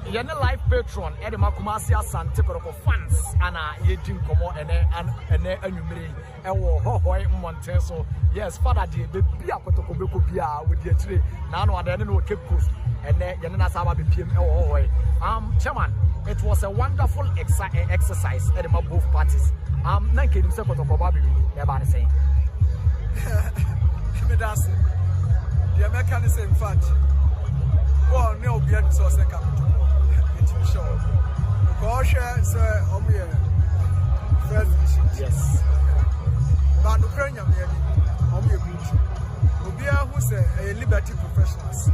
Yene live patron, Edema Kumasi Asante Koroko fans, Anna Yejin Komo ene Anumiri, Ewo Hohoi Monteso. Yes, Father G, the Pia Potoko Bia with the tree. Now I don't know Cape Coast, and Yanana Saba BPM Hohoi. Chairman, it was a wonderful exercise at both parties. Nanki himself Potoko Babi, everybody saying. Medasi, the American is in fact. Well, no, be any source of capital. It's sure. Because, yes. But Ukraine, I'm here. Who's a liberty professionals.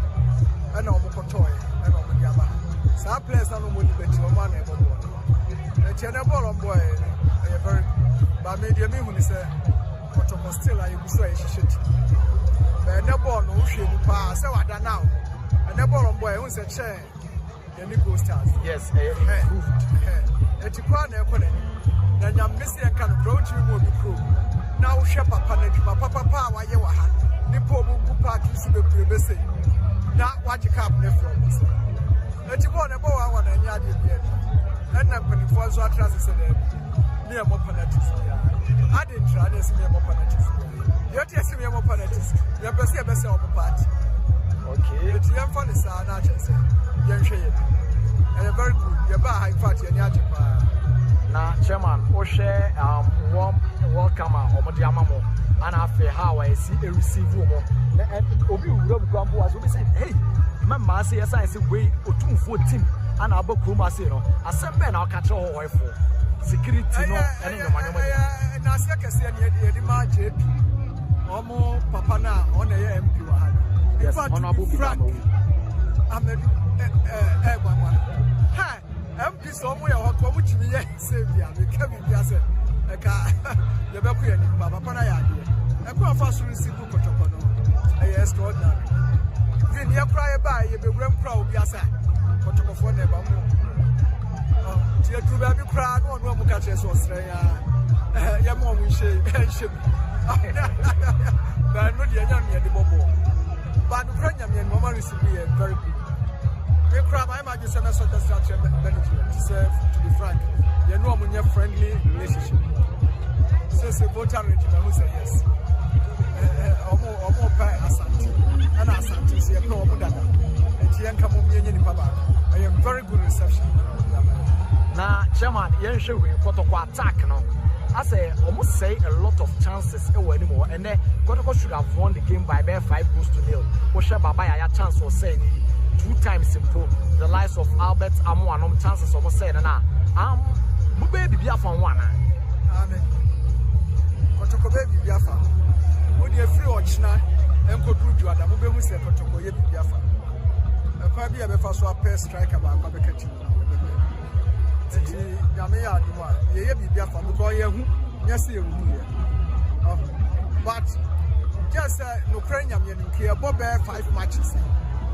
And I'm a contoy, and I'm a yama. Some players are no more liberty or money. The channel ball on boy, a very bad medium, who is a still, I will say, shit. But no ball, no shit, pass, so I don't know. And the bottom boy who's a chair, the Nico stars. Yes, a Tiquana, then I'm missing a kind of road you will be crew. Now, Shepherd Panage, Papa, why you are the poor park is the privacy. Not what you can't live from. Let you want a boy, I want a yard again. And I'm going to force what classes near more penalties. I didn't try this near more penalties. You're testing me more penalties. You're best of a party. Okay. The young fun is not just young shade. And a very good, you're high party and Yajipa. Now, Chairman, Oshe, welcome, Omodiamamo, and after how I see a receive woman. And Obi Grumble as we say, hey, Mamma says I say, wait, or 214, and I'll book Kumasino. I send Ben, I'll catch all wife for security. No, and I say, the margin, Omo Papana on the MP. Yes, honorable Frank. I'm a hi, MP somewhere or come with me, Savior. We came in here, a car, the Baku and Papa Panaya. A confess receive Kotokono, a extraordinary. Then you cry by you be grand proud, Yasa, Kotokophone, Bamu. Dear to baby crowd, one woman catches Australia. Yamon, we shake, but not the young at the Bobo. But the Premier and Mama is very good. We crab, I imagine some sort of structure management to serve, to be frank. You know, when you're friendly relationship. So, it's a voter regime who say yes. Or more pay Asante. And Asante, see a pro Mudana. And Tian Kamumian in Papa. I am very good reception. Now, Chairman, you're sure we put attack now. I say, almost say a lot of chances anymore, and then Kotoko should have won the game by bare 5-0. Osha Babaya chance was saying 2 times simple. The likes of Albert Amuanom chances almost said, baby Biafra one. Amen. Kotoko baby Biafra. When you're free or China, and go through you, I'm going to say Kotoko Biafra. A crabby ever first swap pair strike about Babakati. But just Ukrainian here, Bob 5 matches.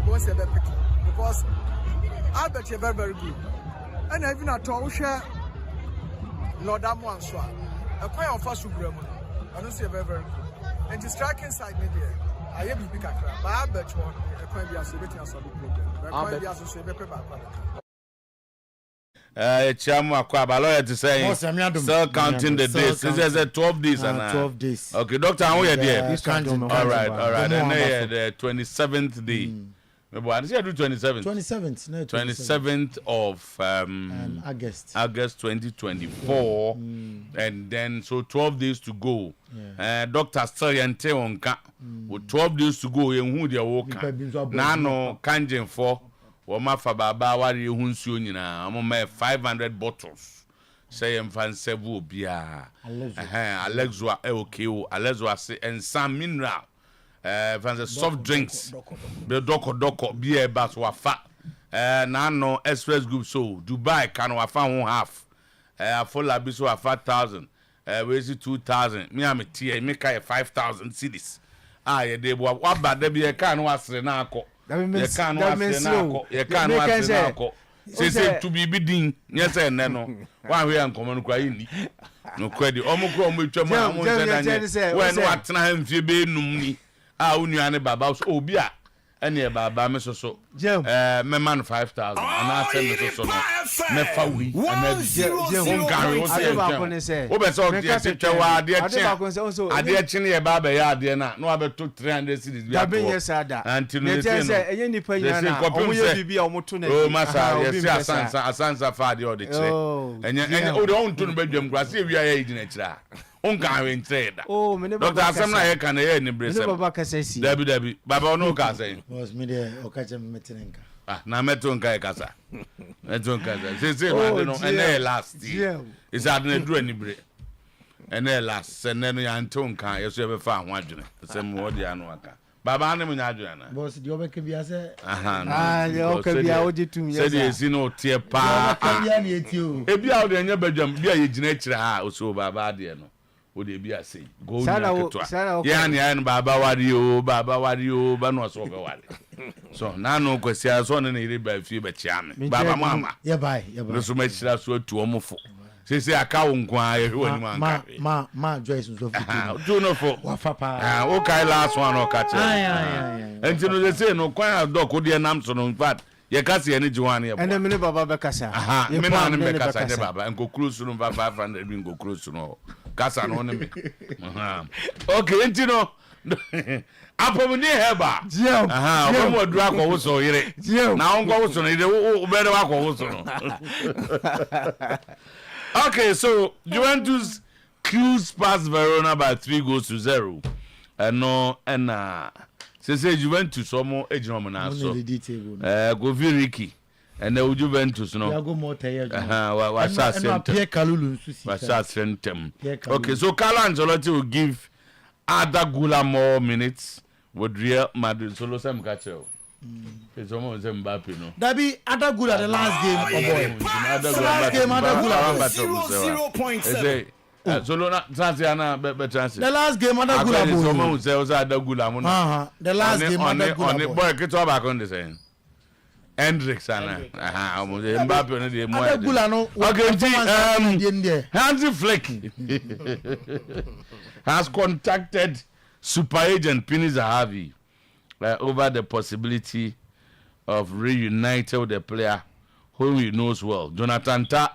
Because Albert is very good. And even at all, share Lord Amwanswa, a quite of us who grow. I don't say very good. And the striking side, maybe I have big crack, but Albert won a quite be associated as a problem. I be associated with Chairman Akwaba lawyer to say still counting the days. This is 12 days 12 days. Okay, doctor, how are you there? All right. And then the 27th day. What is it? 27th of August 2024, and then so 12 days to go. Doctor still yante onka with 12 days to go. Who they walk? Nano kanjen for. Woma fa baba wari hu nsuo nyina amoma 500 bottles say emfan sevu obia alexwa okeo alexwa se ensan mineral fancy soft drinks be doko beer bas wafa na no express group so Dubai kan wafa ho half full abiso wafa 1000 we see 2000 me am tie me kai 5000 cedis ye dey bo wa ba da bi kan wasre na akọ you can't say to be bidding. Yes, and then one way and common crying. No credit. Almost when what time you be numni. Ah, Uniane Babas, Obia. Any baba me so me man 5,000 and I send me so no me fa we and every carry o say o be so dey twa wa de chine e baba ya de na no abeto 300 cedis bi abe yes ada anti no say enye nipa nyana omo ye bibi a omo to na o masa yes asansa fa de o de kire enye o de on to no badwam kwa se wi aye di na kira on kan we ntreda oh me ne baba Dr. Asam na ye kan ye ni bresem me baba ka say si dabi baba ono ka say was me there okache metenenka na metonka e kasa metonka say na de no ene last is that na duru ani bre ene last se ne no ya ntonka ye so ye be fa ho adwene se mo odi anu aka baba ne mo nya adwene na boss di obeke bia se ya oka bia oji tum yes se esi no tie pa bia na eti o e bia o de nya badwam bia ye gina kire ha o so baba de no o de bia sei go nya ketwa ya ne ya no baba wari o ba no so be wari so na no kwasia so ne ire ba fie be chia me baba mama ye bai no so ma chira so atu omofo se aka wo nkwa ye hwe ni manka ma Joyce so fitu do no fo wa papa o kai last one o ka che enti no se no kwan adok o de nam so no in fact ye kase ye ne jiwan ye ene me baba be kasa ye me na ne be kasa de baba enko cruise no 500 bi enko cruise no kasa no ne me okay enti no apomni heba o mo dura ko wo so yire na on ko wo so no ide wo be de wa ko wo so no okay, so Juventus cruised past Verona by 3-0. And say Juventus omo ejino na so. Go Viriki. And the Juventus no. Go more tired. Wa Pierre Kalulu nsusi. Okay, so Carlo Ancelotti will give Ada Gula more minutes with Real Madrid. So lo sam kacho. It's almost Mbappe, no. Dabi Adagula the last game, boy. Adagula. So no, Tanzania better. The last game Adagula. Someone says Adagula. The last game Adagula. Boy, get over back on the same. Eriksson. Mbappe no dey more. Adagula no. Okay, Hansi Flick has contacted super agent Pini Zahavi over the possibility of reuniting with the player whom he knows well, Jonathan Tah,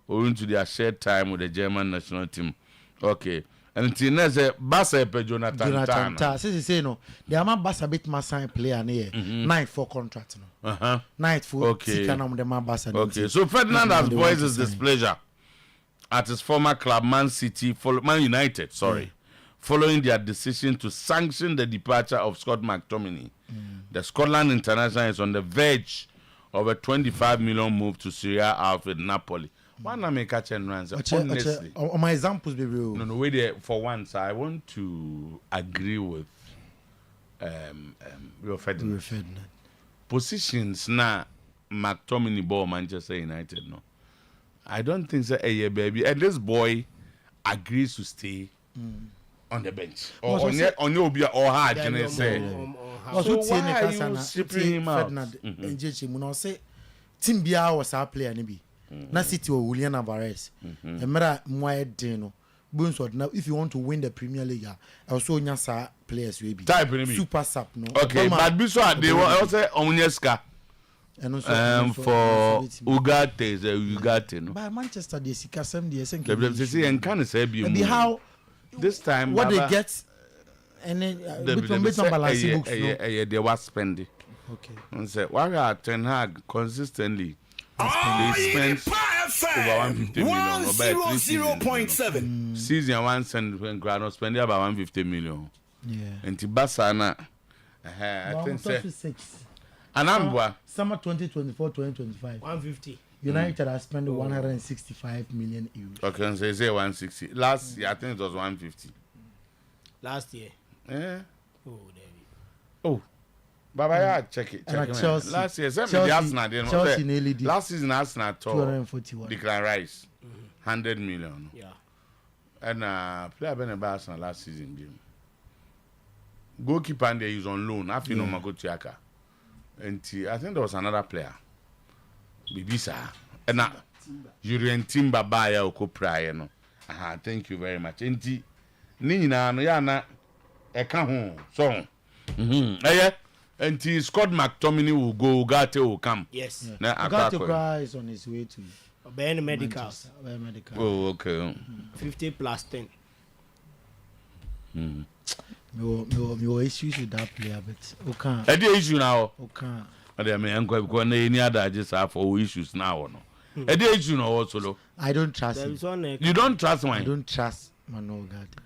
owing to their shared time with the German national team. Okay, and Tineze Basa pe Jonathan Tah. Say no, the ama Basa bit ma sign player near 9 for contract no. 9 for okay. Okay, so Ferdinand has voiced his displeasure at his former club Man United. Following their decision to sanction the departure of Scott McTominay. The Scotland international is on the verge of a 25 million move to Syria outfit Napoli. Why not make a honestly? On my examples, baby. No, wait there. For once, I want to agree with Rio Ferdinand. Positions now, McTominay ball Manchester United. No, I don't think so. Hey, baby, and this boy agrees to stay. On the bench or on your be or hard can I say so why are you shipping him out NJH mu say team bia was our player ni bi na City or Julian Alvarez emra moye den no bonso now if you want to win the Premier League also nya sa players we be type ni super sap no okay but bi so they also onyeska and for Ugarte no by Manchester they sika some they say en kan say bi mu how this time what they get and then between balance books no they was spending okay and say why are Ten Hag consistently they spend over 150 million or by 0.7 season one send when Grano spend about 150 million and Tibasana I think say and Ambwa summer 2024-2025 150 United has spent 165 million euros. Okay, so say 160. Last year, I think it was 150. Last year? Yeah. Oh, David. Oh. Baba, yeah, check it. Chelsea, last year, Chelsea nearly did. Last season, Arsenal 241. Declan Rice, 100 million. Yeah. And player been about Arsenal last season game. Goalkeeper and they use on loan. I feel no Magotiaka. And I think there was another player. Bibisa. And now, Jurien Timba Baya Oko Prayer. No. Thank you very much. Nina, no, yana, a can home. So, until Scott McTominay will go, Ugarte will come. Yes. Ugarte is on his way to Ben Medical. Oh, okay. 50 plus 10. No issues with that player, but okay. Any issue now? Okay. I mean, I'm going to any other just have for issues now. No. Any issue now also. I don't trust him. You don't trust mine? I don't trust Manu Ugarte.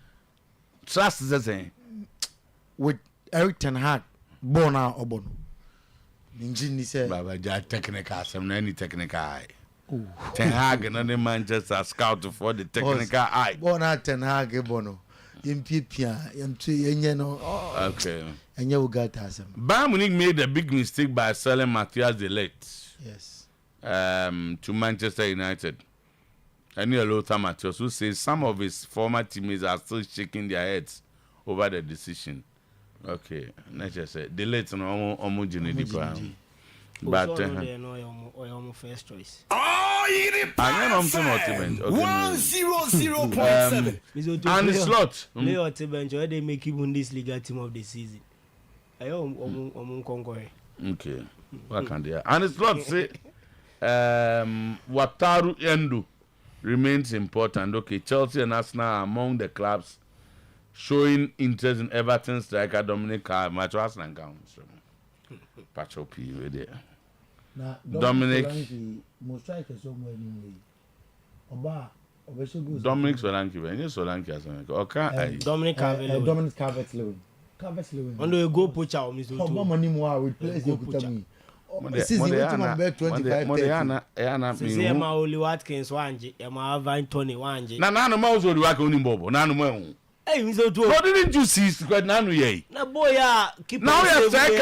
Trust is the same. With Eric Ten Hag, Bona Obono. Ninjini said, Baba, just technical, some any technical eye. Ten Hag and any Manchester scout for the technical eye. Bona Ten Hag, Bono. Impipia, okay. And you got us. Bayern Munich made a big mistake by selling Matthias de Ligt. Yes. To Manchester United. I knew a lot of Matthias who says some of his former teammates are still shaking their heads over the decision. Okay, let's just say de Ligt no homogeneity. But first choice. I know something 100.7. And the slot. Leo Tibench, they make him Bundesliga team of the season. I am okay. What can they? And the slot say Wataru Endo remains important. Okay, Chelsea and Arsenal are among the clubs showing interest in Everton striker Dominic Carr. Match Arsenal counts. Patch up here there. Dominic Dominic Solanke, when you Solanke as okay. Dominic Calvert-Lewin. On the go poacher, Mr. How many more will play the Kutami? Season about 25. Say Emma Oli Watkins Wanji, Emma Van Tony Wanji. Nana Mouse will work on him, Bobo. Nana Mo. Hey, Mr. Otuo. What didn't you see? Nanu ye. Na boy, keep now you're saying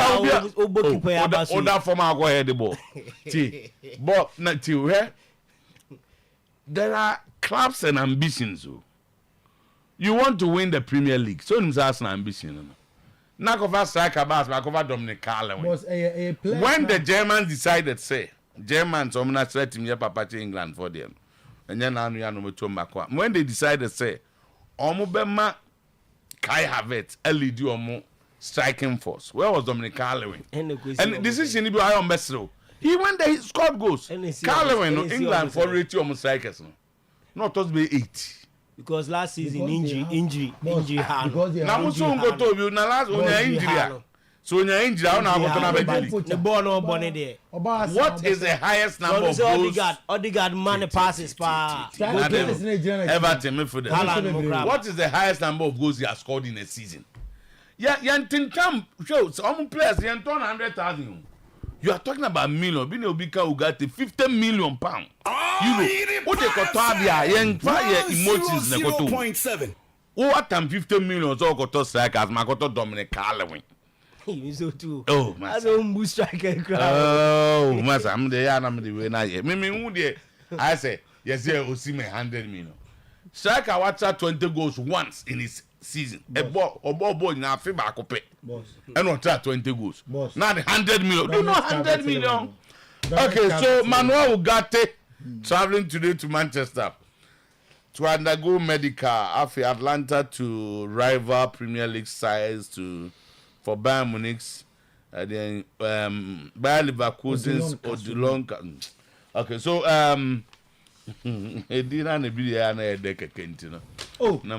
order from our go ahead the ball. But not till here. There are clubs and ambitions. You want to win the Premier League, so you have an ambition. Knock over striker bass, knock over Dominic Carlin. When the Germans decided, say, Germans, I'm not letting me papa to England for them. And then I know to when they decided, say, Omubema Kai Havertz, LED Omo striking force. Where was Dominic Carlin? And the decision he on Bessel. He went there, he scored goals. Carlin in England for ratio Omo strikers. Not just be 8. Because last season injury hand. Now so go to you na last on injury. So on injury now go to na be the ball no bonnet there. What is the highest number of goals? Odegaard man passes pa. Everton midfielder. What is the highest number of goals he has scored in a season? Yeah, Yantintam shows some players yan turn 100,000. You are talking about million. Bini Obika Ugarte 50 million pounds. What they got Tabia yen fire emotions ne koto. 0.7. What time 50 million so koto strikers makoto Dominic Carlin. So too. Oh, my. I don't boost striker. Oh, my. I'm the way now. Me who there? I say yes. Yeah, Osimhen 100 million. Striker watch 20 goals once in his season. A ball na fi back up. And what 20 goals. Now the 100 million. Do not 100 million. Okay, so Manuel Ugarte traveling today to Manchester to undergo medical after Atlanta to rival Premier League sides for Bayern Munich's then Bayer Leverkusen's Odilonka. Okay, so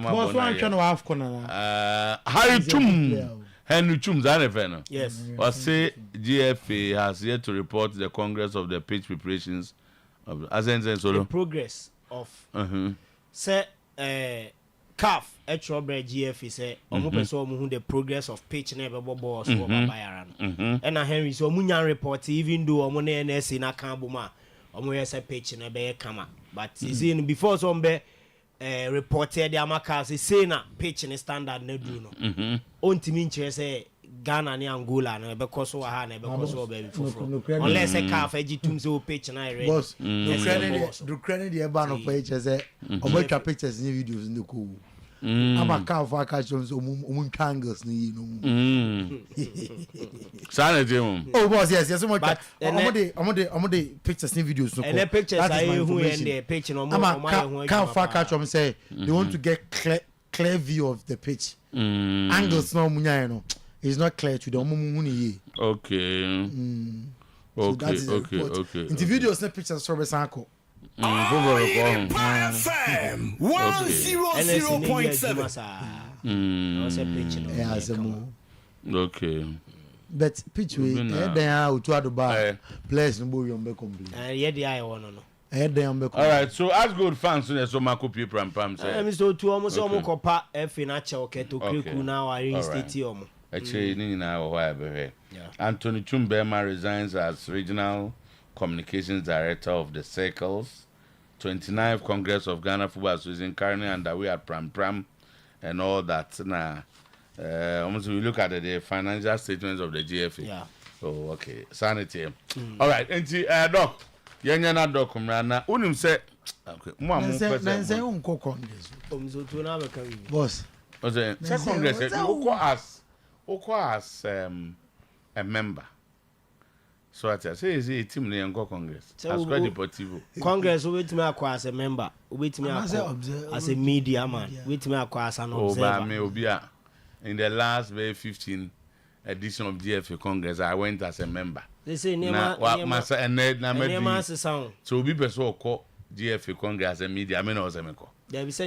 boss one can have corner. Henry Chum Zanefeno. Yes. Or say GFA has yet to report the Congress of the pitch preparations of the progress of say CAF Etrobre GFA say omo the progress of pitch na bebo balls for Bayern. And Henry so munya report even though omo na NSC na kan boma omo yes pitch na be kama but see before some be reported the amaka say na pitch na standard na do no ontimi nche say Ghana ni Angola na be koso wa ha na be koso be foforo unless a CAF agitum so pitch na ready boss do credit the eba no pitch say omo twa pictures ni videos ni ko ama CAF akations omo angles ni no sana dem oh boss yes so much omo the pictures ni videos no ko and the pictures are who and the pitch no omo CAF akations say they want to get clear view of the pitch angles no munya no. It's not clear to the Okay. So that is the report. In the videos, the pictures so resanko. FM 100.7. Okay. But pitch we there Otuo-Acheampong players no boy be complete. Yeah, the eye one no. All right, so as good fans so Marco P pram say. Mr. Otuo almost kopa F na che to Kreku now are in state omo. Actually, ni na why be. Anthony Chumbema resigns as regional communications director of the Circles 29th Congress of Ghana Football Association currently underway at Pram and all that. Now, almost we look at the financial statements of the GFA. Yeah. Oh, okay. Sanity. All right. And doc, na doc na unim say okay. Mo say unko Congress. Omzo na be kan. Boss. Okay. Congress oko as a member. So I say is a team na yanko Congress. As quite deportivo. Congress wait me akwa as a member. Wait me akwa as a media man. Wait me akwa as an observer. Me obia. In the last very 15 edition of GFA Congress, I went as a member. They say so we person call GFA Congress as a media. I mean,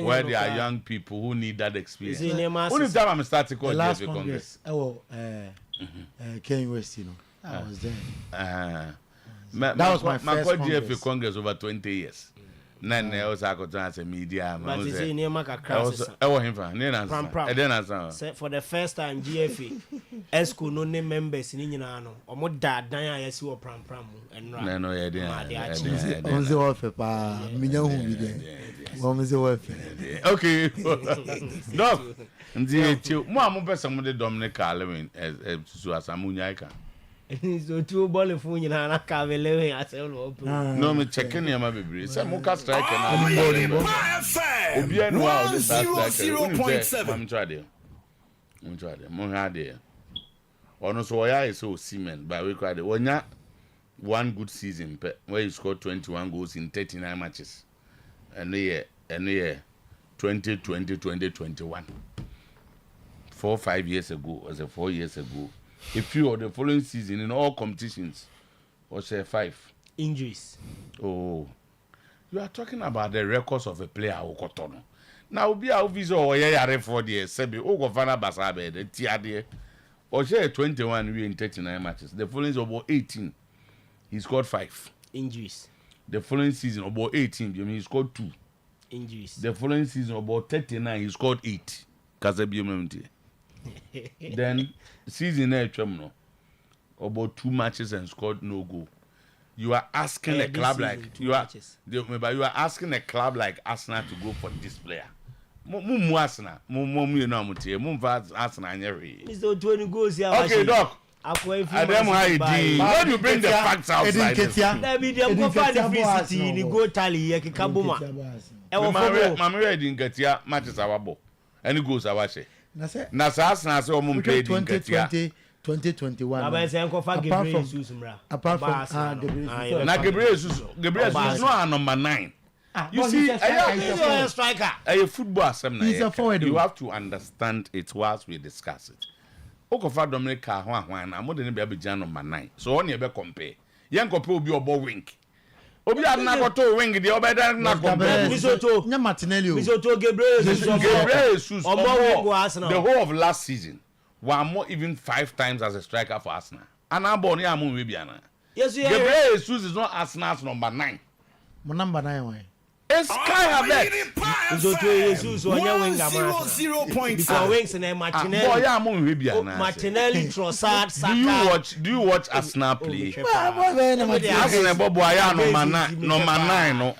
where there are young people who need that experience. Only time I'm starting call GFA Congress. Ken West, you know. I was there. That was my first GFA Congress over 20 years. None else I could as a media. But you say near Maka Crasses. For the first time, GFA, ESCO no name members in Inano, or more dad, Daya, yes, you are Pram and Run. No, yeah, on the offer, okay. Doc, Mamma person with Dominic Carlin as Amunyaka. So two ball of phone and I can't believe I said, no, me checking your baby. Some more strike and I'm 0.7. I'm trying. Monade. Ono so ya is so cement, but we cried one good season where he scored 21 goals in 39 matches. And the year 2020-2021. 4-5 years ago, or 4 years ago. If you are the following season in all competitions, or say 5 injuries. Oh, you are talking about the records of a player who got on. Now, be our visa or yare for the Sebi, Ogofana Basabe, the Tiade, or say 21 in 39 matches. The following is about 18. He scored 5 injuries. The following season, about 18, he scored 2 injuries. The following season, about 39, he scored 8. Kazabi. Then season about 2 matches and scored no goal. You are asking a club like you are asking a club like Arsenal to go for this player. Arsenal. Okay, Doc. When you bring the facts outside, Mamma didn't get here matches our ball. And it goes our share. Nasa say omum play 2021. Apart from Gabriel Jesus no number 9. You see, a striker. A football assembly. He's a forward. You have to understand it whilst we discuss it. Okofa Dominic Hwan na mo de be Abidjan number 9. So on you be compare. Yen compare obi obo wing. Obi adna go to wing the obeda na compare. Misoto. Nya Martinelli. Misoto Gabriel Jesus. The whole of last season were more even 5 times as a striker for Arsenal. And I'm born here we biana. Yes, you Gabriel Jesus is not Arsenal's number 9. Mo number 9 why? It's Sky Habet. Misoto Jesus on your wing am. 0.5 wings and Martinelli. Boy, I'm on we biana. Martinelli, Trossard, Saka. Do you watch Arsenal play? Arsenal bobo aya number 9 no.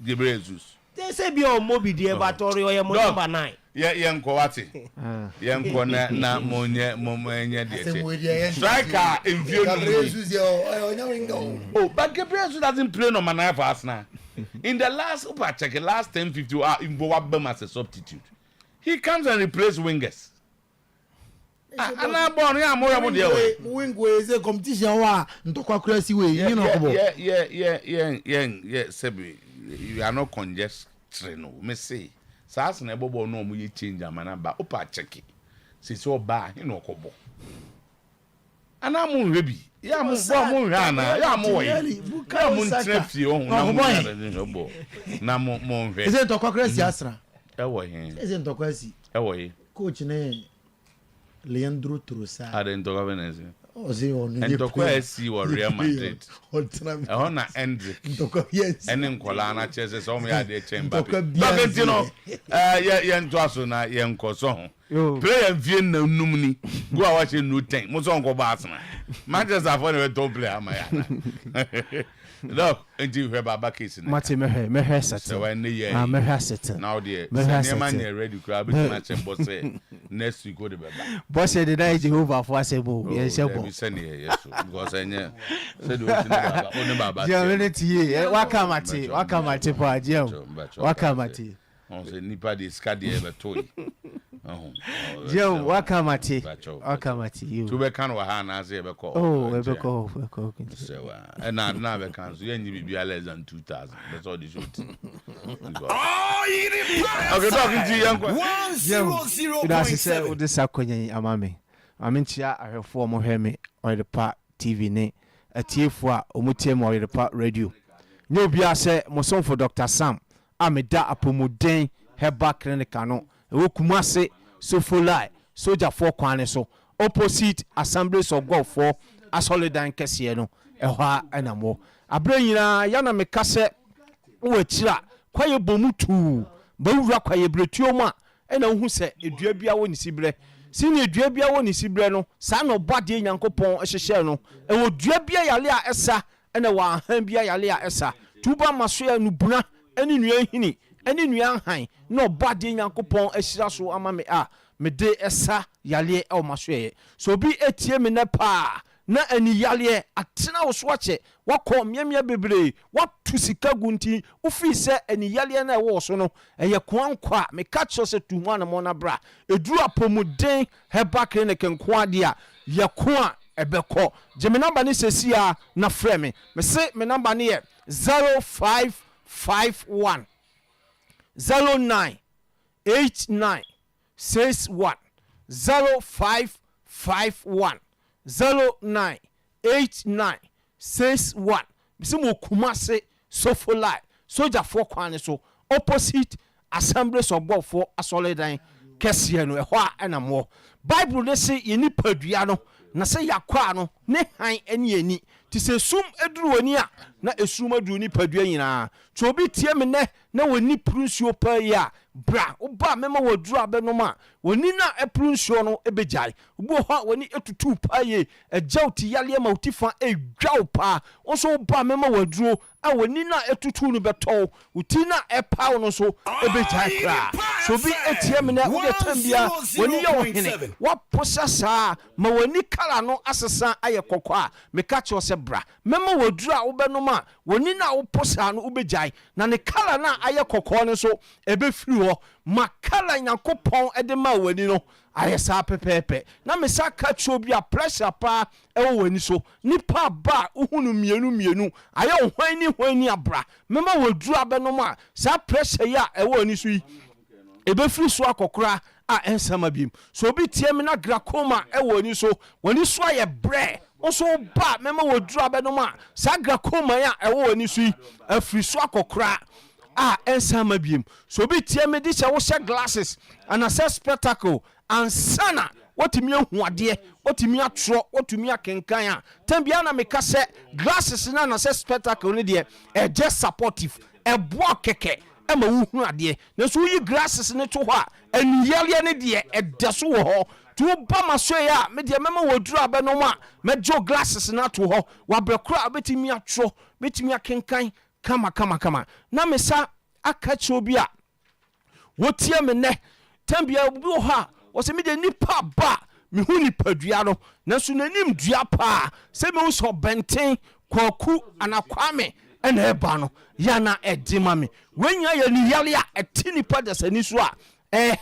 Gabriel Jesus. They say be on Mobi the Evatorio or number 9. Yenko wati. Yenko na monye de. Striker in view. Oh, but Gabriel Jesus doesn't play number 9 for Arsenal. In the last 10-15 hours, in Boabem as a substitute. He comes and replaces wingers. And I'm born here more about the way. Wingway is a competition wa ntokwa crazy way, you know. Yeah, Sebi. You are not congested no. Me say. Sas na bobo no mu ye change amana ba opa check. Se so ba, you know kobo. ana mo hwebi ya mo bo mo hwana ya mo wo ya mo ntrefie ohun na mo na mo hwe is it tokwakrasi asra ewo he is it tokwasi ewo he coach ne Leandro Trossard are ntokwa benese ozi onu ntokwasi wo Real Madrid na Endrick ntokwa yes ene nkola na chese so mo ya de chemba bi no ye nto aso na ye nkoso ho player vie na num ni go a wa che no 10 mo so nko ba asma Manchester for the top player ma ya look enti we baba case na mate me set so when ye me set now the near man ready crowd be match boss next week go the baba boss the night Jehovah for asebo yes we send here yes because enye said we baba oni baba je wakamate po ajem wakamate on se nipa de skadi e be toy je wakamate you to be kan wa ha na say be call we be call so na be kan so yenyi bibia less than 2000 that's all the shoot okay talking to you 100 that's say this akonya amame amintia ahwefo mo hweme Oyerepa TV ne atiefo a omutie mo Oyerepa Radio nyo bia say mo son for Dr. Sam ameda apomuden heba clinic no ewo kumase sofolai soja for kwane so opposite Assemblies of God for asolidan kese no ehwa enamo abranyina yana mekase wo chira kwaye bomutu bawura kwaye bretuom a ena hu se edua bia wo nisibre sini edua bia wo nisibre no sa no bade nyankopon ehyehye no ewo dua bia yale a esa ena wa han bia yale a esa tuba maso ya nubuna eni nua hini eni nua han no bade nyankopon ehyira so ama me a me de esa yale e maso ye so bi etie me ne pa na ani yale atena wo so ache wakọ miamia bebre watu sika gunti ufi se ani yale na wo so no eye kwankwa me catch so se tuhu na mo na bra eduru apomuden heba clinic nkwa dia ye kwa ebekọ jeme number ni sesia na frame me se me number ni 0551 09 89 61 0551 09 89 61 bisimo kumase sofolai soja for kwane so opposite Assemblies of God for asolidan kese no ehwa enamo Bible ne se yeni padua no na se yakwa no ne han eni ani ti se sum eduru oni a na esum aduru ni padua nyina to obi tie me ne na woni prunsuo pa ya bra oba mema waduru abenom a woni na eprunsuo no ebejai obo ho woni etutu pa ye ejauti yale ma utifa edwao pa onso oba mema waduru a woni na etutu no beto utina epa no so ebejai kra so bi etie me na wo tambia woni ye wo hene wa posasa ma woni kala no asesa aye kokwa me ka che ose bra mema waduru a obenom a woni na wo posa no ubejai na ne kala na aye kokko ne so ebefiri ho makala nyankopon edema wani no ayesa pepepe na me saka cho bia pressure pa ewo wani so nipa ba uhunu mienu aye hwani abra mema waduru abenom a sa pressure ya ewo ani so yi ebefiri so akokora a ensama biem so obi tie me na glaucoma ewo ani so wani so aye bre onso ba mema waduru abenom a sa glaucoma ya ewo ani so yi afiri so akokora ensama biem so bi tie me di se wo she glasses and assess spectacle and sana wotimi ahuade wotimi atro wotimi akenkan a tambia na meka se glasses na assess spectacle ne de just supportive ebo keke ema wuhu ade na so yi glasses ne to ho a eniyale ne de edeso wo ho to ba maso ya me de mema woduru abenom a mejo glasses na to ho wa brekura betimi atro betimi akenkan kama na mesa akacho bia wotie me ne tambia obi wo ha wo se me de nipa ba me hu nipa dua no na so nanim dua pa se me wo so benten kwaku anakwame ena eba no ya na edima me wenya ya ni yale a eti nipa de sani so a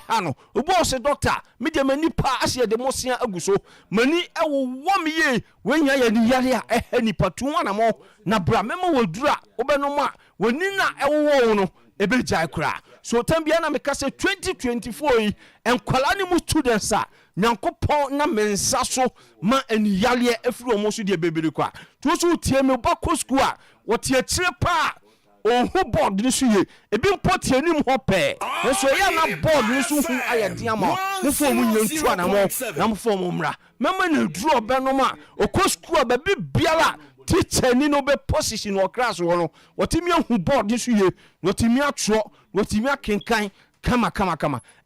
hano obi wo se doctor me de mani pa ase de mosia aguso mani ewo wom ye wenya ya ni yale a nipa tuwa mo na bra mema wodura obenom a woni na ewo no ebejai kra so tambia na meka se 2024 yi enkwala ni mu students a nyankopɔn na mensa so ma aniyale afiri omo so de bebere kwa to so tie me ba ko school a wote akire pa ohun board ni so ye ebi mpoti anim ho pe so ya na board ni so hu ayede ama ne fo mu nyantu anamo na mo fo mo mra mema na duro obenom a okɔ school ba bibiala teacher ni no be position or class wo no wotimi hu board ni so ye wotimi atro wotimi akenkan kama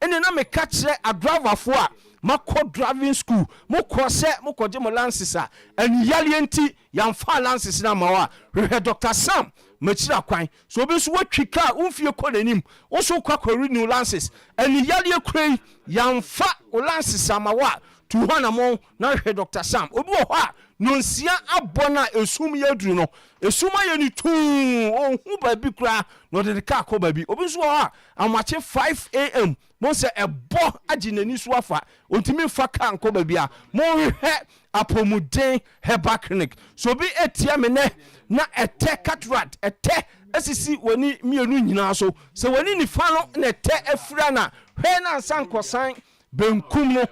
ene na me ka kire a driver fo a mako driving school moko se moko je mo lances a aniyale enti yamfa lances na mawa Dr. Sam machira kwan so obi so watwi car umfie kɔ nanim wo so kwa renew lances aniyale krai yamfa lances amawa tu hana mo na Dr. Sam obi wo hɔ a nonsia abona esum yaduru no esuma ye ni tu ohun ba bi kra no de ka ko ba bi obi so ha amache 5 am mo se ebo aginani so afa ontimi fa kan ko ba bi a mo hwehwe apomuden heba clinic so bi etia me ne na ete cataract ete asisi wani mienu nyina so se wani ni fa no na ete afira na hwe na sankosan benkum no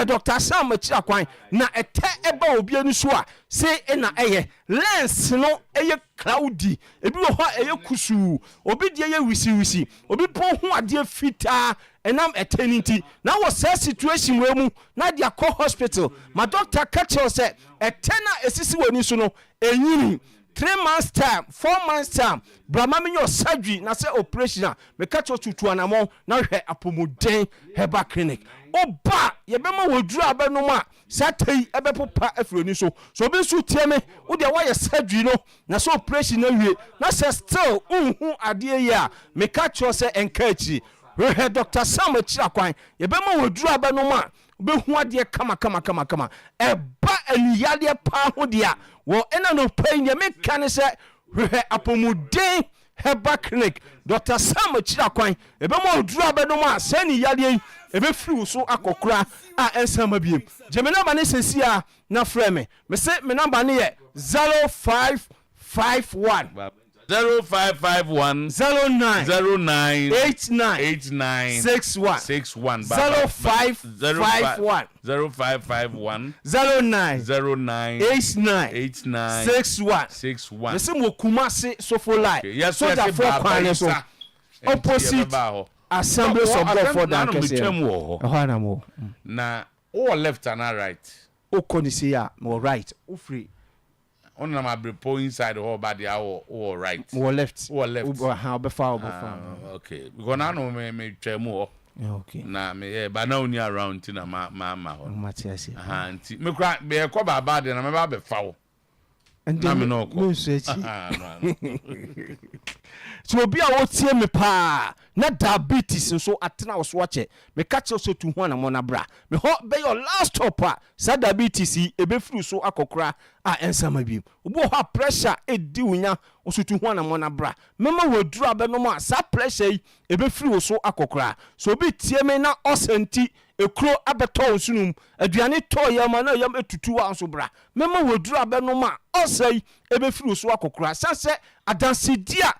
Dr. Sam machira kwan na ete eba obi ani so a se na eye lens no eye cloudy ebi wo ho eye kusu obi de eye wisi obi po ho ade fita enam eternity na wo say situation we mu na dia call hospital my doctor catch us say etena esisi woni so no enyini 3 months time 4 months time brama me your surgery na say operation me catch us tutu anamo na hwe apomuden heba clinic oba ye bema woduru abanom a satei ebepopa afroni so obi so tie me wo de wa ye surgery no na so operation na wie na say still unhu ade ye a me catch us say encourage we Dr. Sam Achira kwan ye bema woduru abanom a obehu ade kama eba aniyale pa ho de a wo ena no pain ye me kan say we apomuden heba clinic Dr. Sam Achira kwan e bema woduru abanom a say ni yale ebe free so akokura a ensama biem je me number ne sesia na frame me say me number ne ye 0551 0551 09 89 61 0551 0551 09 89 61 me say mo kumase so for life so that for kwan so opposite Assembly of God for that na all left and right o konisia mo right o free on na my brepo inside the whole body or right o left how be far okay because na no me twem okay na me ba na oni around na ma ho matiasi nti me kra be ko baba de na me ba be fawo na me no ko so obi a wo tie me pa na diabetes so atena wo so wache me ka che so tu ho na mo na bra me ho be your last stop a sa diabetes e be furu so akokora a ensama bi obi ho pressure e di unya wo so tu ho na mo na bra mema woduru abenom a sa pressure e be furu so akokora so obi tie me na osanti ekro abeto sunum aduane to yama na yam etutu wa so bra mema woduru abenom a osai e be furu so akokora sase adansedia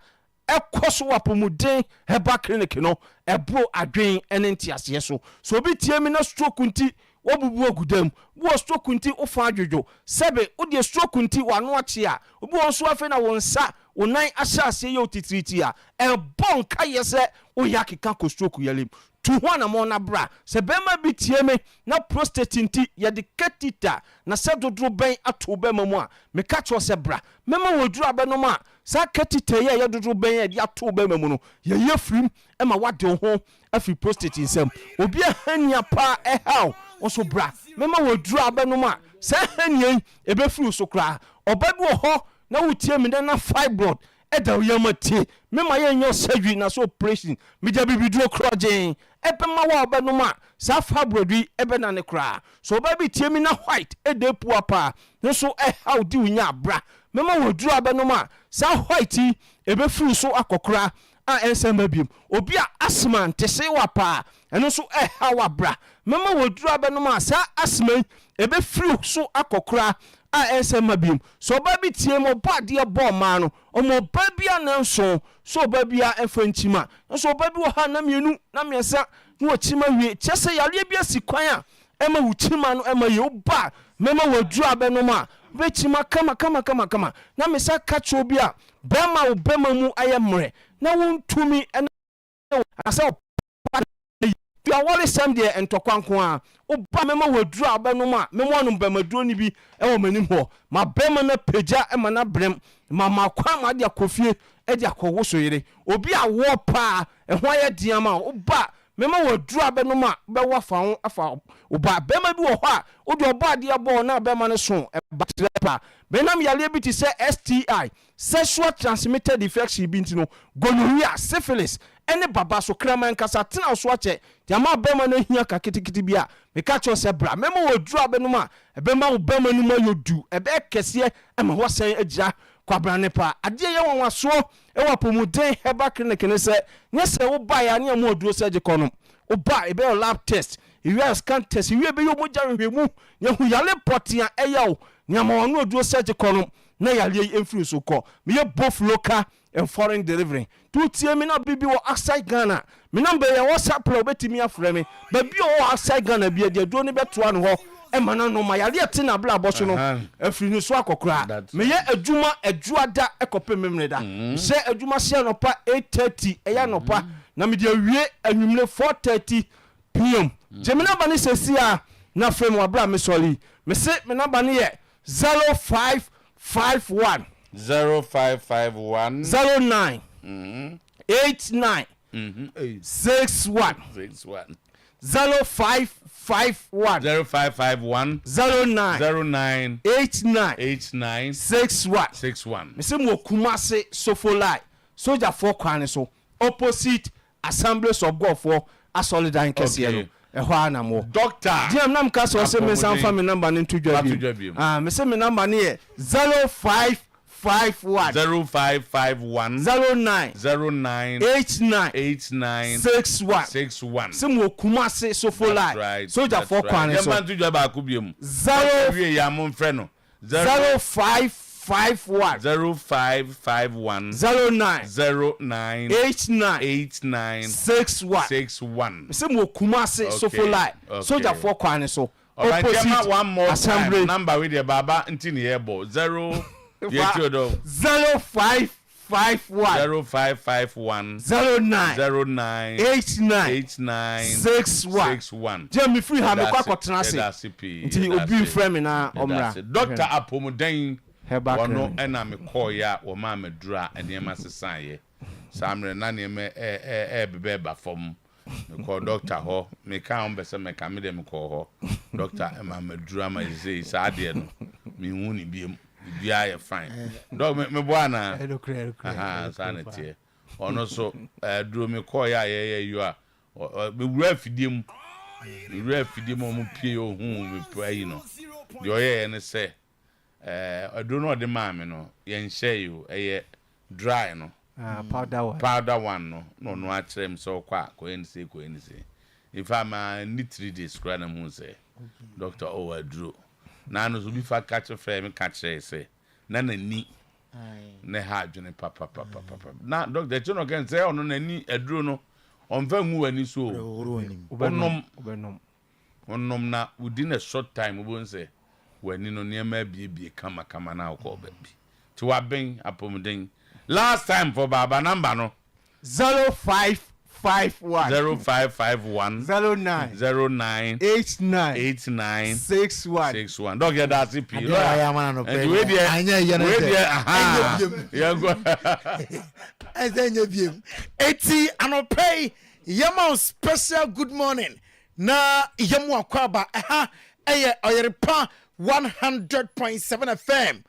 ekoso wapomuden heba clinic no ebro adwen enenti ase so obi tie me na stroke nti wobubu ogudam wo stroke nti ofa adwojo sebe odi stroke nti wano ache a obi wonso afi na wonsa wonan ahya ase ye otitriti a ebon ka yese oyakeka ko stroke yalim tu ho na mo na bra se bema bi tie me na prostate nti ye de katita na se dodro ben ato bema mu a me ka cho se bra mema woduru abenom a sa katita ye dodro ben ye de ato bema mu no ye yefrim e ma wade ho afi prostate nsem obi ahania pa ehaw oso bra mema woduru abenom a sa hania e be furu so kra obabi ho na wotie me na fibroid eda yamati mema ye nyo surgery na so operation me ja bibiduro krogen ebe ma wa obenom a sa fibroid ebe na ne kra so obabi tie me na white ede pu apa so how di unya bra mema woduru abenom a sa white ebe furu so akokora a ensema biem obi a asthma ntese wa pa eno so how abra mema woduru abenom a sa asthma ebe furu so akokora a ensema biem so obabi tie mo bade e bo ma no omo babi ananso so babi a efanchima so babi wo ha na mienu na miesa no chima wie chese yale bia sikwan a ema uchima no ema yoba mema wadru abenom a bechima kama na mesa catch obi a bema wo bema mu ayemre na wontumi ena asa ya wale sam de entokwanko a oba mema wadru abenom a mema onum bemaduro ni bi ewo manim ho ma bema na peja ema na brem mama kwa ma de akofie e de akowo so yire obi a wo pa ehwo aye diama oba mema wadru abenom a be wa fa ho afa oba bema bi wo ho a odi oba de abo na bema ne so e batrepa benam yale bi ti se STI sexual transmitted infection bi ntino gonorrhea syphilis ene baba so kraman kasa tena so ache diama bema na hia ka kitikiti bi a me ka cho se bra mema wadru abenom a bema wo bema nu ma yodu e be kese e ma wasan agira kwabrane pa ade ye won waso e wa pomuden heba clinic ne se nye se wo ba ya ne mo oduro se gikonom wo ba e be lab test e we scan test e we be yo moja hwemu ne hu yale potia e yawo ne ma won oduro se gikonom na yale emfiri so ko me ye both local and foreign delivery tu tie me na bibi wo outside Ghana me number ya WhatsApp lo betimi afre me ba bi wo outside Ghana bi de do ne beto an ho e mana no ma yale ate na bla boso no afiri ni so akokora me ye adwuma adwuada ekope memreda se adwuma se no pa 8:30 e ya no pa na me de awie anwumle 4:30 pm jemina bani sesia na frame wa bla me soli me se me number ne ye 0551 0551 09 89 61 0551 09 89 61 Mese mo Kumase Sofolai Soja for kwane so opposite Assemblies of God for a solid and kesielo ehwa na mo doctor diam nam ka so se me sanfa me number ne tudwa bi me se me number ne 0551 09 89 61 se mo Kumase Sofolai Soja for kwane so yamba tudwa ba ko biem 0 wie ya mo mfre no 0551 09 89 61 se mo Kumase Sofolai Soja for kwane so opposite one more assembly time number with the baba ntini yebo 0 0551 09 89 61 Jam free ha me kwa kwatena se nti obi frame na omra Dr. Apomuden wono ena me call ya wo ma medura enema sesan ye samre na ne me bebe ba fom me call doctor ho me ka on be se me ka me dem call ho doctor ema medura ma ze sa ade no me hu ni biem bia ye fine dog me boana aha sanity ono so duro me call ya ye you a me wura fidiem mo pie o hu me pray no de oye ne se aduro no de ma me no ye nhye you dry no powder one no a trem so kwa ko ense if am need 3 days kra na mu se doctor aduro na no so bi fa catch frame catch say na ni ne ha adwene papa na doctor chono kan say ono na ni aduro no on fa nwu ani so onom na within a short time we won say wani no niam bie kama na ko ba bi ti wa ben Apomuden last time for baba number no 0551 09 89 61 dog ya that CP I am an open we dey ya go enye biem eti anopay yama special good morning na yamu akwaba eye Oyerepa 100.7 FM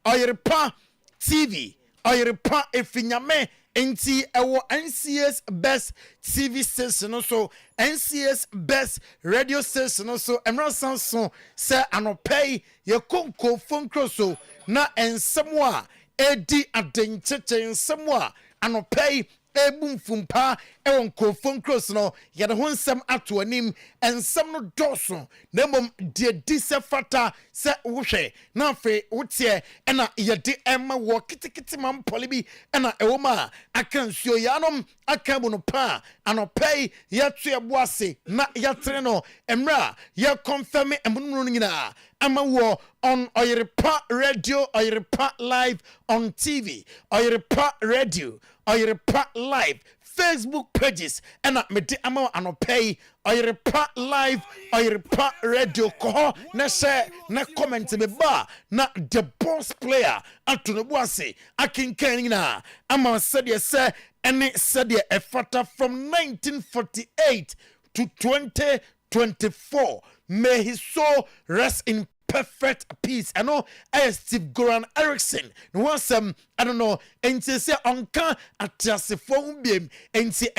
Oyerepa TV Oyerepa efinyame enti ewo NCS best TV station so NCS best radio station so emra sanson se anopay ye konko phone so na ensemo a edi adencheche ensemo a anopay ebum fumpa ewon krofon cross no ye de ho nsem ato anim ensem no doso na mom de disefata se wohwe na afi wotie na ye de emma wo kitikiti mam polibi na ewoma akansuo yanom akabu no pa anopei ye to eboase na ye tre no emra ye confirm emunu nyina ama wo on Oyerepa Radio, Oyerepa Live on TV, Oyerepa Radio, Oyerepa Live, Facebook pages, and at Medi Amo Anopay, Oyerepa Live, Oyerepa Radio, Koho, na share, na comment me ba, na the boss player, Anthony Boise, Akin Kenina, Ama said yes, sir, and it said yeah, a fata from 1948 to 2024. May his soul rest in perfect peace. I know I Sven-Göran Eriksson. No some I don't know. And say onka at the phone beam and say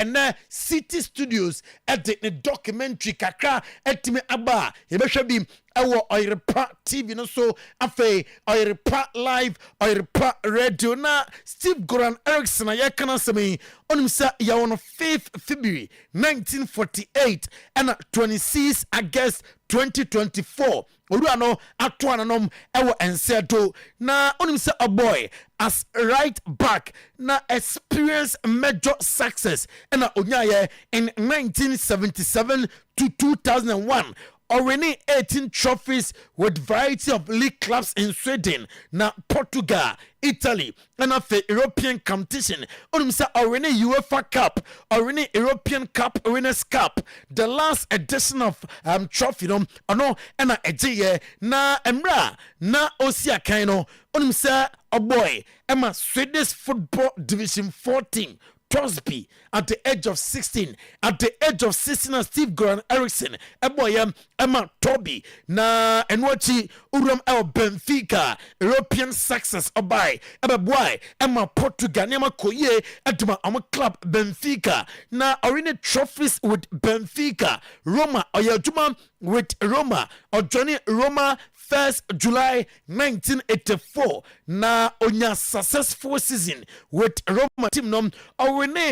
City Studios at the documentary kakra at me aba. You better be our Oyerepa TV no so afe Oyerepa Live Oyerepa Radio na Sven-Göran Eriksson ya kana semi onim sa ya on 5th February 1948 and 26 August 2024 Oruano atwananom ewo ensedo na onim sa a boy as right back na experience major success and onyaye in 1977 to 2001 already 18 trophies with variety of league clubs in Sweden, na Portugal, Italy, and of the European competition. Onimsa already UEFA Cup, already European Cup, Winners' Cup. The last edition of trophy, no, ano, and a eje na emra na osia kaino. Onimsa a boy, Emma Swedish Football Division 14. Crosby at the age of 16. At the age of 16, Sven-Göran Eriksson, Emma Toby, na Enwachi Uram El Benfica, European success obai, boy, Emma Portugal, Emma Koye, Edma Ama Club Benfica, na arena trophies with Benfica, Roma, Oyajuma with Roma, or Johnny Roma. 1st July 1984 na onya successful season with Roma team nom already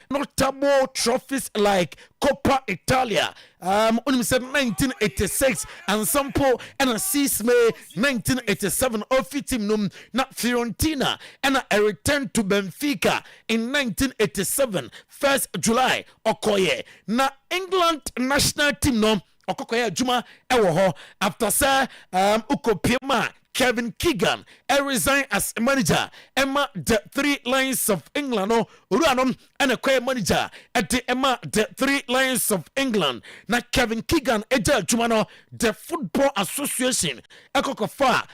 notable trophies like Coppa Italia on 1986 and sample and 6 May 1987 of team nom na Fiorentina and a return to Benfica in 1987 1st July Okoye na England national team nom Okokoya Juma ewo after sir Ukopima Kevin Keegan resigned as manager. Emma the 3 Lions of England no Uruanom and a quiet manager at the Emma the 3 Lions of England. Na Kevin Keegan eja Jumano the Football Association Ekokofa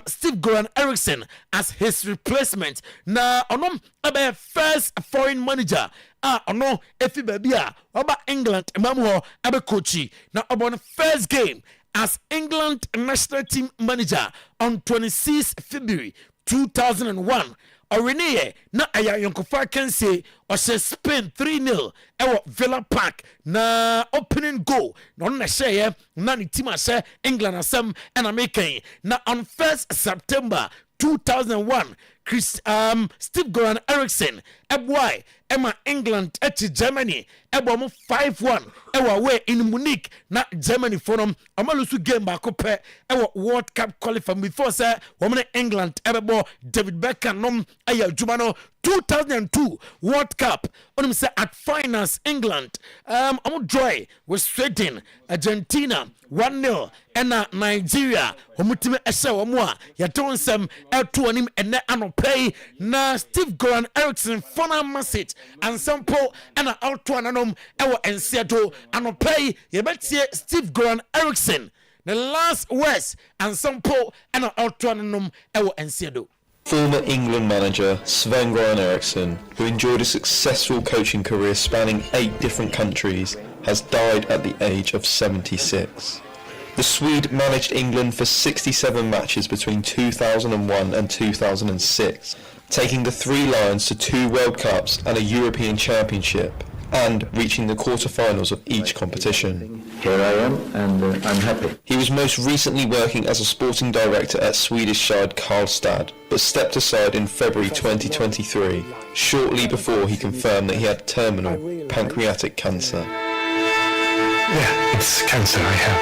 Sven-Göran Eriksson as his replacement. Na onom abe first foreign manager. Ono efi babia oba England mamu abe coachy. Na obon first game as England national team manager on 26 February 2001. Orene na aya yonkofa can say or say Spain 3-0 ewo Villa Park na opening goal no na share na ni team share England asem and American na on 1st September 2001 Sven-Göran Erikssoneboy Emma England at Germany ebo 5-1 ewa away in Munich na Germany forum amalusu game back up ewa World Cup qualifying before say woman England ebo David Beckham nom aya jumano 2002 World Cup onum say at finals England joy with Sweden Argentina 1-0 and Nigeria omutime ese omwa ya don sem eto anim ene anopay na Sven-Göran Eriksson final message and sample and auto ananom ewo ensedo anopay ye betie Sven-Göran Eriksson the last words and sample and auto ananom ewo ensedo. Former England manager Sven-Göran Eriksson, who enjoyed a successful coaching career spanning 8 different countries, has died at the age of 76. The Swede managed England for 67 matches between 2001 and 2006, taking the 3 Lions to 2 World Cups and a European Championship. and reaching the quarter-finals of each competition. Here I am, and I'm happy. He was most recently working as a sporting director at Swedish side Karlstad, but stepped aside in February 2023, shortly before he confirmed that he had terminal pancreatic cancer. Yeah, it's cancer I have.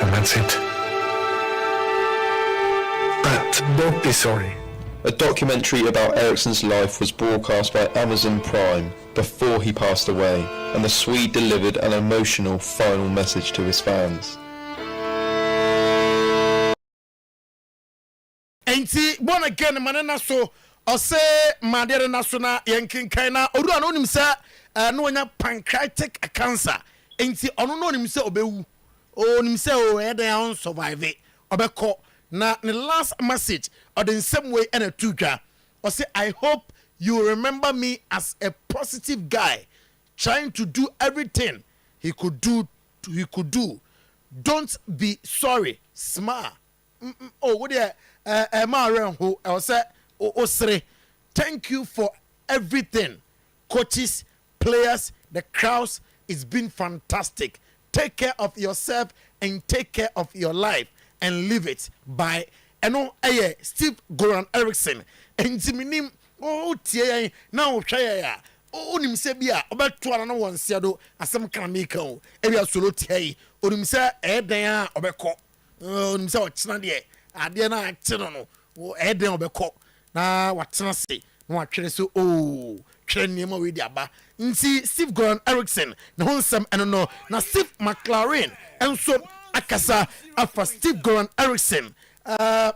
And that's it. But don't be sorry. A documentary about Eriksson's life was broadcast by Amazon Prime before he passed away, and the Swede delivered an emotional final message to his fans. Enti born again manana so ose madere nasona yankin kaina oru ano nim se no nya pancreatic cancer enti ono no nim se obewu o nim se o e dan survive obeko na the last message or the same way and a tuka or say I hope you remember me as a positive guy trying to do everything he could do. Don't be sorry. Smile. Oh, what thank you for everything. Coaches, players, the crowds, it's been fantastic. Take care of yourself and take care of your life and live it by Sven-Göran Eriksson. And Ziminim, oh, tia, now try ya. Oh, Nimsebia, about 2 and 1 shadow, as some can make out. Every solo tia, or Nimsa, Edea, Obeco. Oh, Nimsa, it's not yet. I dare not no, or Edea Obeco. Now, what's not say? No, so, oh, Trenimo with Yaba. See, Sven-Göran Eriksson, the wholesome and no, now Steve McLaren, and so Akasa after Sven-Göran Eriksson.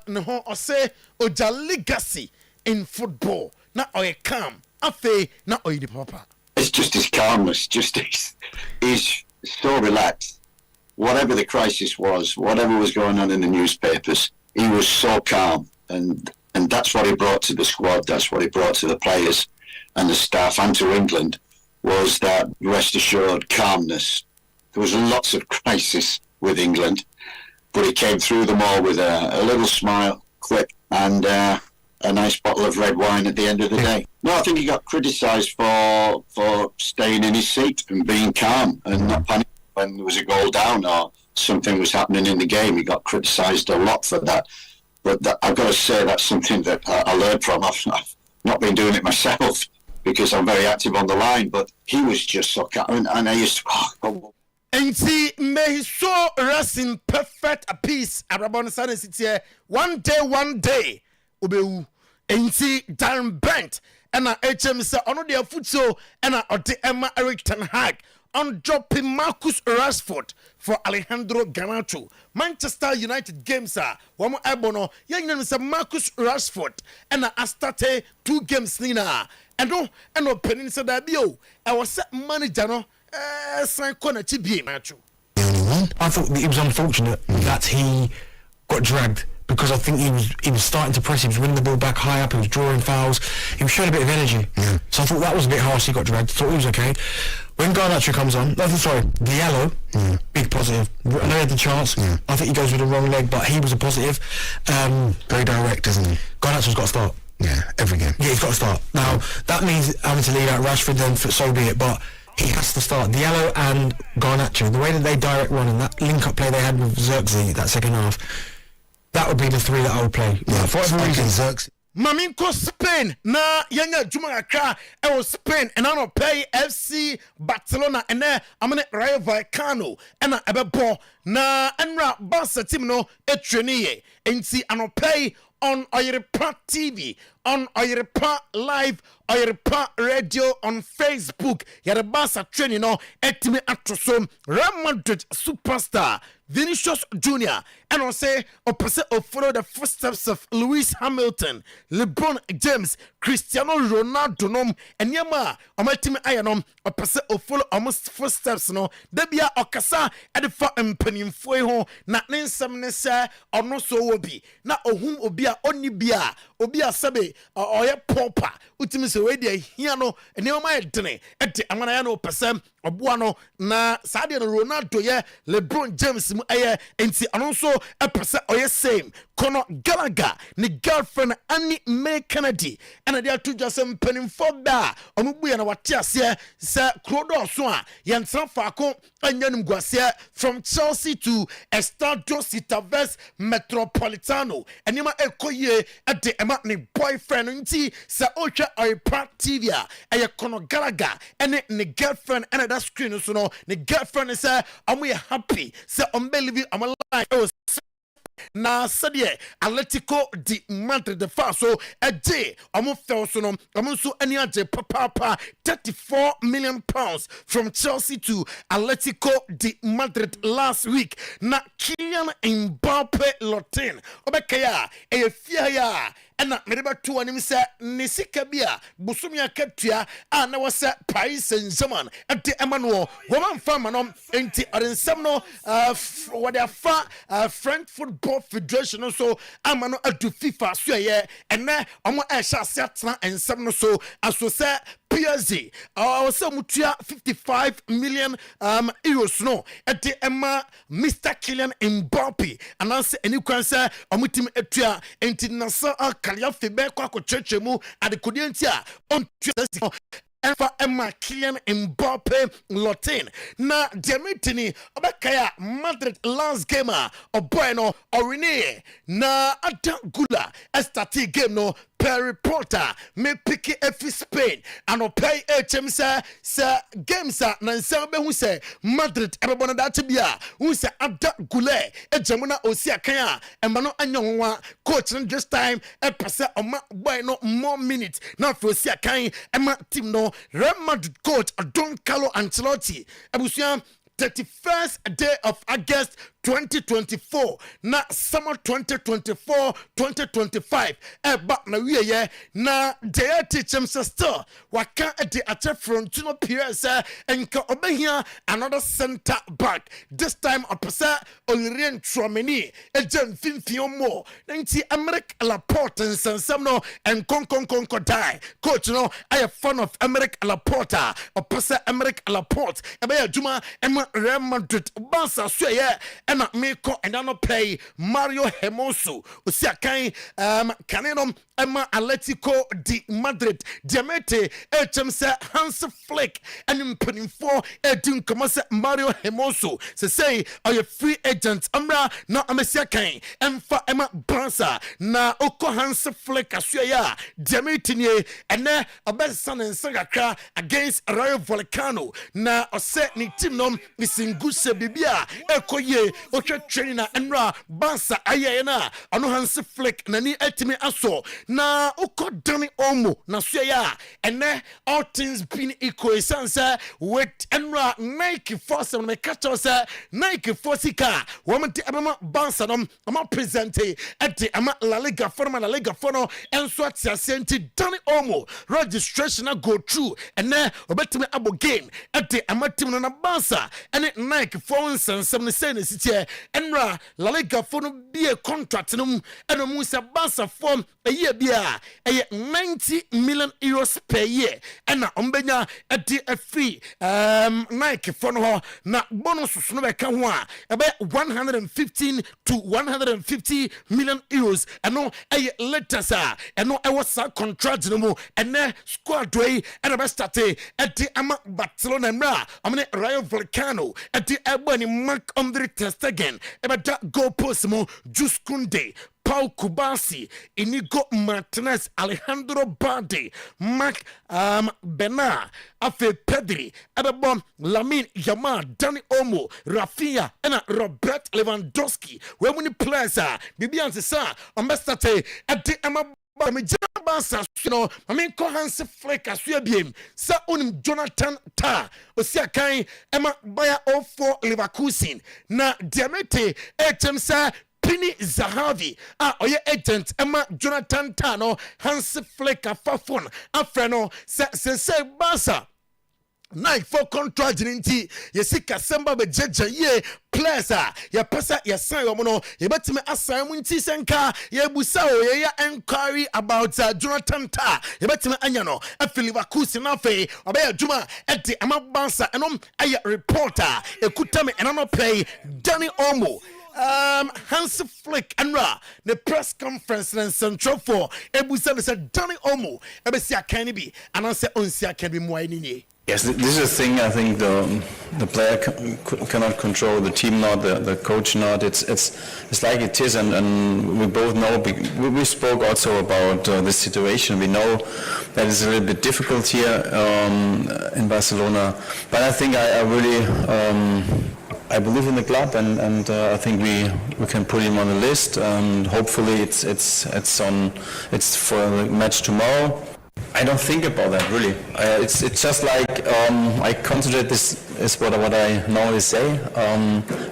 No, or say, Oja legacy in football. Now, or a calm. Now, or the papa. It's just his calmness, he's so relaxed. Whatever the crisis was, whatever was going on in the newspapers, he was so calm. And that's what he brought to the squad, that's what he brought to the players and the staff and to England, was that, rest assured, calmness. There was lots of crisis with England, but he came through them all with a little smile, quick, and a nice bottle of red wine at the end of the day. No, I think he got criticised for staying in his seat and being calm and not panicking when there was a goal down or something was happening in the game. He got criticised a lot for that. But I've got to say that's something that I learned from. I've not been doing it myself because I'm very active on the line, but he was just so calm. And I used to... And see, may he so rest in perfect peace. Abrabon Sunday City. One day, Ubeu. And see, Darren Bent and HM say, on the foot so and Emma Eric Ten Hag on dropping Marcus Rashford for Alejandro Garnacho. Manchester United games are one more abono. Young Mr. Marcus Rashford and I started 2 games Nina. And no Peninsula Bio. I was set manager no. I thought it was unfortunate that he got dragged because I think he was starting to press. He was winning the ball back high up. He was drawing fouls. He was showing a bit of energy. Yeah. So I thought that was a bit harsh. He got dragged. Thought he was okay. When Garnacho comes on, Diallo, big positive. I know he had the chance. Yeah. I think he goes with the wrong leg, but he was a positive. Very direct, isn't he? Garnacho's got to start. Yeah, every game. Yeah, he's got to start. Now that means having to leave out Rashford. Then so be it. But he has to start. Diallo and Garnacho, the way that they direct run and that link-up play they had with Xerxes that second half, that would be the 3 that I would play. Yeah, for whatever reason, Xerxes. Maminko Spain na yanga Juma Accra Spain and I don't pay FC Barcelona and there I'm gonna Rayo Vallecano and Abebo na Enra Barca team no etreniye and see I don't pay on Oyerepa TV, on Oyerepa Live, Oyerepa Radio, on Facebook. Yarabasa training no etime atrosom Real Madrid superstar Vinicius Jr. And I'll say follow the footsteps of Lewis Hamilton, LeBron James, Cristiano Ronaldo nom and yama omatime ayanom follow almost footsteps no debia okasa edifa mpanimfo ho na nensam ne se ono so obi na ohum obi a onni bia obi asabe oye popa utimi se we dia hia no enema edene ede amana ya no pesem oboa no na saade no Ronaldo ye LeBron James mu eye enti ano so pese oye same Conor Gallagher ni girlfriend Annie Mae Kennedy and they are two just penning for da omubu na wate ase se krodo so a yentra faako anyanum guase from Chelsea to Estadio Citavez Metropolitano enima ekoye ade ema ni boyfriend nti se otwa Oyerepa TV a Conor Gallagher and ni girlfriend and that screen so no ni girlfriend say amu happy say unbelievable am alive na sadie Atletico di Madrid the fast so a day amu fell so no amu so any aje papa 34 million pounds from Chelsea to Atletico di Madrid last week na Kylian Mbappe Lotin obekaya e fia ya ena mereba tu anim se ne sika bia busumi akatua a na wose Paris Saint-Germain ade emmanuel woman fama no enti orensam no what they French Football Federation so amano adu FIFA so ye ene omo e sha setna ensam no so aso se PSG so mutua 55 million euros no ade emma Mr. Kylian Mbappe ananse eni kwanse omutim etua enti nasa akalia febe kwa ko chechemu adekodienti a on Emma Kylian Mbappe Lotin na Demetini obekaya Madrid last game boy no orine na adangula estati game no per reporter me pick every Spain and pay HM say games na nsabe hu say Madrid ebona that bia hu say adangule ejamuna osia kan a emma no anyonwa coach this time e pese oma boy no more minutes na for osia kan emma team no Real Madrid coach Don Carlo Ancelotti ebusuan 31st day of August 2024 na summer 2024-2025 back na we ye na dey teachem still waka at the front no PS enka obehia another center back this time opesa Oyerepa Tchouameni ejen finfion mo nti Emerick Laporte nsensem no enkonkonkonko die coach no I am fan of Emerick Laporte opesa Emerick Laporte ebe adwuma ema Real Madrid Barca so ye na Meko and no play Mario Hermoso Usiakai Canenom Emma Atletico di Madrid Diamete HMC Hans Flick and putting for Edun Commerce Mario Hermoso say are you free agent Amra na Amesiakai Emfa Emma Bransa na Oko Hans Flick Asuya Diamete and ne Abesan and Sagaka against Rayo Volcano na Ose ni team nom is in good Bibia Ekoye training na Enra Bansa Ayena Ano Hans Flick Nani Etime Aso na Uko Dani Omo na Suya and all things been equal sense with Enra Nike Force and me catch us Nike Forceka woman to Abama Bansa I'm presente at the Ama La Liga Forma La Liga Fono and Swatia Senti Dani Omo registration go through and then obetime abo game at the Amatim na Bansa and Nike Force and some say city Enra La Liga Fono be a contract and Musa Bansa form a year bia 90 million euros per year and na ombenya at the free Nike Fono na bonus no be kan ho a 115 to 150 million euros and no letters and no was contract no mo and squad way and be start at the Ama Barcelona Emra amene Rayo Volcano at the Ebony Mark Andre ter Stegen ebeda goal post mo Jules Koundé Paul Kubasi, Inigo Martinez, Alejandro Balde, Mark Bernard, Afe Pedri, Ebebom, Lamine Yamal, Dani Olmo, Rafinha, and Robert Lewandowski. Where many players are? Bibian Sisa, Ambassador, at the Emma. But me Bansa, you know, I mean, Hans Flick as you be him. Sa unim Jonathan Ta, Osia Kai, Emma Bayer 04 Leverkusen. Na Diamete, Etemsa. Pini Zahavi, oye agent Emma Jonathan Tano, Hans Flick Fafon, Afreno, se Basa. Night for contract inti yesika semba be jeje ye players ya pesa ya sign omono ye betime assign munti senka ye busa o ye inquiry about Jonathan Ta ye betime anya no afiliva kusi na fe obeya juma enti amabansa enom aye reporter ekutame enano play Danny Olmo Hans Flick and the press conference and Central for Ebusan said Danny Omo Ebesia can be and I said Onsia can be more. Yes, this is a thing. I think the player cannot control, the team not, the coach not. It's like it is, and we both know. We spoke also about this situation. We know that it's a little bit difficult here in Barcelona, but I think I really I believe in the club, and I think we can put him on the list. Hopefully, it's for the match tomorrow. I don't think about that really. It's just like I concentrate. This is what I normally say.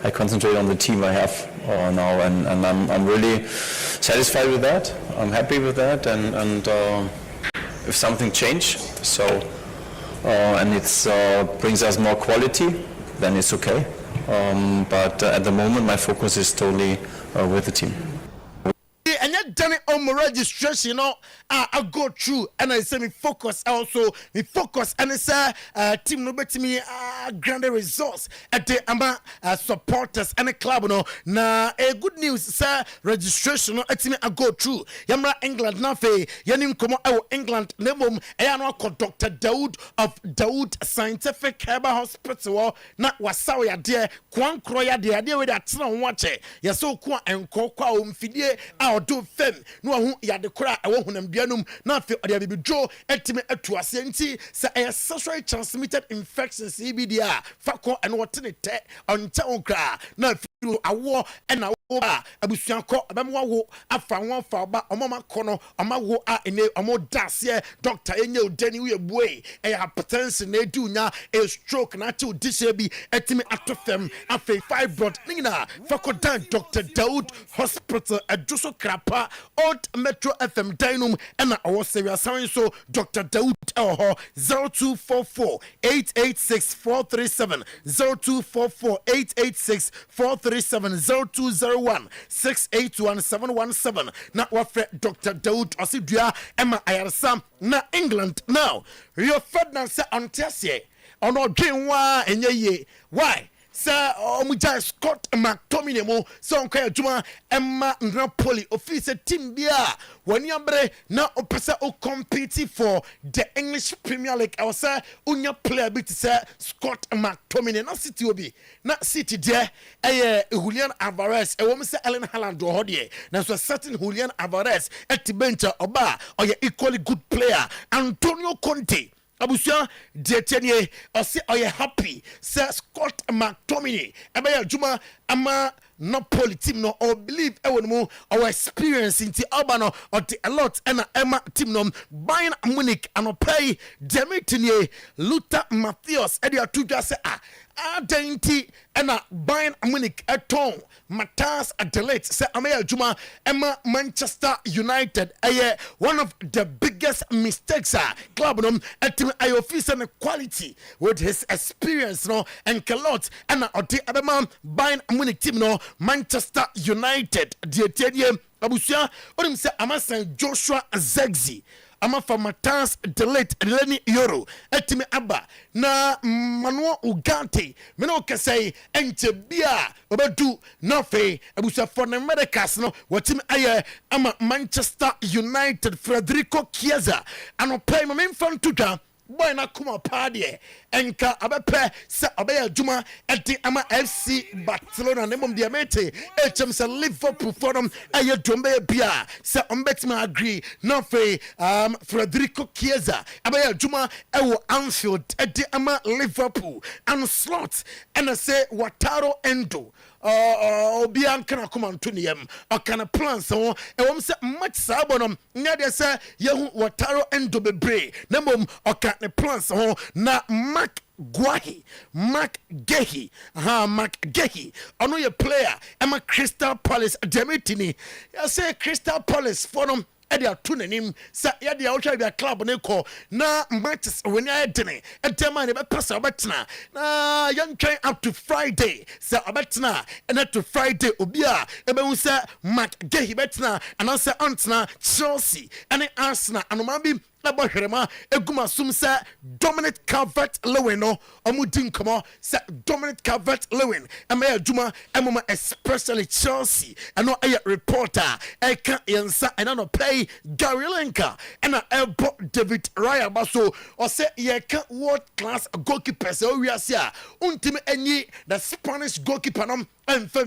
I concentrate on the team I have now, and I'm really satisfied with that. I'm happy with that, and if something change, so and it's brings us more quality, then it's okay. But at the moment, my focus is totally with the team. And yet done it on my registration, you know, I go through and I say me focus also, and it's team no better me grand results at the ama supporters and a club no na good news sir registration no at me I go through yamra England na fe yanim komo England nemom no Dr. Daoud of Daoud Scientific Herbal Hospital na wasaw ya de kwan kroya de we that na wache yaso kwa enko kwa omfidie do fem no hu ya de kora ewo hunam bianum na fe ode bibidwo etime atuase nti se sexually transmitted infections CBDA fako and what in it on tonkra na firu awo and abusuanko abemwa wo afa won fa ba omama kono amawo ene omo dasie doctor enye odani we buei hypertension na edunya a stroke na ti odise bi etime atofem afa fibroid nina fako dan Dr. Daoud Hospital ajuso krapa old Metro FM Dynum and our serious so Dr. Daoud 0244 886 437 0244 886 437 0201 681 717 na wafre Dr. Daoud Osidua Emma Ayarsam na England now Rio Ferdinand say ontiasie ono dwenwa enye why Sir Omuja Scott McTominay mo so nka adwuma Emma Napoli office team bia wani ambre na opesa o compete for the English Premier League. I was say unya player bit say Scott McTominay na City obi na City there Julian Alvarez e wo me say Erling Haaland do hodie na so certain Julian Alvarez at bench oba or equally good player Antonio Conte Abusia detenie ose oye happy say Scott McTominay ebeya juma ama Napoli team no or believe ewonmu our experience into Albano or the a lot and Emma team no Bayern Munich and pay Demetrie Luther Matthias edia tuja say Dainty and Bayern Munich eton Matthias Adelaide say Ameya Juma Emma Manchester United one of the biggest mistakes club no team office and quality with his experience no and Kalot and the other man Bayern Munich team no Manchester United the Abusia onim say Amasan Joshua Zexi ama for Matthias Delete Lenny Euro etime aba na Manuel Ugarte me no ka say ente bia obedu no fe abusa for the Americas no watime aye ama Manchester United Federico Chiesa anopay me mfan tuta boy na kuma paade enka abepe se obeya juma edi ama FC Barcelona nemom diamete echem se Liverpool forum aye dombe bia se ombetima agree no fe Federico Chiesa abeya juma ewo Anfield edi ama Liverpool and slot and say Wataru Endo obian kana kuma ntuniyem okana plans ho ewom se match sabonom nya de se yehu Wataru Endo bebre nemom okana plans ho na Mark Gehi ono ye player ema Crystal Palace Demetini ya say Crystal Palace forum edia tunanim sa yede ya ultra club ne ko na matches when ya dene edema ne be pesa obetna na yan train up to Friday sa obetna and to Friday obia ebe hu sa Mark Gehi betna and answer antna Chelsea and Arsenal and mabi na bohwerema eguma sum se Dominic Calvert-Lewin no omudin komo se Dominic Calvert-Lewin ema adwuma emoma especially Chelsea eno aye reporter eka yensa ena no pay Gary Lineker ena ebo David Raya baso o se ye ka world class goalkeepers o wiase a untimi enyi the Spanish goalkeeper no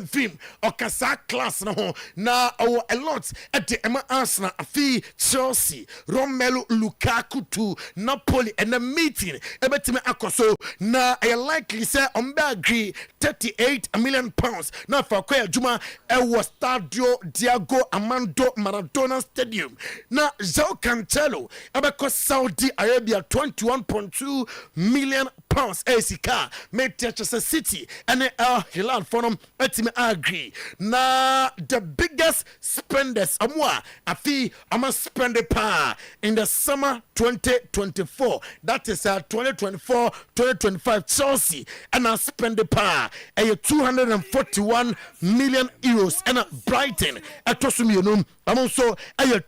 film okasa class no ho na a lot at the Emma Arsenal afi Chelsea Romelu Lukaku to Napoli and a meeting ebetime akoso na I likely say on agree 38 million pounds na for kwaya juma e was Stadio Diego Armando Maradona Stadium na João Cancelo ebeko Saudi Arabia 21.2 million pounds ACK Manchester City and Al Hilal for them etime agree na the biggest spenders amwa afi ama spend pa in the summer 2024 that is 2024-2025 Chelsea and I spend pa 241 million euros and Brighton atosumionum also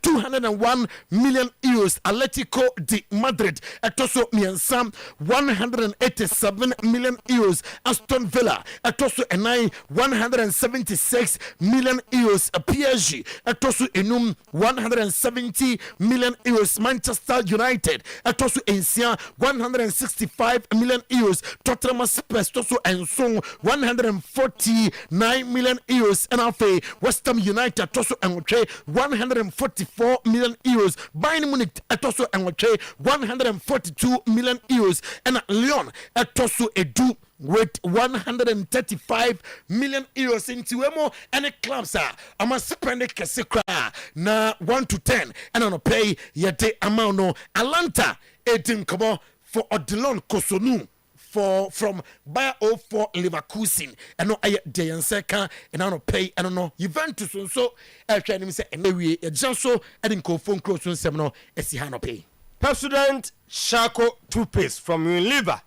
201 million euros Atletico de Madrid atoso miensam 187 million euros Aston Villa atoso enai 176 million euros PSG atoso enum 170 million euros Manchester United atoso ensia 165 million euros Tottenham Spurs atoso enson 149 million euros NFA West Ham United atoso enwoche 144 million euros Bayern Munich atoso enwoche 142 million euros and Lyon atoso edu with 135 million euros into emo any clubs ama spend kesekra na 1 to 10 and on pay yete amount no Atlanta etin komo for Odilon Kosunu from Bayer 04 Leverkusen and no aye Dejan Seka and I no pay and no Juventus so try him say anyway e janso edin ko phone close so sem no esi ha no pay President Shako toothpaste from Unilever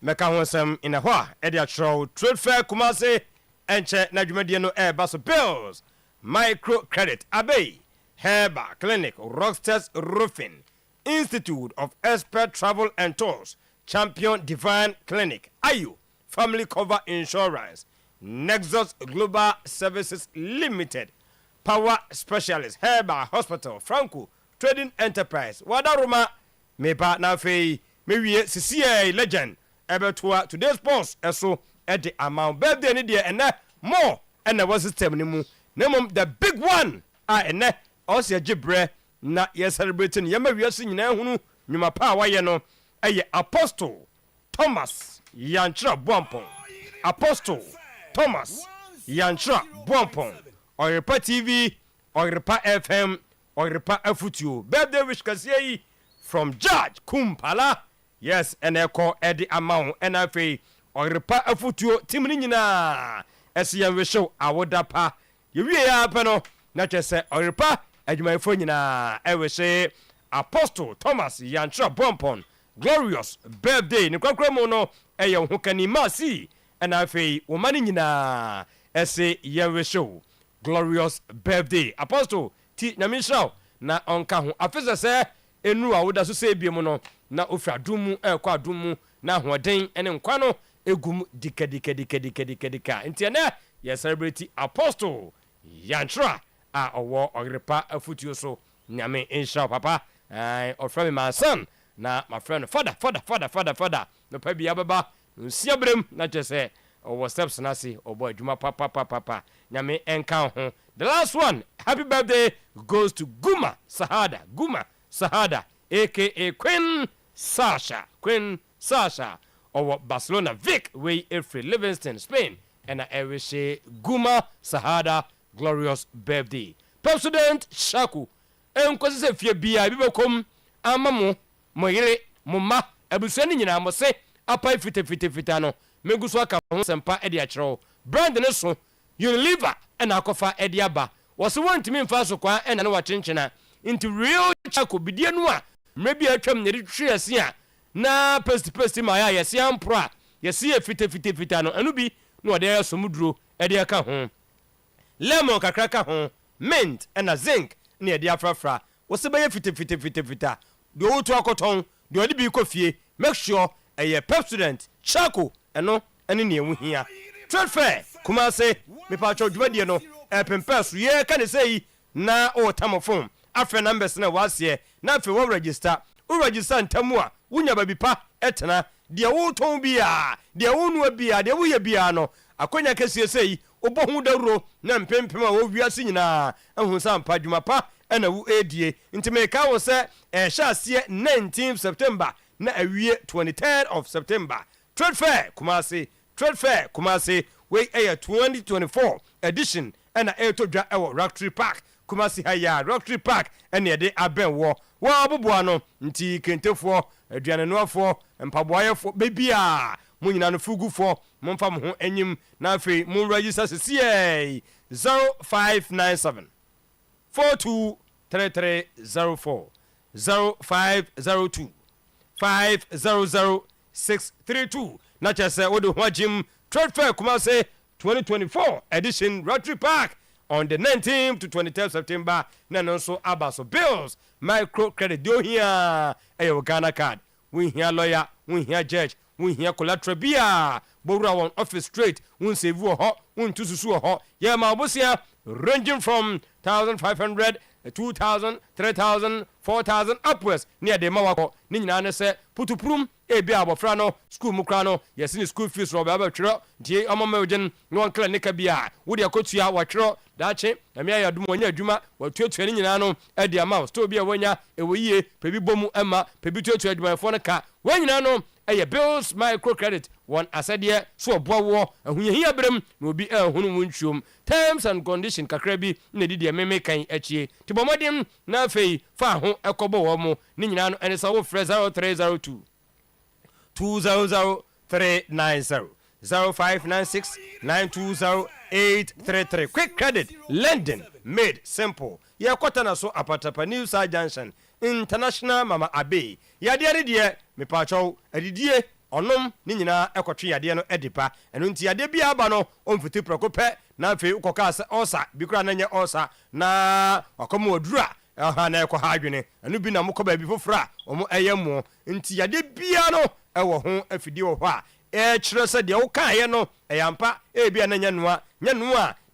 meka honsem in a hwa edia show trade fair Kumase enche na dwumadie no baso bills micro credit abey Herba Clinic Rockstars Roofing Institute of Expert Travel and Tours Champion Divine Clinic Ayu Family Cover Insurance Nexus Global Services Limited Power Specialist Herba Hospital Franco Trading Enterprise Wadaruma meba na fei mewie CCA legend ebetua today's boss eso at the amount birthday ni dia ene more ene was system ni mu nemom the big one ene also gibre na ye celebrating ye mawiase nyina hunu nyuma pa wa ye no eye Apostle Thomas Yanchra Boampong Apostle Thomas Yanchra Boampong Oyerepa TV Oyerepa FM Oyerepa Afutuo birthday wish kasiye from Judge Kumpala yes and echo Eddie amount and afi Oyerepa Afutuo timni nyina esiyan we show awoda pa yewie ya pa no na chese Oyerepa adwumayfo nyina ewe se Apostle Thomas Yanchra Bompon glorious birthday ni kwakra mu no eye ho kanima si and afi wo mani nyina ese yewe show glorious birthday Apostle ti na mishaw na onka ho afisa se enu awoda so se biem no na ofra dumu ekwa dumu na hoden ene nkwa no egum dika ntia ye celebrity Apostle Yanchra a owo Oyerepa Afutuo so nyame insha papa ofra me my son na my friend father no pa bia baba nsia brem na chese owo steps na si obo adwuma papa nyame enka ho the last one happy birthday goes to Guma Sahada aka Queen Sasha or Barcelona Vic way Efrey Livingston Spain and I wish Guma Sahada glorious birthday President Shaku enkwese se fie bia bi bekom amamo moyire mumma abusani nyina mo se apai fitafita no meguso aka ho sempa edi akiro brand ne so Unilever and akofa edi aba was want me mfa so kwa ena ne wa chenchena into real Shaku bidie no a mrebi atwam ne retwe ase a na pesti ma ya yesi ampro a yesi fitafita no anu bi no de asomuduro edi aka ho lemon kakraka ho mint and a zinc near the afrafra was a bay fitafita de wotu akoton de odi bi ko fie make sure pep student chako eno ene ne ewu hia trade fair Kumase me pa cho dwumadie no pempes ye ka ne sei na o tamofon afre numbers na wase na afi wo register ntamu a wunya babi pa etena de wo ton bia de wo nu bia de wo ye bia no akonya kese sei obohu dawro na mpempem a wo wiase nyina ehun sampa dwuma pa na wu edie ntime ka wo se hyaase 19th September na awie 23rd of September trade fair Kumase we 2024 edition na etodwa ewo Rotary Park Kumasi haya Rotary Park ene de abenwo wa boboa no nti kentefo aduane noafo mpaboayefo bebia munyina no fugufo momfa mo ho enyim na afi mo register CCA 0597 423304 0502 500632 na chese wodo ho agim trade fair Kumasi 2024 edition Rotary Park on the 19th to 23rd September. Nano so abaso bills micro credit do here Ghana card. We here lawyer, we here judge, we here collateral bia. Bora one office straight, we save you hot, we to susu hot. Yeah, my boss here ranging from 1,500, 2,000, 3,000, 4,000 upwards near the Mawako. Nina se putu prum. Ebi abofra no school mukra no yes ni school fees ro ba twero die amameogen no nkla nika bia wo de akotua wa twero dache na me ayadum onya adwuma wa tuatua ni nyina no edi ama sto bia wonya ewoyie pebi bomu ema pebi tuatua adwuma fo no ka wo nyina no eye bills micro credit one asade so obowo ahunyehia brem na obi ahunu mu ntwom terms and condition kakra bi na didi meme kan achie tibomodem na afei fa ho ekobo wo mu ni nyina no ene sa wo frɛ 0302 200-390 0596-920-833. Quick credit lending made simple. Ya kwatana so apatapa New South Junction International Mama Abe. Ya diare die me pacho adidie onom ni nyina ekotwe yade no edipa eno nti yade bia aba no omfiti prokope na afi ukoka se osa bikura na nye osa na akomo odura aha na ekọ ha adwene eno bi na mukọ ba bi fofra omo eyemo nti yade bia no ewo ho afidi wo ho a kyerɛ sɛ deɛ woka ye no eyampa bia na nyanoa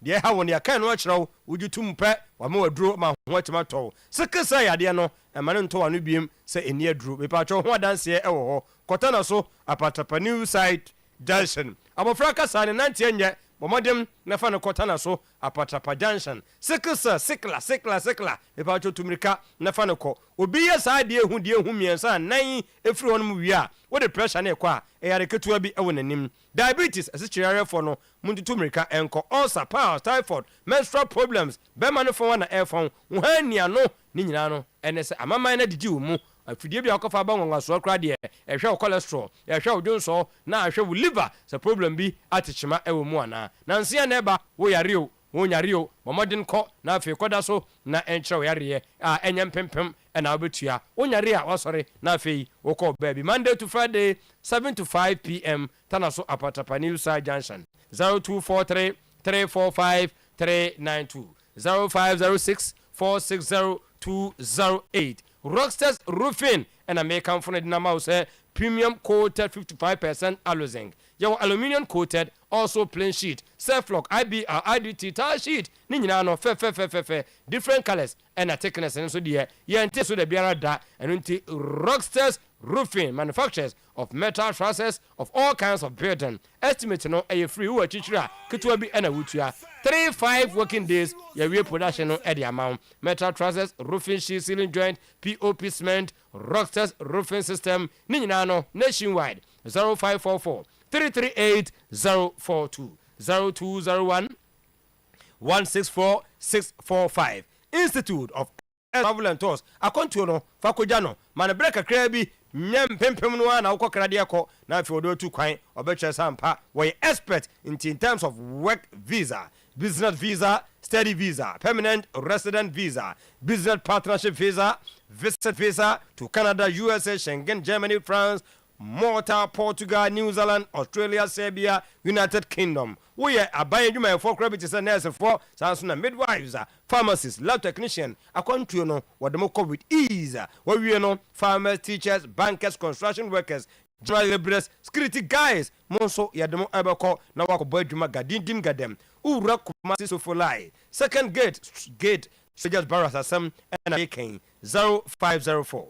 deɛ ha won ya kan no kyerɛ wo wujutum pɛ wa ma waduro ma ho atima tɔ sekesa yade no emane nto wa no biem sɛ eni aduro be pa twɔ ho adanse ewo ho kɔta na so apatapa New Side Junction abofra kasa ne nante enye bomodem na fa no kɔta na so apatapa Junction sekesa sekla be pa twɔ tumrika na fa no kɔ obi ye saa de hu miensa nan efiri won mu wi a wo de pressure na ekɔ a eyare ketua bi ewo nanim diabetes asikyerere for no muntutu mirika enko ulcer piles typhoid menstrual problems be man fo na efon wo hania no ni nyina no enese amaman na didi wo mu afidie bia akofa ba nwanwa so kra de ehwe cholesterol ehwe odwonso na ahwe wo liver se problem bi atechima ewo mu ana na nsia na eba wo yare o wonyare o momodin kɔ na afi kɔda so na enkyerɛ yare a enyem pempem na obetua wonyare a wasɔre na afi wokɔ baby Monday to Friday 7 to 5 p.m. tana so apatapa New Side Junction 0243 345 392 0506 460 208 Rockstars Roofing and American phone dinama say premium coated 55% aloe your aluminium coated also plain sheet Self-Lock IBR IDT tile sheet ni nyina no fe different colors and a thickness and so there ye ente so the biara da and unti Rockstars Roofing manufacturers of metal trusses of all kinds of building estimate no a free wo achichira ketua bi na wutua 3-5 working days your real production no at the amount metal trusses roofing sheet ceiling joint POP cement Rockstars Roofing system ni nyina no nationwide 0544 338-042 0201 164 645 Institute of Travel and Tours akonto no fakoja no man break akra bi nyam pempem no na wokɔ krade akɔ na afi odo tu kwan obetwe sampa we expert in terms of work visa business visa study visa permanent resident visa business partnership visa visit visa to Canada USA Schengen Germany France Malta, Portugal, New Zealand, Australia, Serbia, United Kingdom. We are buying you my 4 credits and nurses for Sansuna midwives, pharmacists, lab technician, a country no what the more with ease. Where we know farmers, teachers, bankers, construction workers, general laborers, security guys, Monso Yademo Abako, Nawako Boyduma Gadin Gadem, Ura Kumasi Sofolai, second gate, Soldiers Barras Assam, and Aking 0504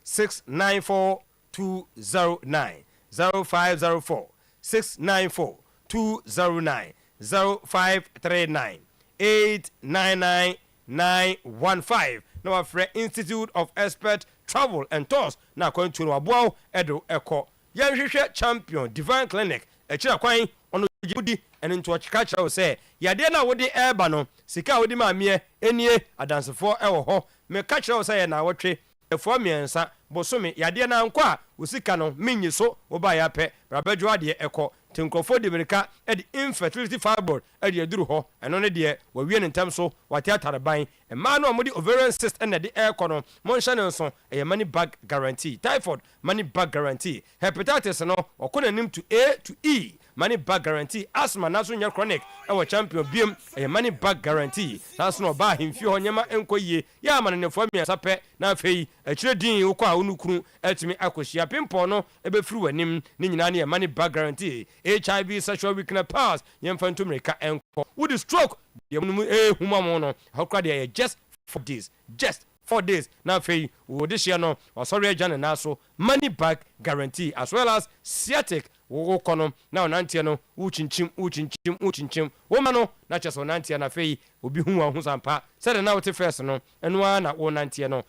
694 209 0504 694 209 0539 899 915. Now after Institute of Expert Travel and Tours now going to Wabo Edo Echo Yanshisha Champion Divine Clinic a chira kwai ono judi and into a chikacha say yade na wodi eba no sika wodi ma me enie adansefo ewo ho me kacha say na wotwe efo miensa bosome yade na nkwa usika no minyi so oba ya pe brabadwo ade eko tinkrofo de merika e the infertility fibroid e de duru ho eno ne de wawie ne ntam so wate ataraban e ma no amodi ovarian cyst and the eko no monhya ne nso e money back guarantee, typhoid money back guarantee, hepatitis no okona nim to A to E money back guarantee, asthma naso nya chronic e champion biem e money back guarantee naso no ba himfi ho nyama enkoyie ya amane ne fo miasa pe na afei e kire din wo kwa onukuru etimi akohia pimpo no e be firi wanim ni nyina ne money back guarantee, HIV sexual weakness pass yemfantum reka enko with the stroke yemnu humamo no hakra de just 4 days now fei wo this year no sorry agent na so money back guarantee as well as sciatic wo kono na nantie no uchinchim wo ma no na cheso nantie na fei obi hu wa hu sampa said na wote first no eno na wo nantie no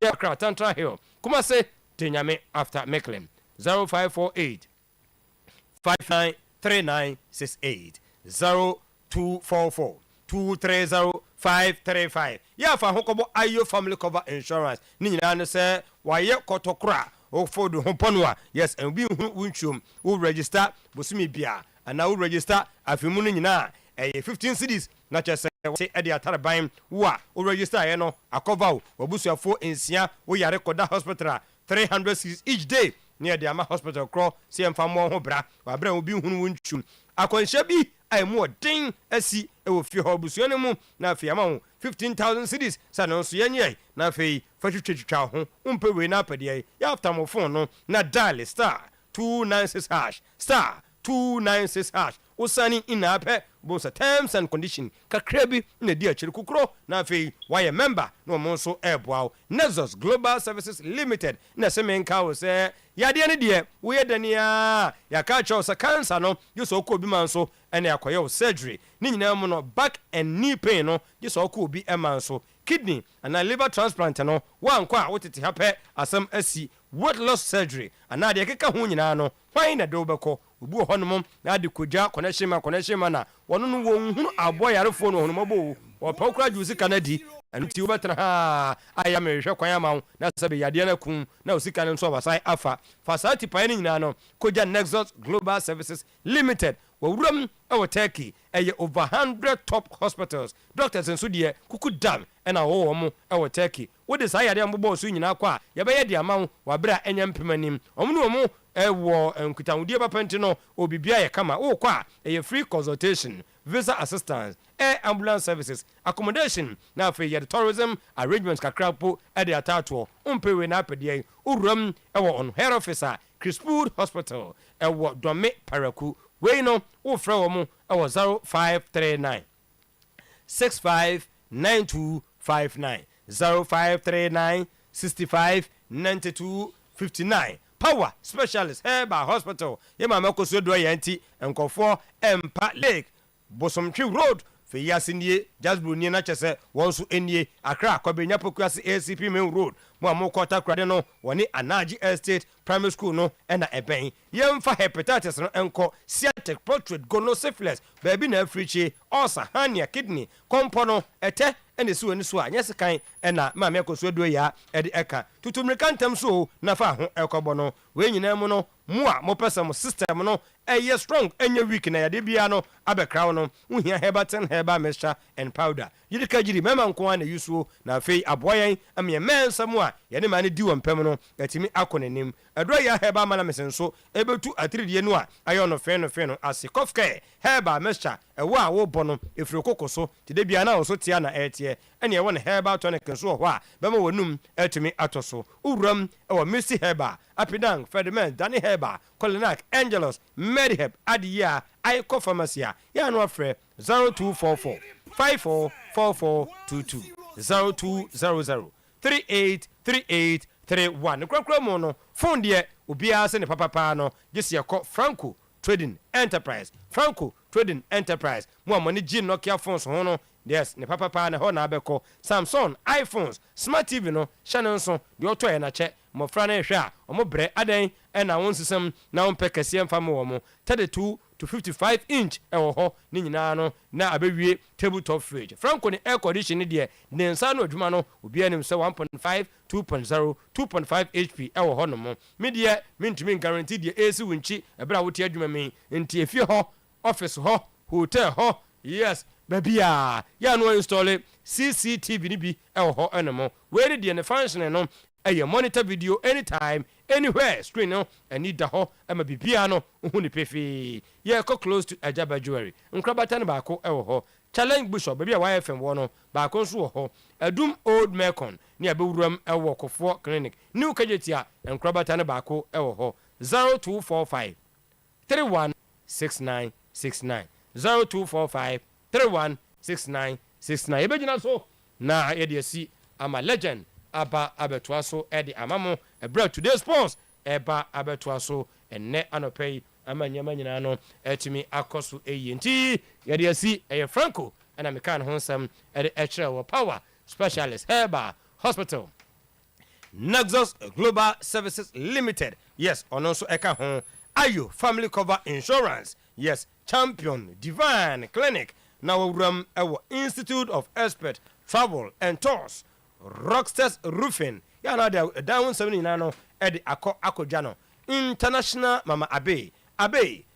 ya kra tantra hill kuma say tenyame after Mecklem 0548 593968 0244 230 535. Ya fa hokobo ayo family cover insurance ni nyina ne se waye kotokra o fodu hoponwa yes and bi wunchum wo register bosumi bia ana wo register afimu ni nyina 15 cities na chese e de ataraban wo register ye no akova wo busuafo ensia wo yare koda hospital 300 cities each day near the ama hospital crawl see em famo ho bra wa bra wo bi hunu wunchum akonsha bi ai mo den asi e wo fi ho busuane mu na fi ama 15,000 cities sa no so yenye na fi fa twetwa ho umpe we na apede ya after mo phone no na dial star 296 hash star 296 hash usani ina pe bosa terms and condition kakrebi na dia chiri kukro na fi why member no mo so eboa Nexus Global Services Limited na semenka wo se yade ne de wo yedania ya ka cho sa cancer no yuso ko bi man so ene akoye surgery ni nyina mu no back and knee pain no yuso ko bi e man so kidney and liver transplant no wan kwa wotete hape asem asi weight loss surgery and na de keka ho nyina no hwan na de obeko obu honum na de koja connection na wono no wo hunu aboyarefo no honum bo wo pakura juice kanadi anu ti obetra ha aya me hwe kwan ama na sabe yade na kun na osika ne so wasai afa fasati pa ni nyina no koja Nexus Global Services Limited wawuram ewo Turkey eye over 100 top hospitals doctors nso de kuku dam ena wo mo ewo Turkey wo de sai yade mbobo so nyina kwa ye be ye de ama wa bra enya mpemanim omo no ewo nkutawudie papenti no obibia ye kama wo kwa eye free consultation, visa assistance, air ambulance services, accommodation na afi ye tourism arrangements kakrapo e de atato umpewe na apede uram ewo on head officer Crispwood Hospital ewo Dome Paraku we no wo fra wo mo ewo 0539 659259 0539 65 92 59 Power Specialist Herbal Hospital yema makoso do yanti enkofo Empa Lake Bosomtwi Road fe yasindie Jasbro ni na chese wonso enie Accra Kwabenya Pokuase ACP Main Road mo amokota krade no woni Anaji Estate Primary School no ena eben yemfa hepatitis no enko sciatic prostate gonosyphilis baby na africhi ulcer hernia kidney kompono ete ene so ani so anyese kan ena ma me akoso do ya ede eka tutumrika ntem so na fa ho ekobo no we nyina mu no mu a mo pese mo system no eye strong enye weak na yade bia no abekra no uhia hebaten heba mixture and powder yidi ka jiri mema nko na yusuo na afei aboyen ame mensam a yene ma ne di wompem no atimi akonenim adro ya heba mala mesenso ebetu atiridie no a ayo no fe no asikofke heba mixture ewo a wo bono efiri kokoso tide bia na wo so tia na etie ene ewo ne heba tonic nso ho a bema wonum atimi atoso uram ewo missy heba apidang fediment dani heba Colinac Angelos Mediheb Adia Iko Pharmacy ya no afre 0244 544422 0200 383831 kwakwa mo no phone de obia se ne papa no gese yakọ Franco Trading Enterprise Franco Trading Enterprise mo amone gi Nokia phones ho no yes ne papa na ho na abekọ Samsung iPhones Smart TV no Shannon de oto e na che mo fra na hwe a omo bre adan e na won sisem na won pekese mfa mo mo 32 to 55 inch e wo ho ni nyina no na abewie tabletop fridge Franco ne air condition de ne nsa no adwuma no obi anim se 1.5 2.0 2.5 HP e wo ho no mo me de mentumi guarantee de AC wunchi e bra wote adwuma me nti efie ho office ho hotel ho yes babia ya no install CCTV ni bi e wo ho enemo we de ne function no a monitor video anytime anywhere screen no and need the ho ama bibia no hu ni pefi ye ko close to Ajaba Jewelry nkrabata ne ba ko e wo ho challenge bishop bibia YFM wo no ba ko nso wo ho adum old mecon ne abewuram e wo kofo clinic new kajetia nkrabata ne ba ko e wo ho 0245 316969 0245 316969 ebejina so na ye de si ama legend aba abetwaso edi amamo ebra today sports eba abetwaso enne anopei amanyama nyina no etimi akoso eyenti yede asi eye Franco ana mekan honsam edi echre power specialist Herba Hospital Nexus Global Services Limited yes ononso eka ho Ayo Family Cover Insurance yes Champion Divine Clinic na wuram ewo Institute of Expert Travel and Tours Rockstars Roofing ya na down 79 no edi akodwa no International Mama Abe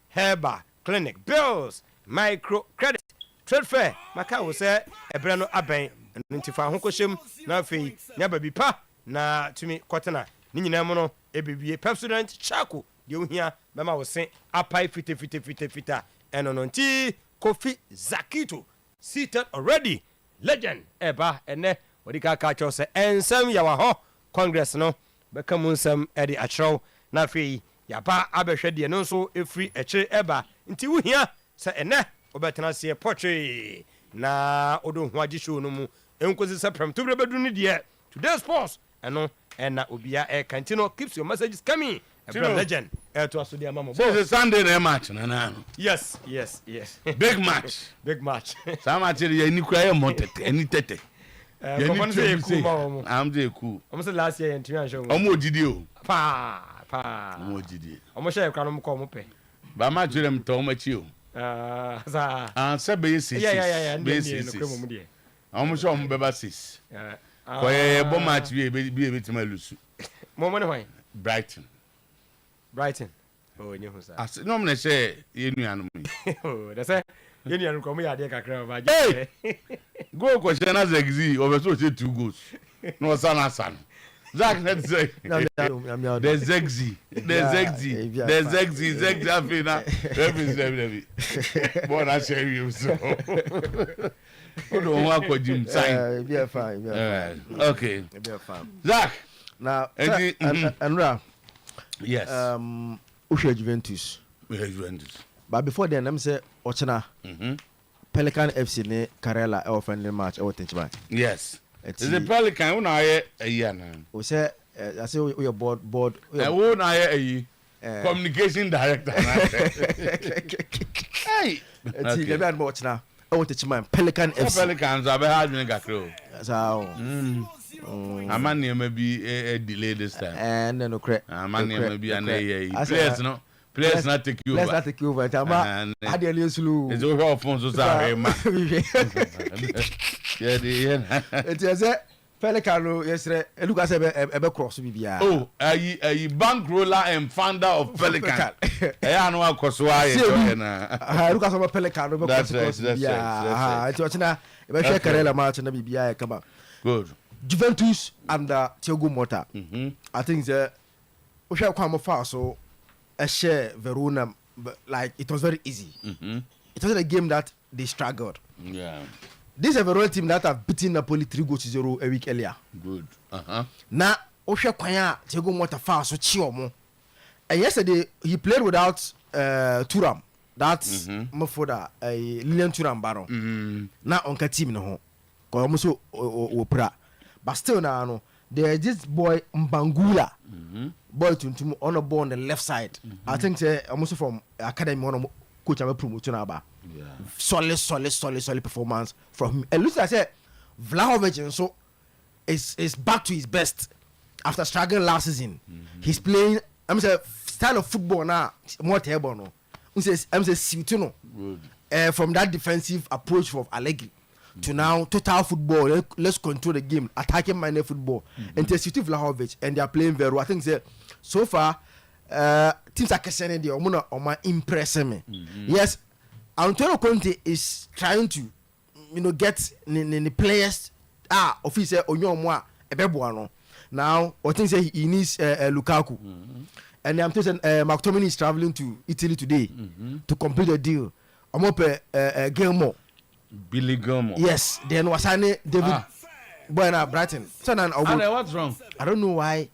Herba Clinic Bills Micro Credit Trade Fair maka wo se ebre no aben ntifa ho kohyem na afei nya babi pa na tumi kwatena ni nyina mo no ebibie President Chaku de ohia bema wo se apai fita eno no nti Kofi Zakito seated already legend eba ene odika ka cho se ensam ya wa ho Congress no beka munsam edi achro na afei ya ba abehwede no so efri eche eba nti wohia se ene obetena se potwe na odo ho agi show no mu enkozi se prem to bedu ni de today sports eno ena obia e continue keeps your messages coming legend to aso de amamo so Sunday na match na yes big match sama tiri ya ni kwa ya motete eni tete I'm cool. I'm last year in Tianjong. I'm more GDO. Pa. More GD. I'm sure I'm come pay. But my dream to much you. Say basis. Yeah. Basis. I'm sure I'm basis. For a bomb match be a bit my loose. Moment why? Brighton. Oh, you know, I normally say, you know, oh, that's it. You need to come here, dear Kakra. Hey! Go question as exi over so 2 goals. No son. Zach, let's say. There's Zegzi. Zegzi Afina. Every. Bon, I share you so. Don't work with Jim sign. Be fine. Okay. Be fine. Zach. Now, and yes. Juventus. But before then, I'm say Ochana. Pelican FC ne Karela our friendly match our teach match. Yes. It's the Pelican who na a year now. We say I say we board who na a communication director. Hey. It's the bad watch now. I want to teach man Pelican FC. Pelicans are hard to get through. So a man may be a delay this time. And then okay. A man may be an a players no. Players not take you. Let's not take you over. Tama. Adieli Sulu. It's over Alfonso Sarema. It is Pelicano, yes, Lucas ebe cross bibia. Oh, a bankroller and founder of Pelican. I know Lucas ebe Pelicano ebe cross bibia. Eti ochina ebe share Karela match na bibia come up. Good. Juventus under Thiago Motta. I think the we share kwamo fa so a share Verona, like it was very easy. It wasn't a game that they struggled. Yeah. This is a Verona team that have beaten Napoli 3-0 a week earlier. Good. Now, Osha Kwanya, Thiago Motta fast so chiomo. And yesterday he played without Thuram. That's Mofoda, a Lilian Thuram Baron. Now on team no. Komuso opera. But still now there's this boy Mbangula. Boy to on a ball on the left side. I think almost from academy one coach I'm promoting about. Solid performance from him. And look, I said Vlahovic and so is back to his best after struggling last season. He's playing I'm saying style of football now more terrible no. I'm saying from that defensive approach from Allegri to now total football. Let's control the game, attacking minded football. And to Vlahovic and they are playing very well. I think so far teams are questioning the Omuna impress me. Yes. Antonio Conte is trying to, get the players. Officer Onyomwa Ebeboano. Now, I think he needs Lukaku, and I'm telling McTominay is traveling to Italy today to complete the deal. I'm up Gilmore. Billy Gilmore. Yes. Then Wasane David Buena Brighton. So now, what's wrong? I don't know why.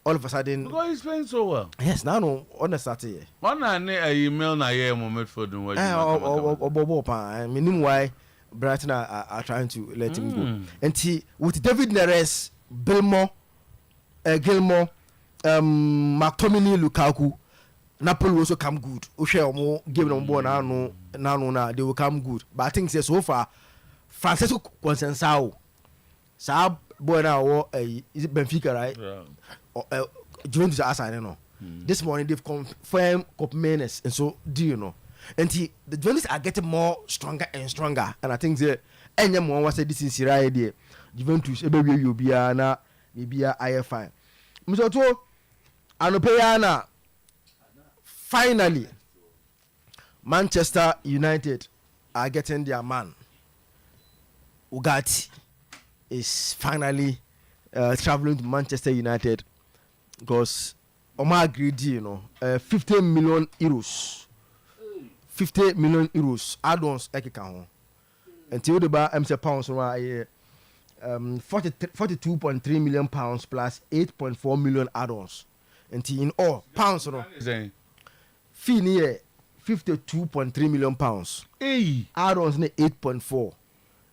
All of a sudden, because he's playing so well. Yes, now no on the Saturday. One email na here moment for doing what I mean, why Brighton are trying to let him go. And with David Neres, Gilmore, McTominay, Lukaku, Napoli also come good. Oshe more game on board now they will come good. But I think so far, Francesco Conceição, Saab boy now is it Benfica, right? Yeah. Juventus are assigning no. This morning they've confirmed Cop Menes and so do you know? And the Juventus are getting more stronger and stronger. And I think any more was this is right idea. Juventus ebe you be na maybe IFI. Mr. To Anopeyana finally Manchester United are getting their man. Ugati is finally traveling to Manchester United because Omar agreed, 50 million euros. 50 million euros add-ons ekeka until the bar pounds 42.3 million pounds plus 8.4 million add-ons until in all pounds fee near 52.3 million pounds add-ons 8.4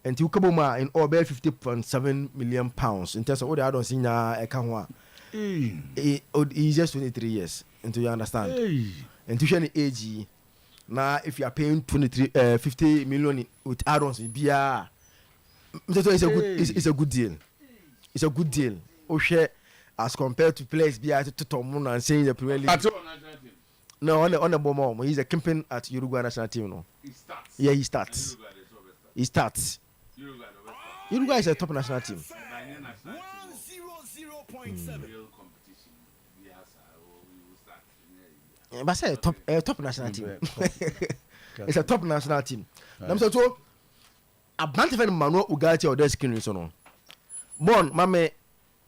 until Kabuma in all 50.7 million pounds in terms of all the add-ons in Ekahua. He's just 23 years until you understand. Until you're age now, if you are paying 50 million with add-ons, it's a good deal. It's a good deal. Oshe, as compared to players be to Tomuna and saying the Premier League. No, on the bomb. He's a campaign at Uruguay national team. No, he starts. Yeah, he starts. He starts. Uruguay is a top national team. 100.7. But say top national team. It's a top national team. I'm so a bunch of Manuel Ugarte or their screen so no. Bon, mame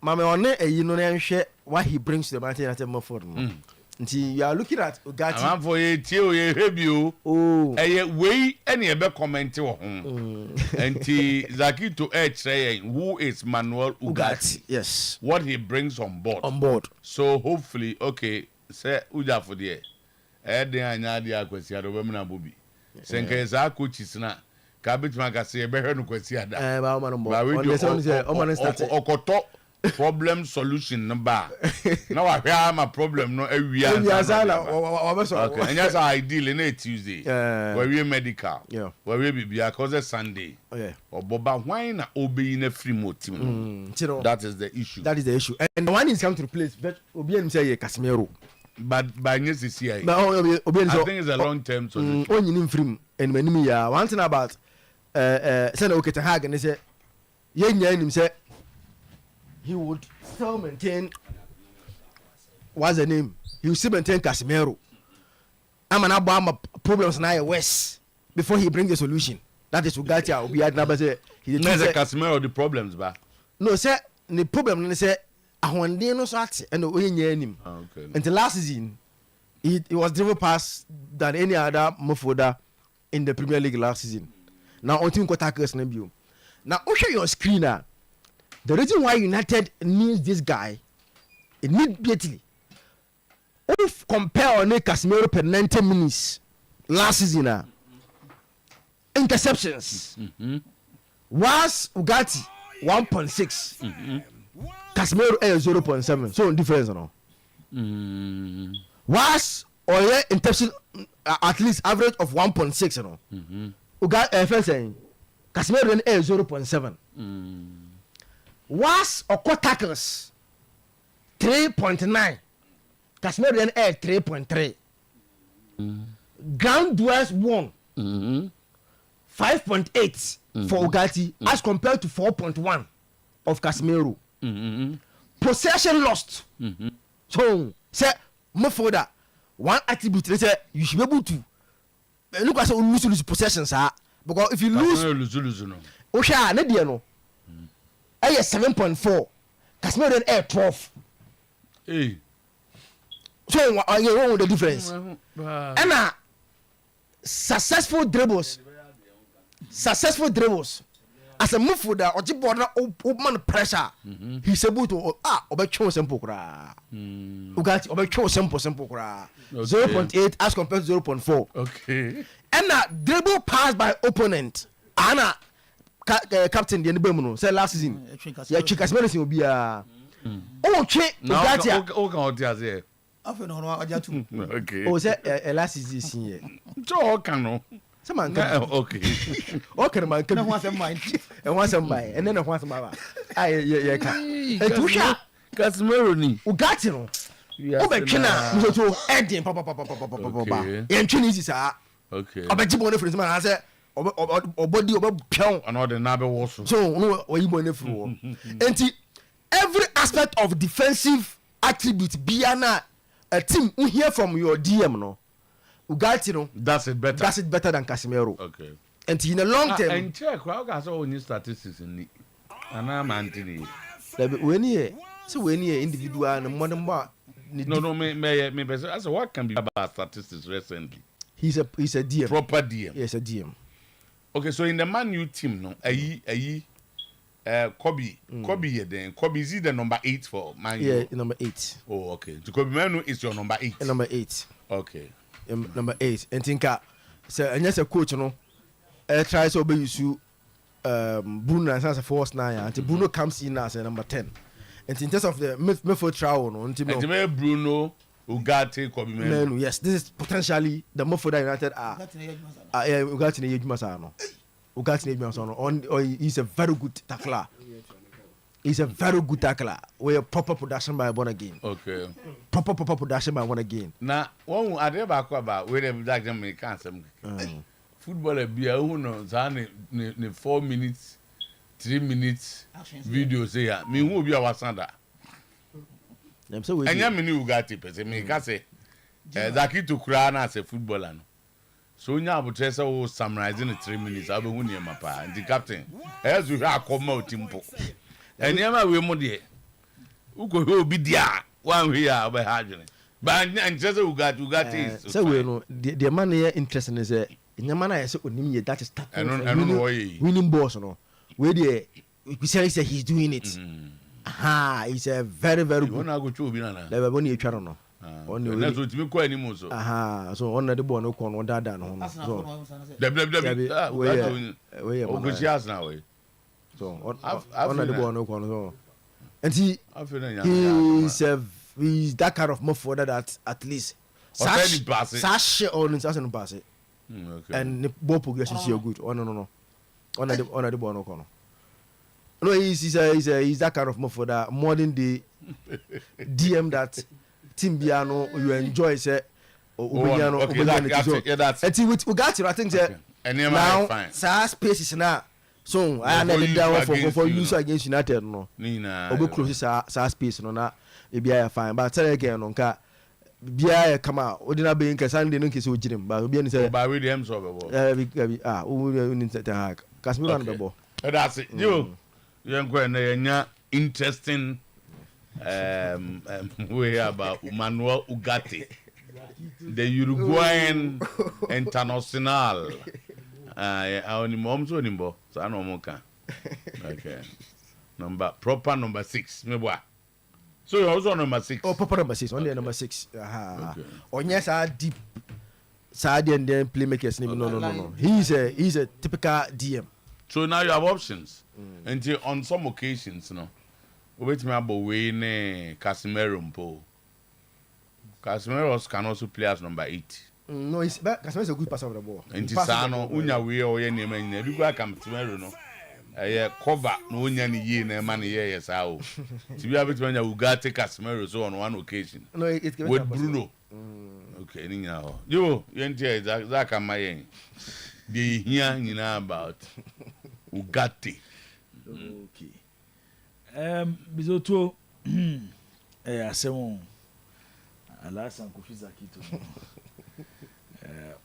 on you know share what he brings to the Manchester United for. Until you are looking at Ugarte. I'm for a tio review. Oh, a way any ever comment to home. Until Zaki to edge saying who is Manuel Ugarte? Yes. What he brings on board. On board. So hopefully, okay. Say uja for there den anya dia kwasi ado be na bobi senke za coaches na ka bituma ka se be hwe no kwasi ada ba o man start okoto problem solution number na wa hwe ama problem no awia okay anya sa ideal na Tuesday we medical we bibia cause Sunday oboba hwan na obi na free mo team that is the issue and the one is come to replace obi en say Casemiro. But by news is here. I think it's a long term solution. Only in film and when me one thing about send okay to Hag and they say yen him say he would still maintain what's the name? He would still maintain Casemiro. I'm an problems now worse before he brings the solution. That is Ugarte will be at number say he no say Casemiro the problems ba. No sir, the problem is say ahonde no so ate and oyenye anim. Okay. Until last season he was driven past than any other midfielder in the Premier League last season. Now on team attackers na bio. Now show your screen now. The reason why United needs this guy immediately. If compare on Casemiro per 90 minutes last season, interceptions was Ugarte 1.6, Casemiro 0.7. So difference no. Was Oye interception at least average of 1.6 no. Ugarte first saying Casemiro 0.7. Was Oko tackles 3.9. Casemiro then 3.3. Ground duels won 5.8 for Ugarte as compared to 4.1 of Casemiro. Possession lost. So say Mofoda one attribute they say you should be able to look at lose possessions because if you lose no. Osha na dia no. 7.4. Casemiro then 12. Hey. So you know the difference. And successful dribbles as a midfielder or border open pressure. He's able to obey simple kra. Ugarte obey simple kra. 0.8 as compared to 0.4. Okay. And dribble pass by opponent. Anna captain the Bemuno said last season. Yeah, Casemiro will be Ugarte. Okay. Oh, say last season here. So can no. Some okay. Okay, man. Can want some mind. And want some mind. And then I want some baba. Yeah. And Tusha Casemiro ni. Ugarte no. Obekina we to ending papa. And Chinese sir. Okay. Obejibo no friends man I say obodi obepion. And all the nabe was. So no oyibo no fru. Enti every aspect of defensive attribute biana a team who hear from your DM no Ugarte no that's it better than Casemiro. Okay. And in the long term and check how got all new statistics in it and I'm antony when here so when here individual and modern bar no me as what can be about statistics recently he's a DM proper DM. Yes, a DM. Okay, so in the Man U team no Kobe then Kobe is the number 8 for Man U. Yeah, number 8. Oh, okay. So Kobe Manu is your number 8. Number 8. Okay. Number 8. And think so and yes a coach no try to obey you Bruno as a force 9 until Bruno comes in as a number 10. And in terms of the midfield trial no until Bruno Ugarte Kobe Manu. Yes, this is potentially the midfield United are Ugarte na Yejuma sa no. He's a very good tackler. He's a very good tackler. We're proper production by one again. Okay. Proper production by one again. Now, one I never about where they like them make answer. Footballer be a who knows 4 minutes, 3 minutes video say me who be our sanda. And ya me new Ugarte person me can say Zaki to Krana as a footballer. So now we try to summarize in 3 minutes. I be who near my pa and the captain. As we have come out tempo. And never we more there. Who go be there? One we are by hardly. But and just Ugarte is. So we know the man here interesting is in the man I say only that is winning boss no. Where the we say he's doing it. He's a very good. You go to be na. Never only try no. That's what me call anymore so. So on the boy no kon that no. So we now way. So on the boy no kon so. And he's that kind of midfielder that at least Sash on his asset pass it. And the ball progression is good. Oh no. On the boy no kon. No, he's that kind of midfielder more than the DM that Team Biano you enjoy say Ubiano that's it. And with Ugarte I think say now space is now So I need down for use against United no. Obi close sa space no na e bia fine but tell again no nka bia come out odina be nka Sunday no nke se ogirim ba obi ani say ba we dem so be bo we need to hack Casemiro and bebo that's it you go na yanya interesting way about Manuel Ugarte the Uruguayan international only mom so nimbo so no mo kan okay proper number 6 me boy. So you're also number 6. Oh, proper number 6. Only number 6. Okay. On yes, deep. Sadi and then playmakers. No. He's a typical DM. So now you have options. Until on some occasions, wait me about Wayne Casemiro Mpo. Casemiro can also play as number 8. No, Casemiro is a good passer of the ball. And Tisano, Unya we or any man, you go Casemiro no. Cover no one year na man yes how to be able to when you got take Casemiro so on one occasion no it with Bruno okay anyhow you enter that can my the here you know about Ugarte okay bizoto asemo alasa Kofi Zakito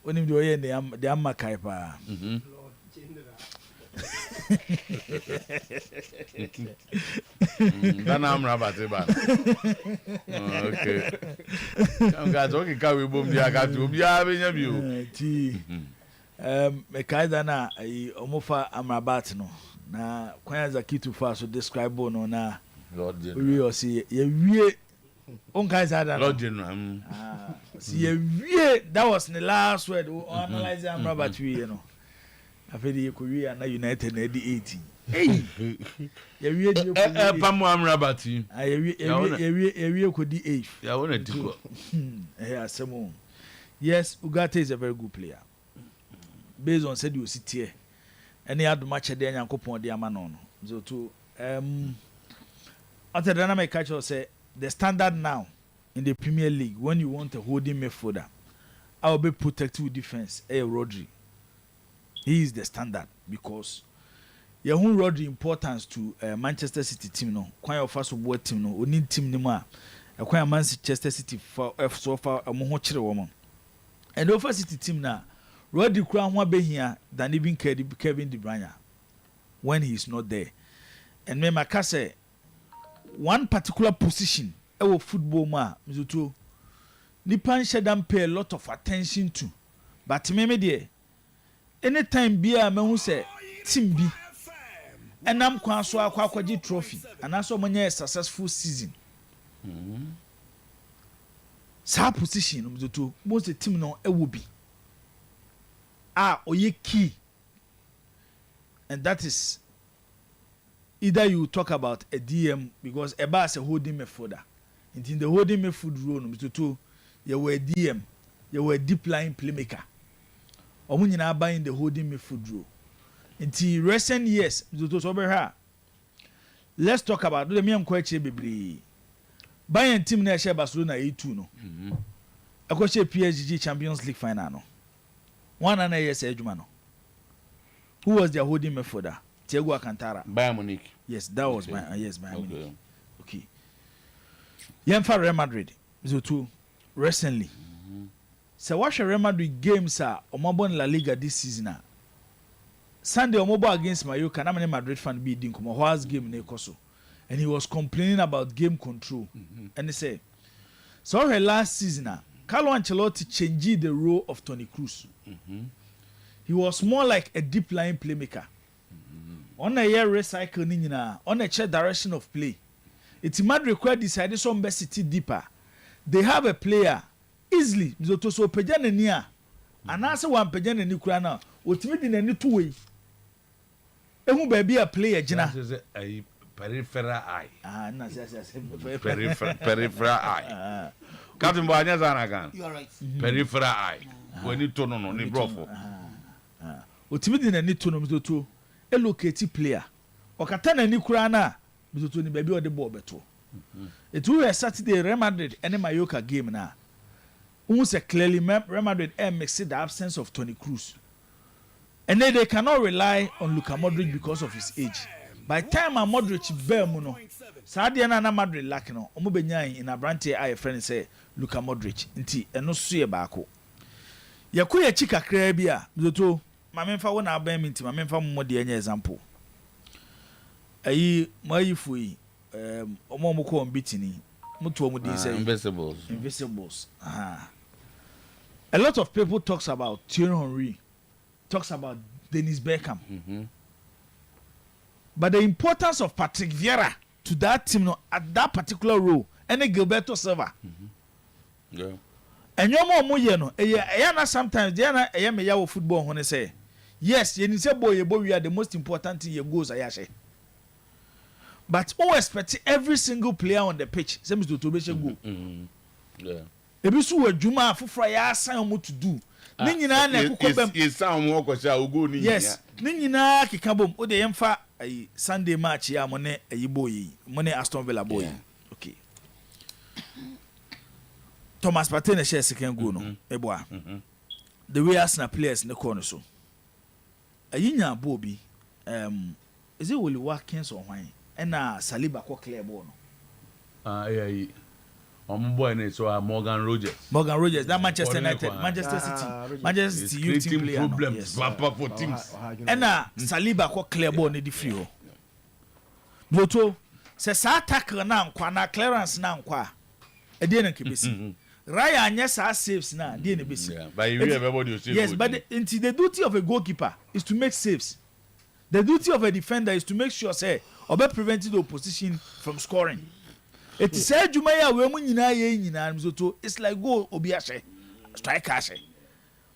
onim de oye de amakai pa Dana amra bateba. Okay. Come guys, okay, ka we bom dia ka tu bia be nya bi o. Ti. Me kai dana ai omofa amrabat no. Na kwanya Zakitu fa so describe no na. Lord General. We o see ye wie on kai dana. Lord General. See ye wie that was the last word we analyze amrabat we you know. Afedi Korea na United na di 18. Hey. Ya wie di pamu amrabati. Ya wie ko di 8. Ya wona diko. Asemo. Yes, Ugarte is a very good player. Based on said you sit here. Any aduma chede Nyankopon de ama no no. So to after the dynamic catcher say the standard now in the Premier League when you want a holding midfielder, I will be protective defense. Rodri. He is the standard because you who Rodri importance to Manchester City team no. Kwan your first board team no. Oni team ni ma. Kwan Manchester City for so far mo ho kire wo mo. And over City team na Rodri kura ho be here than even Kevin De Bruyne when he is not there. And me maka say one particular position e football ma mzuto nipa nhedam pay a lot of attention to. But me there anytime bia mehu say team bi enam kwan so akwaji trophy and also monye successful season sa position no to most the team no e will be oye key, and that is either you talk about a DM because eba is a holding midfielder in the holding midfield role no to you were DM you were deep line playmaker omunyina buying the holding midfield role. Until recent years, let's talk about the me kwache bebre. Bayern team na share Barcelona A2 no. Akwache PSG Champions League final no. One and a year ejuma no. Who was their holding midfielder? Thiago Alcantara. Bayern Munich. Yes, that was Bayern Munich. Okay. Yemfa Real Madrid. So recently. So watch Real Madrid games omobon La Liga this season. Sunday omobo against Mallorca, na many Madrid fan be din komo horse game na ekoso. And he was complaining about game control. And he said, so her last season Carlo Ancelotti changed the role of Toni Kroos. He was more like a deep line playmaker. On a year recycle ni nyina, on a check direction of play. It's Madrid required decided some best city deeper. They have a player easily mzoto so pagya nani a anase wan pagya nani kura na otimi di nani to we ehu ba bia player gina peripheral eye na say peripheral eye Captain Banya Zanagan you are right peripheral eye when you turn on ni brofo otimi di nani to no mzoto elocate player okata nani kura na mzoto ni ba bia ode ball beto it was Saturday Real Madrid and Mallorca game na. Who said clearly Real Madrid mixed the absence of Toni Kroos. And then they cannot rely on Luka Modric because of his age. By the time Modric bemuno, Sadia na Madrid lakino, omo benyan in Abrante aye friend say Luka Modric nti eno so ye baako. Yakuya chika kra bia, zoto mamemfa wona aban mi nti mamemfa mmode anya example. Ayi mayifu yi omo ko mbitini, mutu omo dey say invisibles. A lot of people talks about Thierry Henry, talks about Dennis Beckham. But the importance of Patrick Vieira to that team at that particular role, and Gilberto Silva. Yeah. And your mom, you know, sometimes they are me football when they say, yes, you say boy, we are the most important thing your goals. I say, but who expect every single player on the pitch seems to be go. Yeah. Ebi so adwuma afofra ya asan mo to do. Ni nyina na ekokobem. Yes, some work or shall go ni. Yes. Ni nyina kikabom. O de yemfa Sunday match ya mo ne ayiboyi. Mo ne Aston Villa boy. Okay. Thomas Partey na share second goal no. Eboa. The way Arsenal players ne corner so. Ayinya bobi is it Willie Watkins or why? And Saliba ko clear ball no. Yeah. Boy so Morgan Rogers, that Manchester United, Manchester City, Manchester City youth team player problems for teams. And Saliba ko clear ball ne di free ho. Bloto se sa tackle na nkwa na clearance na nkwa. E dey na kebesi. Raya anya sa saves na dey na besi. But everybody you save. Yes, but the duty of a goalkeeper is to make saves. The duty of a defender is to make sure say obe prevent the opposition from scoring. It is said Jumaya we mu nyina ye nyina mzoto. It's like goal obi ahye, striker ahye.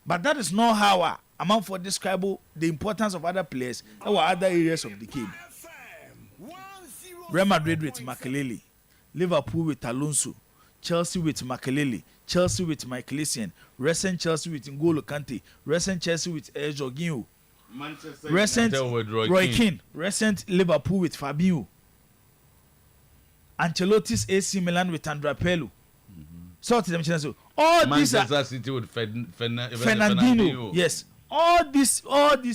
But that is not how amount for describe the importance of other players or other areas of the game. Real Madrid with Makelele, Liverpool with Alonso, Chelsea with Makelele, Chelsea with Michael Essien, recent Chelsea with N'Golo Kante, recent Chelsea with Jorginho, recent Roy Keane, recent Liverpool with Fabinho. Ancelotti's AC Milan with Andrea Pirlo. So to them, so all these Manchester City with Fernandinho. Yes, all these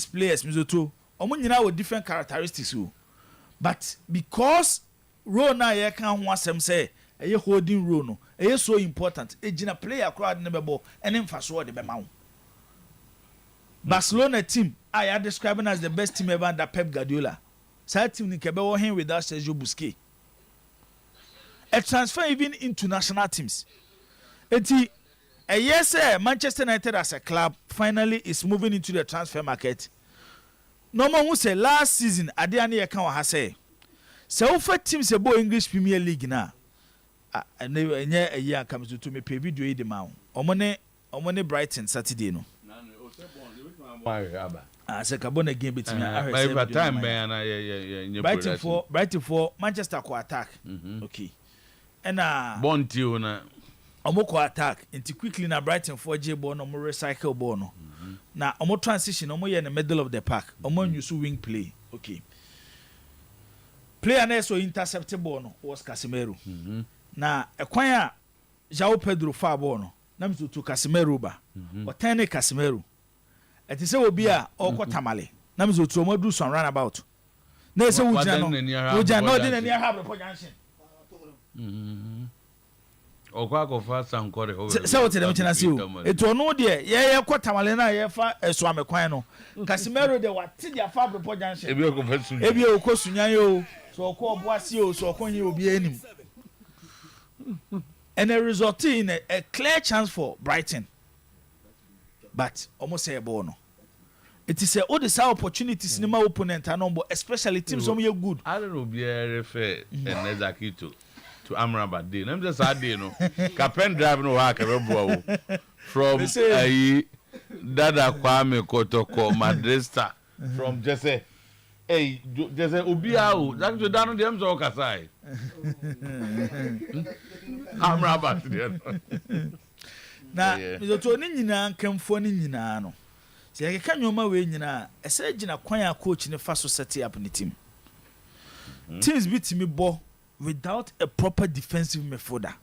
players, Mizoto, omunyina with different characteristics. But because role na ye can want some say, a holding role no, a so important. A jina player crowd never ball and then fast forward the bemau. Barcelona team, I are describing as the best team ever under Pep Guardiola. Side team ni kebe him without Sergio Busquets. A transfer even into national teams. Yes, Manchester United as a club finally is moving into the transfer market. No one who say last season, Adiani Yakan has say, so for teams about English Premier League now. And a year comes to me pay video the mount. Omone Brighton Saturday no. I said Cabona game between Brighton for Manchester co attack. Okay. And Bontio na omoko attack into quickly na Brighton 4J ball no more recycle ball no. Na omo transition omo in the middle of the park. Omo use wing play. Okay. Player na so intercept ball no was Casemiro. Na ekwan a João Pedro fa ball no. Na mtu to Casemiro ba. O tane Casemiro. Eti se obi a okọ tamale. Na mtu to omo do some runabout. Na se wujia no. Wujia no dey na near have the junction. Okwakofa sankore ho. Se wote dem chena si o. Eto no de ye kwatamale na ye fa eso amekwan no. Casemiro de wate dia fa Abreport Junction. Ebi okofa sunya. Ebi okosunya yo. So okọ oboase o so okonye obi anim. And a result in a clear chance for Brighton. But almost say a bono. It is all the opportunities in my opponent and number, especially teams some you good. I don't know be refer and exactly to Amrabat day. I'm just sad day no. Capen drive no work from Dada Kwame Kotoko Madresta from Jesse. Hey, Jesse Obiao. That's the down them so kasai. Amrabat there. Na mizoto ni nyina nkemfo ni nyina no. Se yeka nyoma we nyina ese gina kwan ya coach ne fa so set up ni team. Teams beat me ball without a proper defensive midfielder.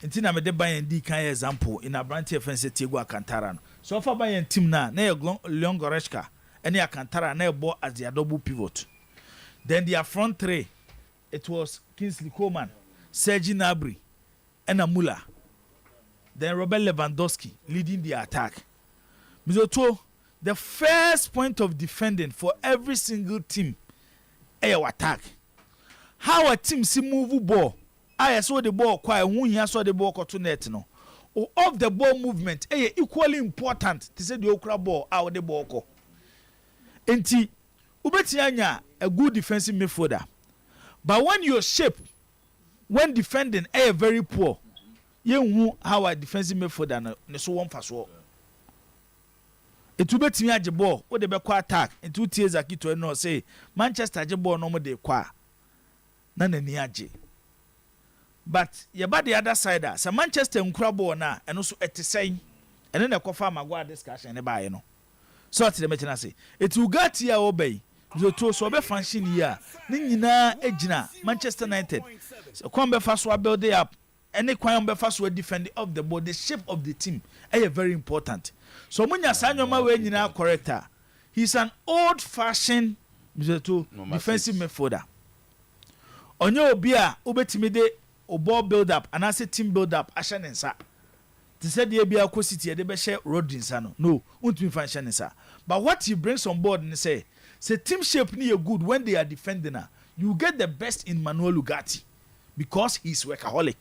nti na me de Bayern di kan example in Abrante offense Thiago Alcantara no so for Bayern team na Leon Goretzka and Alcantara na ball as their double pivot. Then their front three, it was Kingsley Coman, Serge Gnabry, and Muller. Then Robert Lewandowski leading the attack. Mizoto, the first point of defending for every single team is attack. How a team see move ball, I saw the ball quiet, when he saw the ball to net no. Or of the ball movement is equally important to say the okra ball out the ball ko. Enti ubetianya a good defensive midfielder. But when your shape when defending is very poor, you know how a defensive midfielder no so one fast walk. It will be the ball or the back attack in 2 tiers akito no say Manchester je ball no mo de kwa na nani aje. But you by the other side so Manchester nkura ball na and also etisɛn and then e kofa magwa discussion ne ba ye no. So at the meeting say it will get here obey the two so be function here ni nyina ejina Manchester United so come be fast so build it up any kwan be fast so defend of the ball the shape of the team is very important. So munya sanyoma we nyina corrector he's an old fashioned defensive midfielder onye obi a obetimi de ball build up and as a team build up ahye nensa to say the bia ko city de be share road nsa no untumi function nsa. But what he brings on board and say team shape ni good when they are defending you get the best in Manuel Ugarte because he's workaholic.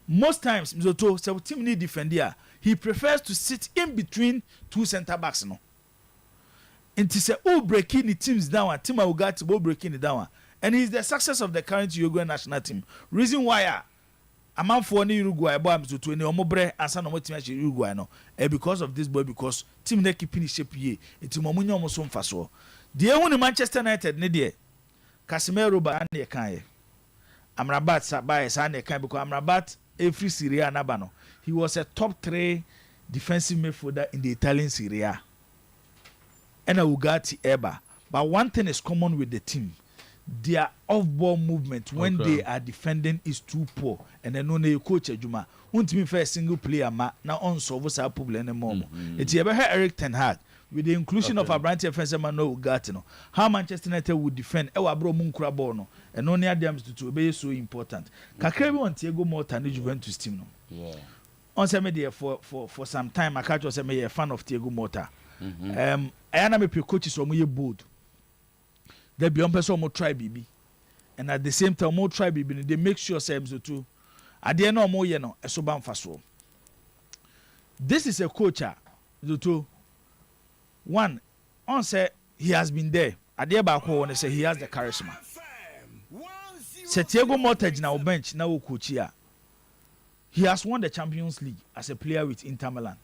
Most times Mzoto so team need defender he prefers to sit in between 2 center backs no. And to say breaking the teams down team Ugarte breaking it down and he's the success of the current Uruguayan national team. Reason why Amanfo ni Uruguay boy Mzoto ni omobre ansa no team achi Uruguay no because of this boy because team na keeping shape ye enti momunya omo so mfaso de ehu ni Manchester United ne de Casemiro ba na ye kan ye Amrabat sabai sa na ye kan because Amrabat every Serie A na ba no he was a top 3 defensive midfielder in the Italian Serie A and Ugarte eba. But one thing is common with the team, their off-ball movement when they are defending is too poor. And then when you coach Ejuma, untimi for a single player ma na on solve sa problem anymore. It's ever Erik ten Hag with the inclusion of Abrante offensive man no Ugarte no. How Manchester United would defend ewa bro munkura ball no. And only Adams to be so important. Kakrebi on Thiago Motta and Juventus team no. Yeah. On say me there for some time I catch say me a fan of Thiago Motta. I na me pe coaches so mo ye bold. They be on person mo try BB. And at the same time mo try BB they make sure say so too. Ade na mo ye no eso ba mfaso. This is a coach Zoto. One on say he has been there. Ade ba ko won say he has the charisma. Say Thiago Motta na bench na wo coach here. He has won the Champions League as a player with Inter Milan.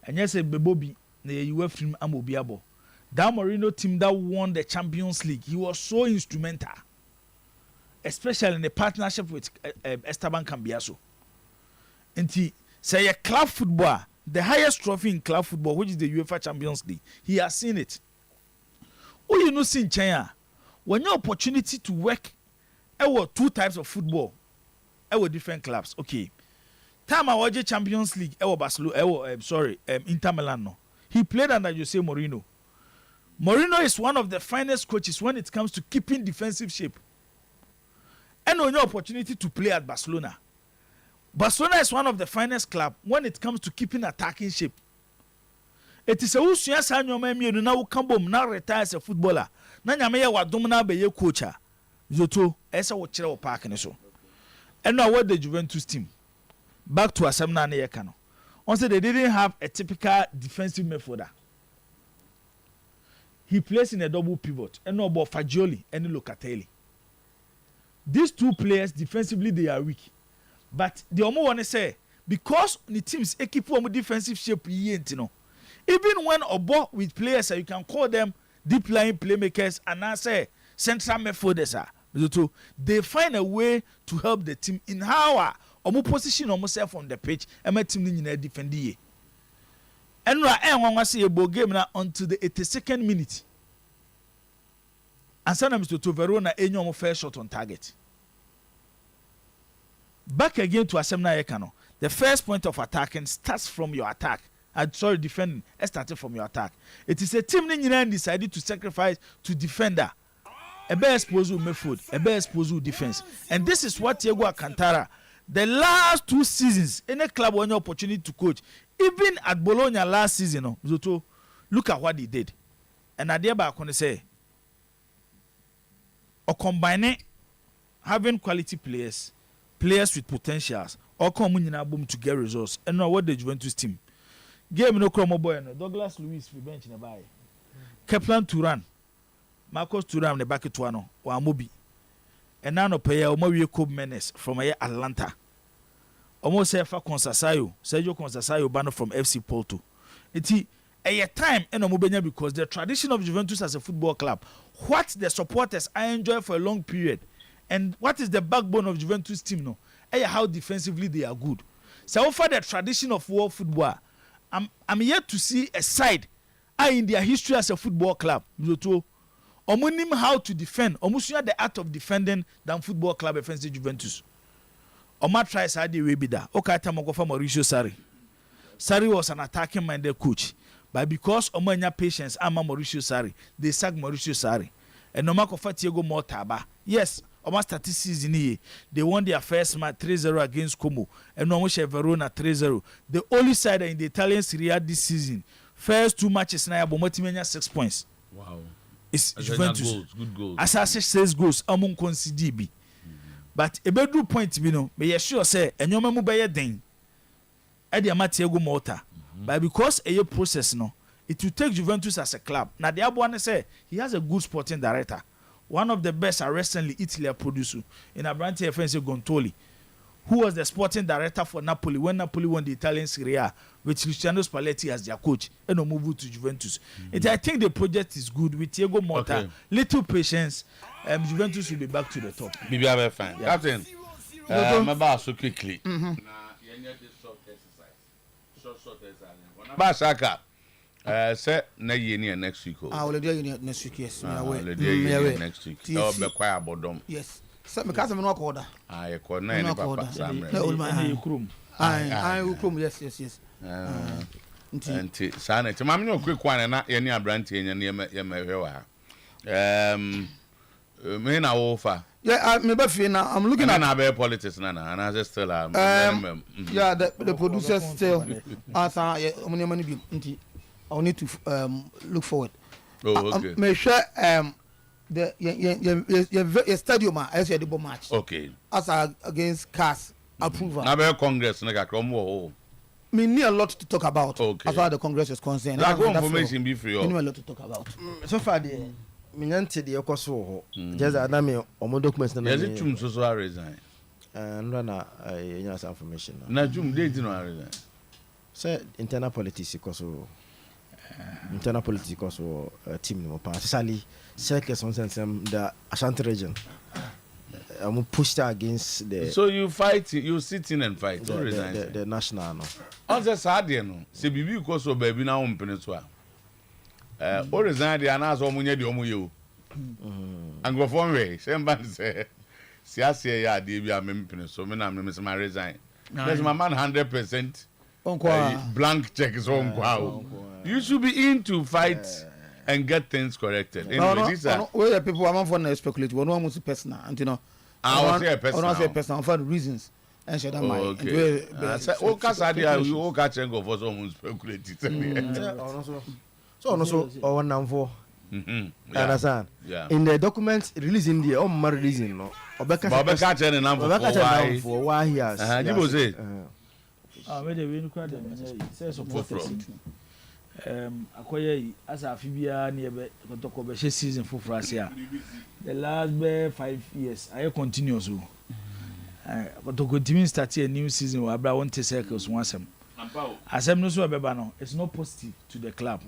And yes, Bebobi, the UEFA film Amobiabo. That Mourinho team that won the Champions League, he was so instrumental, especially in the partnership with Esteban Cambiaso. And he say a club football, the highest trophy in club football, which is the UEFA Champions League, he has seen it. Oh, you know, in China, when your opportunity to work, there were 2 types of football, there were different clubs. Okay. Time I watched Champions League, Barcelona, Inter Milan. No. He played under Jose Mourinho. Mourinho is one of the finest coaches when it comes to keeping defensive shape. And on your opportunity to play at Barcelona. Barcelona is one of the finest clubs when it comes to keeping attacking shape. It is a Usuya Sanyo Memi na Ukambom na retire as a footballer. Na nyame wa domina be ye coacher. Zoto esa wo kire wo park ne so. And now what the Juventus team? Back to Asemna ne yekano. On said they didn't have a typical defensive midfielder. He plays in a double pivot. And no about Fagioli and Locatelli. These 2 players defensively they are weak. But the only one say because the teams keep defensive shape no. Even when Obo with players you can call them deep line playmakers and I say central midfielders they find a way to help the team in how omo position omo self on the pitch and my team ni defend ye. And we say a game na until the 82nd minute. And Mr. Verona any omo first shot on target. back again to Asemna Ekano. The first point of attacking starts from your attack. Defending started from your attack. It is a team that decided to sacrifice to defender. A better exposure midfield, a better exposure defense. And this is what Thiago Alcantara, the last 2 seasons, any club won an opportunity to coach. Even at Bologna last season, Zoto, look at what he did. And I thereby can say, or combining having quality players with potentials, or coming in a boom to get results. And now what the Juventus team. Game no Chromo Boy, no Douglas Luiz for bench in the bay. Keplan Turan, Marcos Turan, the back to Tuano, or Amobi. And now no player, Omowie Cobb Menes from Atlanta. Almost Sefa Consasayo, Sergio Consasayo banner from FC Porto. It's a time in Omobenya because the tradition of Juventus as a football club, what the supporters I enjoy for a long period, and what is the backbone of Juventus team no, how defensively they are good. So far the tradition of world football, I'm yet to see a side in their history as a football club. Omonim how to defend, omusuya the art of defending than football club against Juventus. Oma tries Adi Webida. Okata Mogofa Mauricio Sarri. Sarri was an attacking minded coach. But because Omanya patience ama Mauricio Sarri, they sacked Mauricio Sarri. And Oma Kofa Thiago Mortaba. Yes, Oma started season here. They won their first match 3-0 against Como. And Oma Verona 3-0. The only side in the Italian Serie A this season. First 2 matches now, Bomotimenya 6 points. Wow. It's Juventus. Good goals. Assassin 6 goals among CDB. But a bedroom point, you know, may sure say, and your memu by a ding. At the Amatiago Mortar. But because a process, no, it will take Juventus as a club. Now, the Abuane say he has a good sporting director. One of the best are recently Italy producer in Abranti Offensive Gontoli, who was the sporting director for Napoli when Napoli won the Italian Serie A with Luciano Spalletti as their coach and move to Juventus. I think the project is good with Thiago Motta. Okay. Little patience, Juventus will be back to the top. Maybe I will find. Yeah. Captain, remember so quickly. Basaka, say na year next week. I will do next week. Yes, next week. Oh, be quiet about them. Yes. So because I'm not order. I call na any papa Sam. I will yes. Nti sana ti mam no quick one na ye ni abrante ye na ye mehwe wa. Me na wo fa. Yeah, me be feel now. I'm looking at na politics na and I just still yeah, the producers still answer money bi nti I need to look forward. Oh, okay. Me sure the stadium I say the ball match. Okay. As against CAS approval. Na be Congress na kakra mo ho. Me need a lot to talk about. Okay. As far as the Congress is concerned. That information be free. Me need a lot to talk about. So far the Minyante de ekoso ho. Just adame omo documents na. Yes, it tum so resign. And na enya information. Na jum dey di no resign. Say internal politicsikoso. Internal politicsikoso team no pa. Especially circus on the Ashanti region. I'm pushed against the. So you fight, you sit in and fight. The national no. On the side no. Se bibiikoso baby na ompene so a. O resign the anas o munye de o muye o. Anglofon way, same band say. Si ase ya de bi amempene so me na me say my resign. There's my man 100% blank check is on kwa. You should be in to fight and get things corrected. Where the people are for speculate, one almost personal, and you know. I was say personal. I say personal for reasons. And share that my. Okay. O kasa dia o ka chen go for some speculate. So also or one for. Understand? Yeah. In the documents releasing the releasing no. Obeka chen number for why he has. You say. Me dey win crowd dem say support. Akoye as a fibia na ebe kotoko be season for Francia. The last 5 years I continue so. Kotoko team start a new season we abra want circles once am. Asem no so beba no, it's not positive to the club.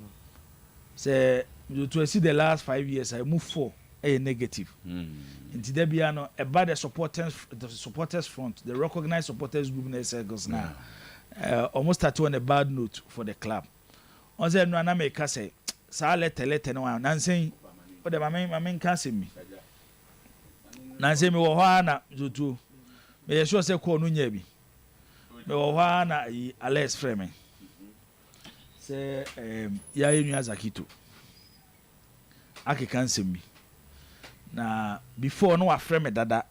Say to see the last 5 years I move 4 a negative. Into there be no about the supporters front, the recognized supporters group in the circles now. Almost start on a bad note for the club. On the no na make say sa letter no nansen o de my main can say me nansen me wo ho na zoto me sure say call no nya bi me wo ha na Alex frame me say ya enu Zakito akeka nsem bi na before no wa frame me dada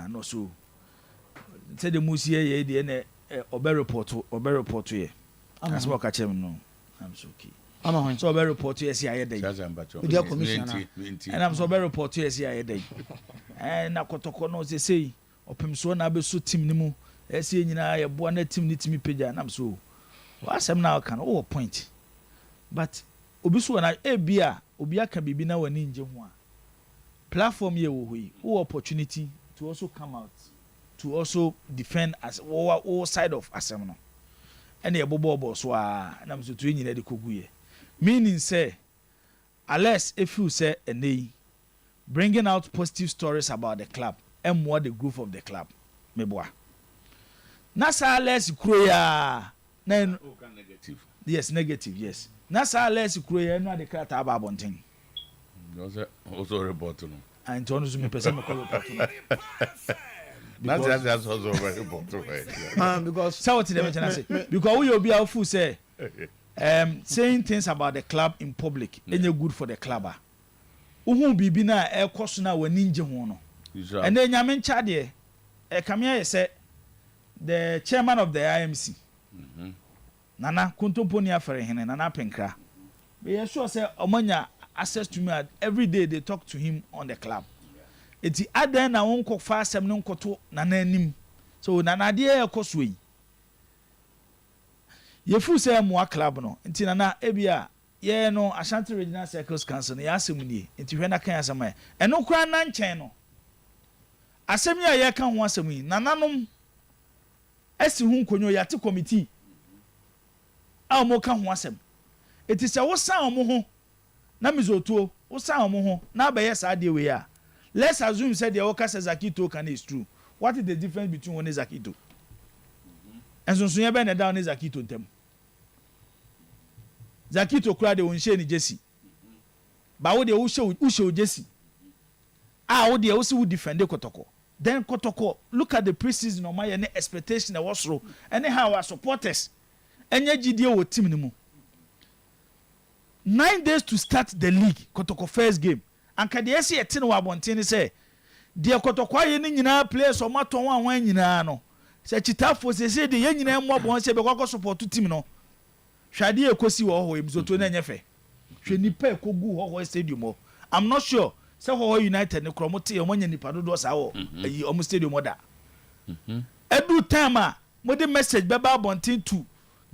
no so say the musie ye de na obe report ye as what catch him no I'm so okay so obe report ye see aye dey with your commissioner and I'm so obe report ye see aye dey na kotoko no say opem so na be so team ni mu esi nyina ye bo na team ni timi pagya na so wasem na kan o point but obi so na bia obi aka bibi na wani nje ho a platform ye wo hoi o opportunity to also come out to also defend as all side of asem no and ye bobo so a na so to nyina de koguye meaning say unless if you say enei bringing out positive stories about the club and more the growth of the club meboa na sa less kuro ya na negative yes na sa less kuro ya no de krata aba bonten also report no and to no me person me call report no that's also very important because so what they mention say because we obi afu say saying things about the club in public any good for the club uhun bibi na ekoso na wani nje ho no and then nyame ncha de kamia say the chairman of the IMC Nana Kuntumponi afere hene Nana Penkra be sure say omanya access to me every day they talk to him on the club eti adan na won fa asem no nkoto Nana anim so Nana de ekoso yi ye fu say mo club no enti Nana ebia ye no Ashanti Regional Circles Council no ya asem nie enti hwe na kan asem e eno kura na nchen no asem ya ye kan ho asem yi nananom esi hu nkonyo ya te committee a mo ka ho asem eti se wo san mo ho na mizotuo wo san mo ho na abaye sa de we ya let's assume say the Okasa Zakito can is true what is the difference between one Zakito and so ye be na down Zakito ntem Zakito kura de won she ni Jesse ba wo de wo she Jesse wo de wo se wo defend Kotoko then Kotoko look at the preseason no my any expectation that was ro anyhow our supporters enye gidie wo team ni mu 9 days to start the league Kotoko first game anka de ese yete no wabonten say de Kotoko aye ni nyina players o maton wan nyina no se chitafo se de ye nyina mo bon se be kwakọ support team no hwade ekosi wo ho emzoto na enyefe hwe nipa ekogu ho stadium I'm not sure say ho United ne kromote e monya nipa dodo sa wo ayi omo stadium oda edu time a mo de message beba bonten to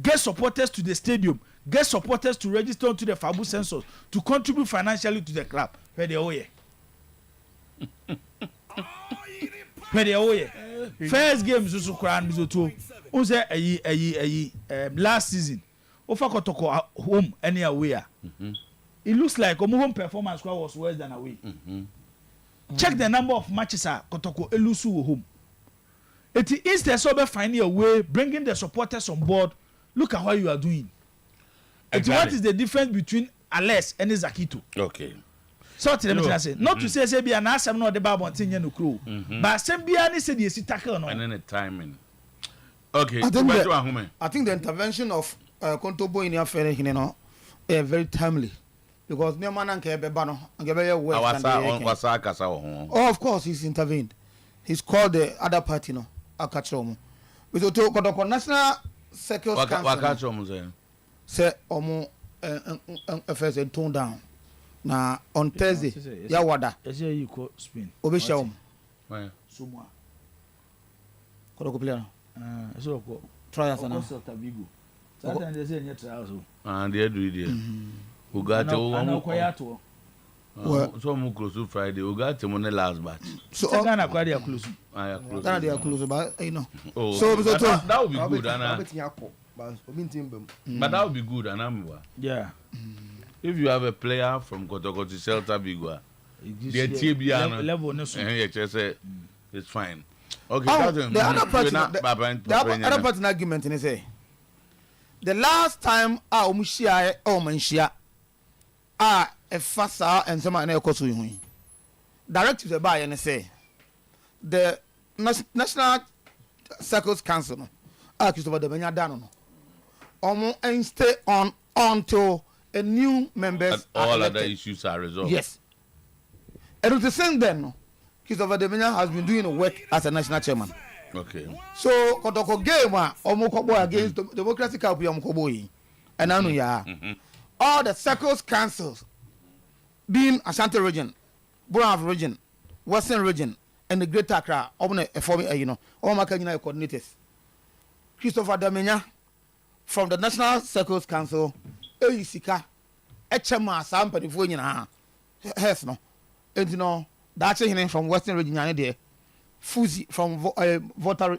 get supporters to the stadium get supporters to register to the Fabu census to contribute financially to the club where they oye first game so kran bizoto o say ayi last season ofa Kotoko home any away it looks like home performance was worse than away check the number of matches Kotoko elusu home it is the so be finding a way bringing the supporters on board. Look at what you are doing. Exactly. What is the difference between Alex and Zakito? Okay. So to say, not to say be an asem no the Bible thing no crew. But sem bia ni say the tackle no. And then the timing. Okay. I think the intervention of Kontobo in affair no very timely because no man anke be ba no anke be worse than oh, of course he's intervened. He's called the other party no akachromo. We to Kotoko national Circles Council say omo first and tone down na on Thursday ya wada you call Spain obi shawm Sumwa Kotoko player so ko try as na Tabigo Saturday they say nyet house and they do it Ugate o so mo close Friday Ugate mo na last batch so Ghana kwa dia close Ghana they are close but you know so that would be good but that would be good yeah if you have a player from Kotoko to Celta Vigo the TBA level no so it's fine okay the other part argument in say the last time omushia manshia a fasa and some na ekoso yin directives e buy and say the National Circles Council no Christopher Demenya dano no omo and stay on until a new members all other issues are resolved. Yes. And the same then no Christopher Demenya has been doing work as a national chairman. Okay. So kotoko game omo kobo against democratic help omo kobo yi and anu ya all the circles councils being Ashanti region, Brown region, Western region and the Greater Accra omo e form you know all maka nyina coordinators. Christopher Demenya from the National Circles Council Eyisika echema sampani fo nyina hes no and you know that's him from Western region nyane there Fuzi from voter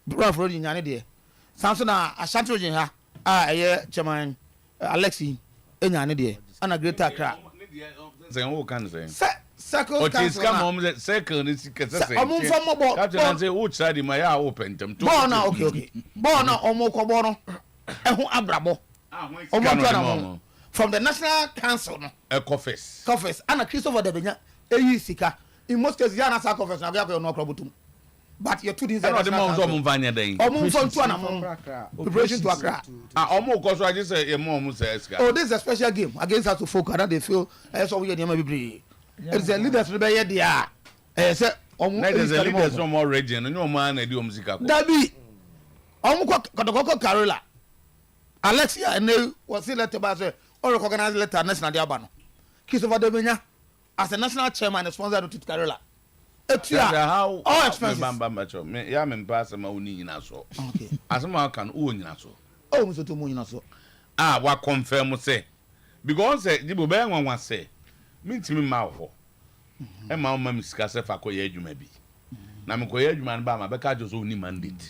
Brown region nyane there Samson Ashanti region ha chairman Alexi nyane there and a Greater Accra say who can say Circle Council come circle ni sikese say captain say who side my ya open them to now okay now omo kobo no ehu abrabo omo from the National Council no Confess and Christopher Demenya Eyisika in most cases ya na sa confess na ga no krabutum but you two things are not omo mvanya den omo from to na preparation to Accra omo ko so age say e mo say ska oh this is a special game against us to folk and they feel so we dey be it's a leaders be here there say omo there's a leaders from all region no man na di omo sika ko dabi omo ko Carola Alexia and they was letter by say or recognize letter national dia ba no Christopher Demenya as a national chairman sponsored to Carola how all expenses me ya me pass ma oni nyina so okay asema kan o nyina so oh so to mo nyina so wa confirm say because jibo be nwanwa say mintimi ma ho e ma ma misika se fa koye adwuma bi na me koye adwuma no ba ma be ka jo so oni mandate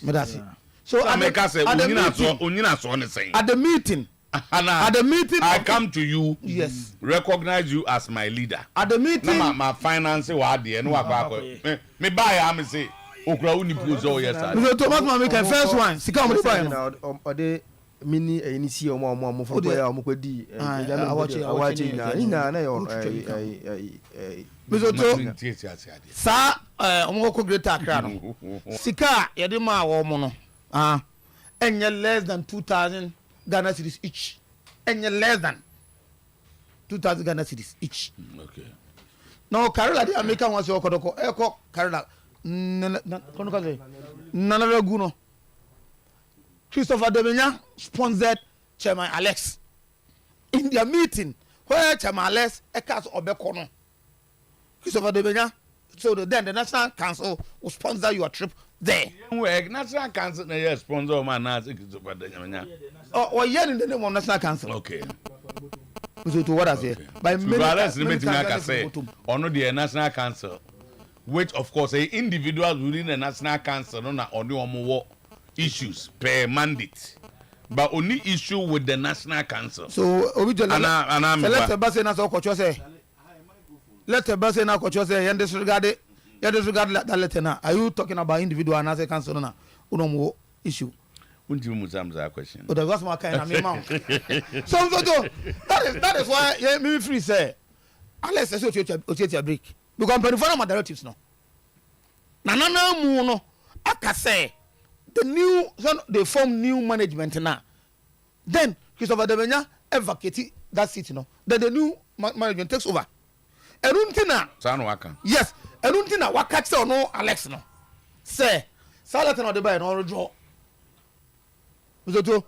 so I make us say onyina so ne say at the meeting I come to you, yes, recognize you as my leader. At the meeting, my finance wa de no wa me buy am say okura uni plus all yes. So Thomas ma make first one. Sika mo buy no. Ode mini enisi omo for boy omo kwadi. Awachi na na yo sa omo ko Greater Accra no. Sika ye de ma wo mo no. Enye less than 2,000 Ghana cedis each. And less than 2,000 Ghana cedis each. Okay. Now, Carola, the American was your Kodoko, Echo, Carola, Nana Guno. Christopher Demenya sponsored Chairman Alex in their meeting where Chairman Alex Ekas Obekono. Christopher Demenya, so then the National Council will sponsor your trip there. National Council na sponsor man na Christopher Demenya. Oh, yeah, in the name of National Council. Okay. So to what I say, by many say, or no the National Council, which of course individuals within the National Council no only more issues per mandate, but only issue with the National Council. So originally, let the bus na so kocho say. Let the bus na kocho say and disregard that letter na. Are you talking about individual and National Council na? Uno more issue. Wouldn't you move that question? Oh, that was my kind of amount. So that is why me free say unless I say break because I'm for my directives no. Na mu no aka say the new they form new management now. Then Christopher Demenya vacate that seat no. Then the new management takes over. Eruntina. Sanu waka. Yes, eruntina waka say no Alex no. Say Salat no dey buy no draw. So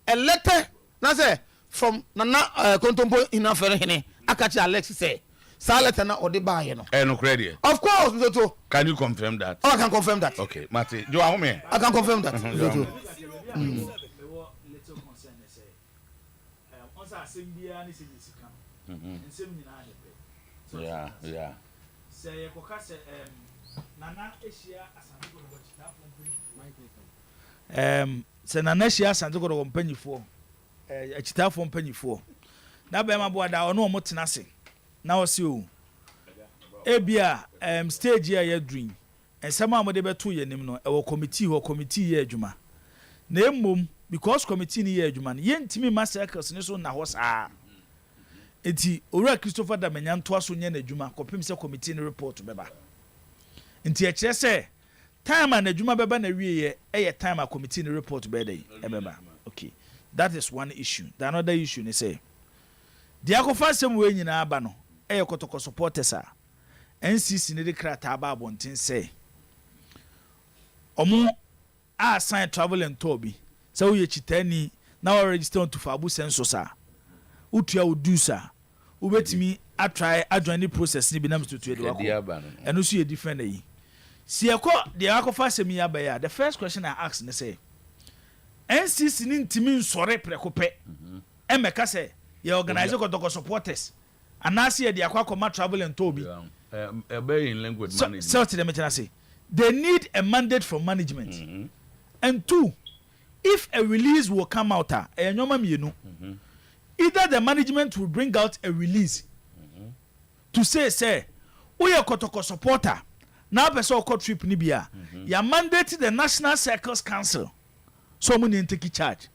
a letter na say from Nana Contempo in afere hene akachi Alex say Salet na ode buy no. No credit. Of course so can you confirm that? Oh, I can confirm that. Okay, Mate, do I me? I can confirm that. Yeah. Say Nana Asia sɛ Nana Asia asante kɔdɔ mpanyifo akyitafo mpanyifo na bɛma boa da ɔno ɔmo tena se na ɔse o ebia stage a yɛ dream ensɛm a mo de bɛto yɛ nim no ɛwɔ committee yɛ adwuma na emom because committee ni yɛ adwuma no yɛntimi ma circles ne so na hɔ saa enti owura Christopher Demenya ntoa so nyɛ na adwuma kɔpem sɛ committee ne report bɛba enti ɛkyerɛ sɛ time and adwuma beba na wie ye time a committee ni report be dey ebeba. Okay, that is one issue. The another issue ni say the akofa sem we nyina aba no kotoko supporters a NCC ni de krata aba abonten say omo a sign travel and tour bi say we chitani na register on to fabu census a utua udusa ubetimi a try adjoin the process ni bi na mtutu edu akọ eno so ye different yi si ekọ the akofa sem ya ba ya. The first question I asked ne say NCC ni ntimi nsore prekope emeka say ye organize kotoko supporters anase ye de akwa travel and tour bi in language management. So to them say they need a mandate from management. And two, if a release will come out, either the management will bring out a release to say, we are Kotoko supporter. Now, person court trip Nibia. You mandate the National Circles Council. Someone in take charge.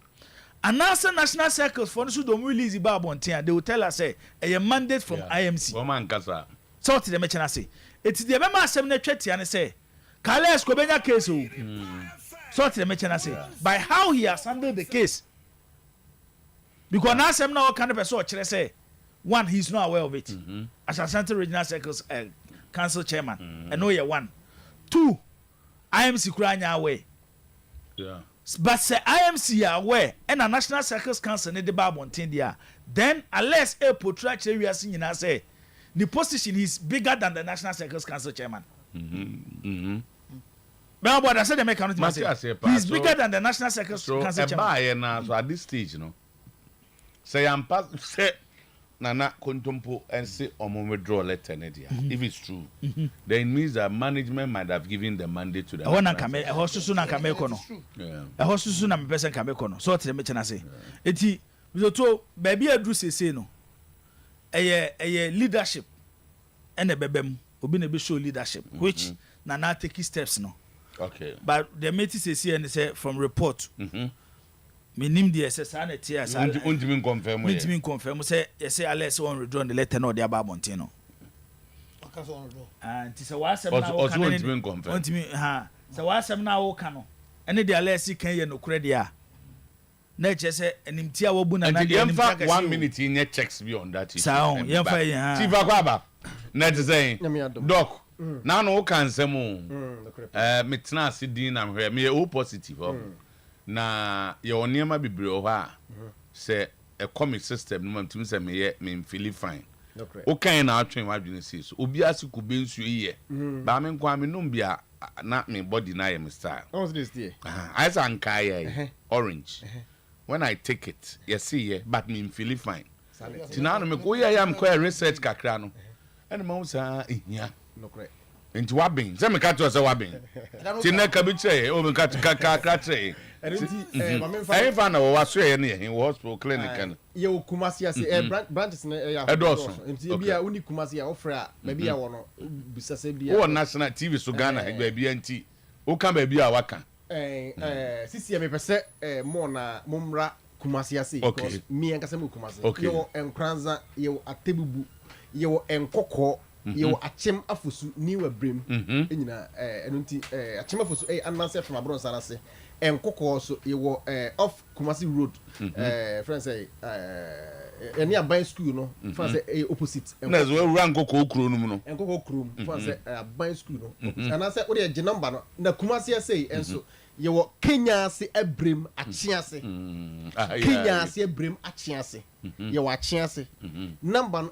And now, National Circles for the don't release the Babontia. They will tell us, say, a mandate from IMC. So to them say, it's the Bema Assembly Chetty and say, Kales Kobenya case. So to the say, by how he has handled the case. Because now some now kind of person say, one, he's not aware of it. As a Central Regional Circles Council Chairman, and no year one. Two, IMC crying away. Yeah. But say IMC aware and a National Circles Council need the Bab on Tindia. Then unless a protract area singing I say the position is bigger than the National Circles Council Chairman. But I said the mechanism. He's bigger than the National Circles Council Chairman. So at this stage, you know, say I'm past say Nana Kontompo and say Omo withdraw letter. If it's true, then it means that management might have given the mandate to the. I want to come. A horse soon come back. A horse soon I'm person come back. So to the mechanism say, eti to baby address say no. A leadership and a bebem obi na be show leadership which Nana take steps no. Okay. But the mate say and say from report. Me nim the sanity as I undimi confirm. Undimi confirm say say unless one withdraw the letter no the ababontin no. And say what asem na wo kan undimi confirm. Undimi ha. Say what asem na wo kan no. Ene the unless kan ye no kure dia. Na che say enimtia wo bu na na dia enimtia ka 1 minute in your checks beyond that. Sound ye fa ye ha. Tifa kwaba. Na te say doc. Now no can say mo. Me tena sidin am hwe me o positive na ye oniema bibre o ha say a comic system no mtimi say me feel fine. O kan na atwen wadwene sei so obi asiku be nsu ye ba me nkwa me no bia na me body na ye me style. What's this there? I san kai orange. When I take it, you see but me feel fine. Tina no me ko ye am ko research kakra no. And mo sa ihia. No correct. Into wabbing. Say me ka to say wabbing. Tina ka bi che o me ka che. I found out what say in hospital clinic and you Kumasi as branches in a dozen. Until be a unique Kumasi offer, maybe I want to be a national TV so Ghana, baby and tea. Who can be a waka? Sisi me pese mona mumra Kumasi because me and Kasamu Kumasi. Okay, you and Kranza, you a tebubu, you and Coco. You a chem afusu new brim in a chem afusu a answer from abroad sanase and Coco also you were off Kumasi Road friends say nearby school no friends say opposite and as well run Coco Krum and Coco Krum friends say by school no and I said what the number no na Kumasi say and so you were Kenya say a brim a chiase Kenya say brim a chiase you were chiase number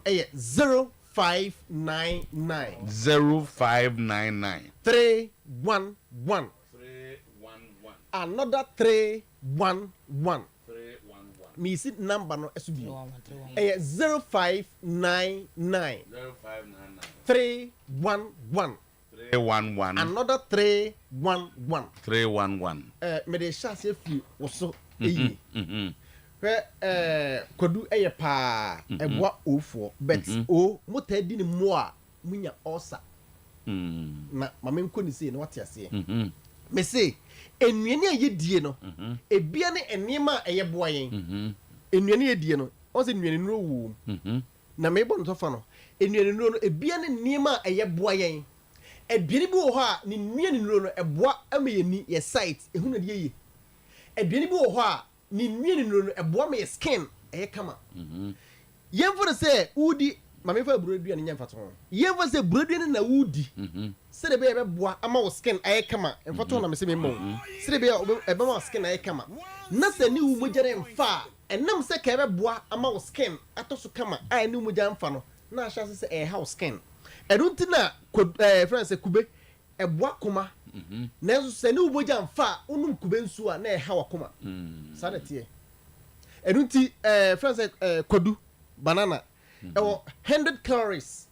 0599 311 another 311 me see number no SB 0599 311 another 311 me dey sha say fi wo so kwadu eye pa eboa ofo but o motadi ni mo a munya osa na mama nko ni say na wate ase me say enuane aye die no ebia ne enema eye boa yen enuane ye die no o say enuane no wu na me bo no fa no enuane no ebia ne enema eye boa yen aduane bi wɔ hɔ a ne nnua ne nuro no ɛboa ama yɛ ni yɛ sight ehu na de yɛ aduane bi wɔ hɔ a ne nnua ne nuro no ɛboa ama yɛ skin ɛyɛ kama yɛmfa no sɛ wodi mamefa buroduane nyɛ mfa to ho yɛmfa sɛ buroduane na wodi sɛde bɛyɛ bɛboa ama wo skin ɛyɛ kama mfa to ho na mesɛ memmɔ sɛde bɛyɛ ɛbɛma wo skin ɛyɛ kama na sɛ ne wo mogyare mfa a ɛnam sɛ ka ɛbɛboa ama wo skin atɔ so kama a ne wo mogya mfa no na ahyɛ ase sɛ ɛyɛ ha wo skin ɛno nti na friend sɛ kube ɛboa koma nanso sɛ ne wo mogya mfa a wonum kube nsuo a na ɛha wa koma saa na teɛ ɛno nti friend sɛ kwadu banana ɛwɔ 100 calories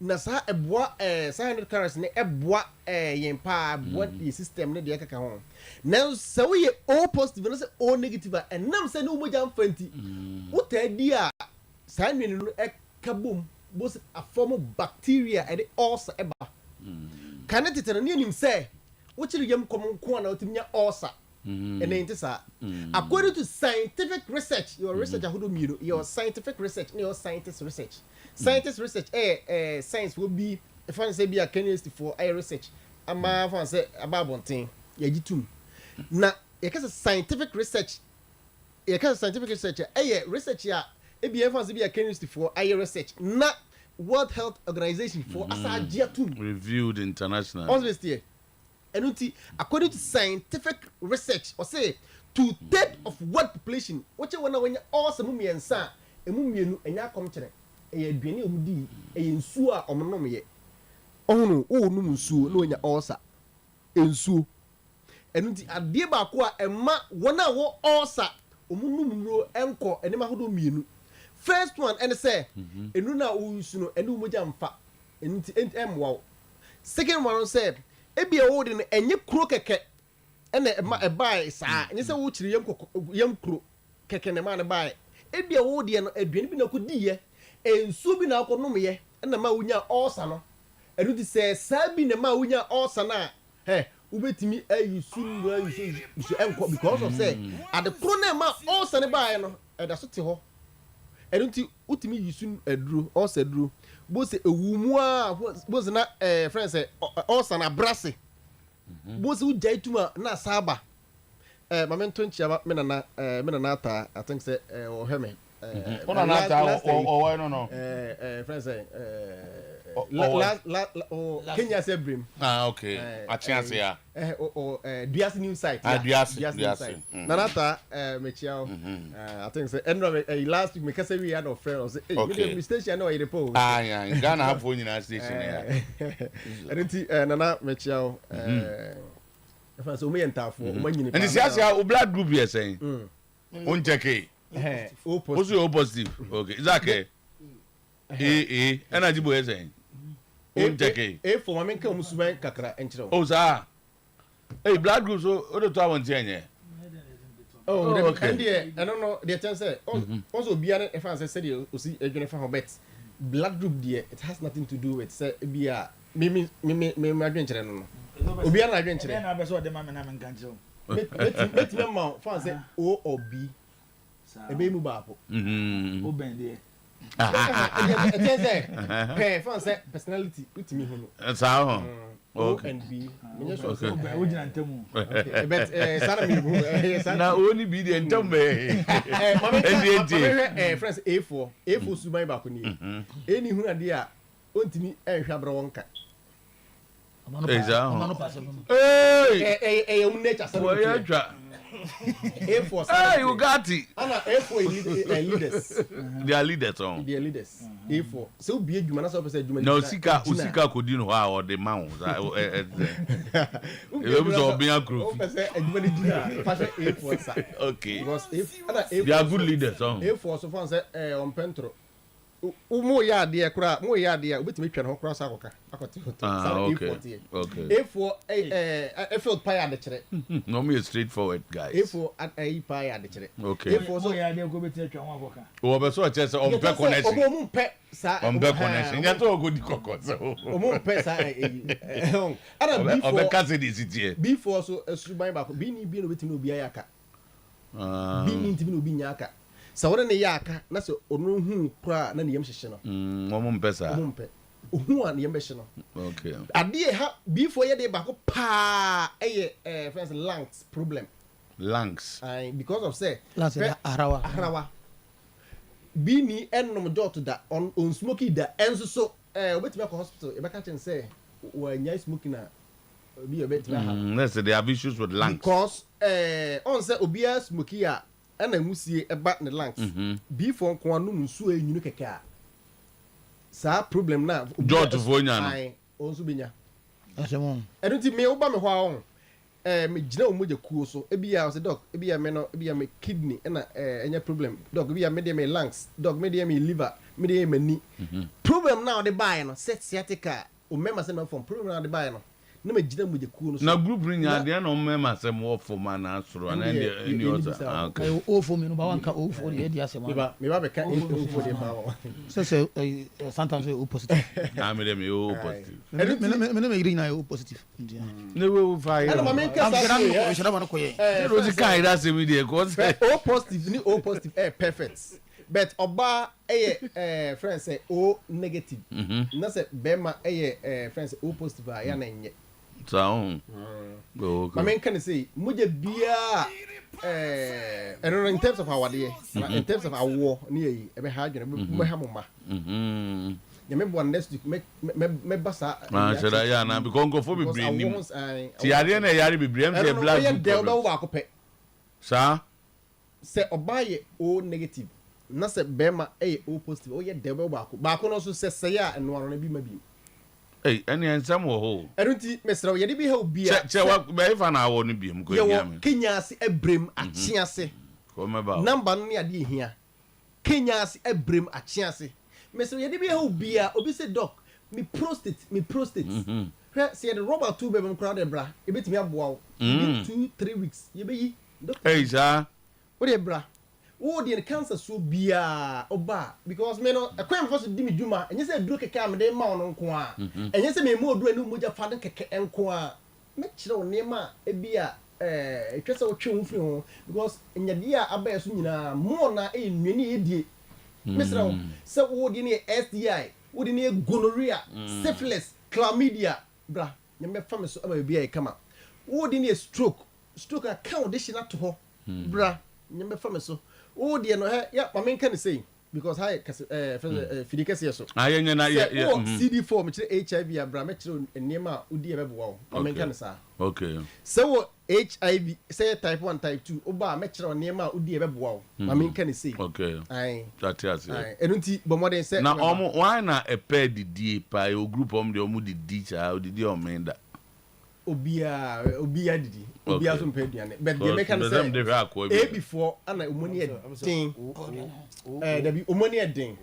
na saa ɛboa saa 100 calories ne ɛboa yɛn paa ɛboa yɛ system ne deɛ kaka ho nanso sɛ woyɛ o positive na sɛ o negative a ɛnam sɛ ne wo mogya mfa nti wotaa di a saa nnwene no ɛka bom both a form of bacteria and the ulcer eba. Can it tell you say what you yam common corner to me ulcer? And then according to scientific research, your researcher who do your scientific research, your scientist research. Scientist research, science will be if I say be a chemist for research. I'm a say about one thing. Now, because of scientific research, research ya. Ebi efans be a chemist for research. Not World Health Organization for asadia too. Reviewed international. Honestly, and according to scientific research, or say 2/3 of world population, what you wanna when you also mummy and sa, a mummy and ya come to a beauty of D, a insua or monomie. Oh no, musu, no in your osa. Insu. And a dear bakwa and ma one hour osa, umunumro enko, and nema who do first one and say enuna usuno enu moja mfa ent wow. Second one said ebi e wodi no enye kuro keke ena e buy saa enye se wo chiri yam kuro keke ne ma ne buy ebi e wodi no aduane bi na ko diye ensu bi na ko nom ye ena ma wunya osa no enu di se saa bi na ma wunya osa na ubetimi ayusu enko because of say at the kuro na ma osa ne buy no e da so te ho erunti utimi yusun edru osa edru bo se ewumu a bo se na friends osa na brase bo se ujai tuma na saba mamento nchia me na ata I think say o heme ona na ata o why no friends Kenya say brim okay a chance ya Duas new site Duas site nanata mechiao I think say last week me kase we had no friend or say hey station na Oyerepa yeah Ghana have phone in station ya enti nana mechiao friends o me entafo o manyini and this o blood group here saying on check o positive okay is that okay energy boy saying for mama nka musuban kakra enchiro sa hey blood group so o do to awon ti enye okay and I don't know the chance say also bia na fa say the osi adwene fa ho bet blood group there it has nothing to do with say bia me adwen kire no obi na adwen kire na be so de mama na me nka kire bet me ma fa say O or B ebe mu ba po o ben there personality with me O and B na only be the entombe friends A4 suban ba ko ni eni hu ade a ontimi ehwa bro wonka nature A4 hey you got it A4 leaders they are leaders on they are leaders A4 so be adwuma na so person adwuma na usika kodi no ha o de ma wo e be so be group o person adwuma ni dina fashion A4 sa okay because they are good leaders on A4 so fan say on pentro mo ya de kura mo ya de obetimi twa no kura sa akoka akote okay A4 field pie de kire no me straightforward guys A4 pie de kire okay A4 so ya de ko betimi twa ho akoka o be so che say on pe connection o mo pe sa on pe connection ya to go di kokko so o mo pe sa ara B4 o be ka say this here B4 so suban ba ko bi ni no betimi obi ayaka bi ni ntimi no obi nya aka sa wona ne yaka na se onu hu kura na ne yam hyehye no mo mpesa who an yembesh no. Okay. Ade ha before ye dey back pa friends lungs problem. Lungs. Because of say lungs arawa. Be ni ennom dot that on smoky that enso so wait me hospital e be catch and say when you smoking na be a bit let's say they have issues with lungs because on say obia smoky a na musie e ba ne lungs before nko anu nsu enyunu keke a sa problem na dot vonya no onso benya asemo enti me oba me ho a on me gina omo je kuo so ebia say doc ebia me no ebia me kidney na enya problem doc ebia me dey me lungs doc me dey me liver me dey me ni problem now the buy no set sciatica o member say no from problem now the buy no na me gina mo je kuo no so na group ring ya dey no member say mo for man asoro na any other okay o for me no ba wan ka o for the dia say me ba be ka o for the ba so sometimes o positive na me dem o positive me green na o positive no we fire and my am gonna should have ko ye Rosie kai that say we dey cause o positive ni o positive perfect but oba friends say o negative na say bema friends o positive ya na nye so my man can say muje bia in terms of our day in terms of our war ni e be ha dwene be ha moma ya me bon next week me basa should I ya na because go for be brain nim ti yare na yare be brain say black ya de oba wa ko pe sa say obaye o negative na say bema o positive o ye de oba ba ko no so say ya eno no bi ma bi hey any ansam wo ho erunti mesra ye de bi ha obia che wa be fa na wo no bi m ko nya me Kenya se ebrem achiase ko me ba number no ne ade hia Kenya se ebrem achiase mesra ye de bi ha obia obi say doc me prostate se the rubber two be m crowd bra e betimi aboa wo 2-3 weeks ye be yi doctor hey sa what e bra wo the cancer so bia oba because me no ekwan for so di me dwuma enye se duro keke am de ma ono nko a enye se me mo duro anu moja fa de keke enko a me kire wo nema e bia etwese wo twe wo firi ho because enye dia aba so nyina mo na e nnuani e die mesra wo se wo di ne STI wo di ne gonorrhea syphilis chlamydia bra nye me fa me so aba bia e kama wo di ne stroke account de shina to ho bra nye me fa me so o de no ya ma men kan say because hi fidike say so ayen na ya CD4 me kire HIV abra me kire enema odi e bebo wo ma men kan sa okay so HIV say type 1 type 2 oba me kire enema odi e bebo wo ma men kan say okay ai that is ai enunti bo modern say na omo why na e pair didi pa o group om de omo didi cha o didi o menda obia didi obia so mpe duane but the make am say e before ana omoni e din da bi omoni e din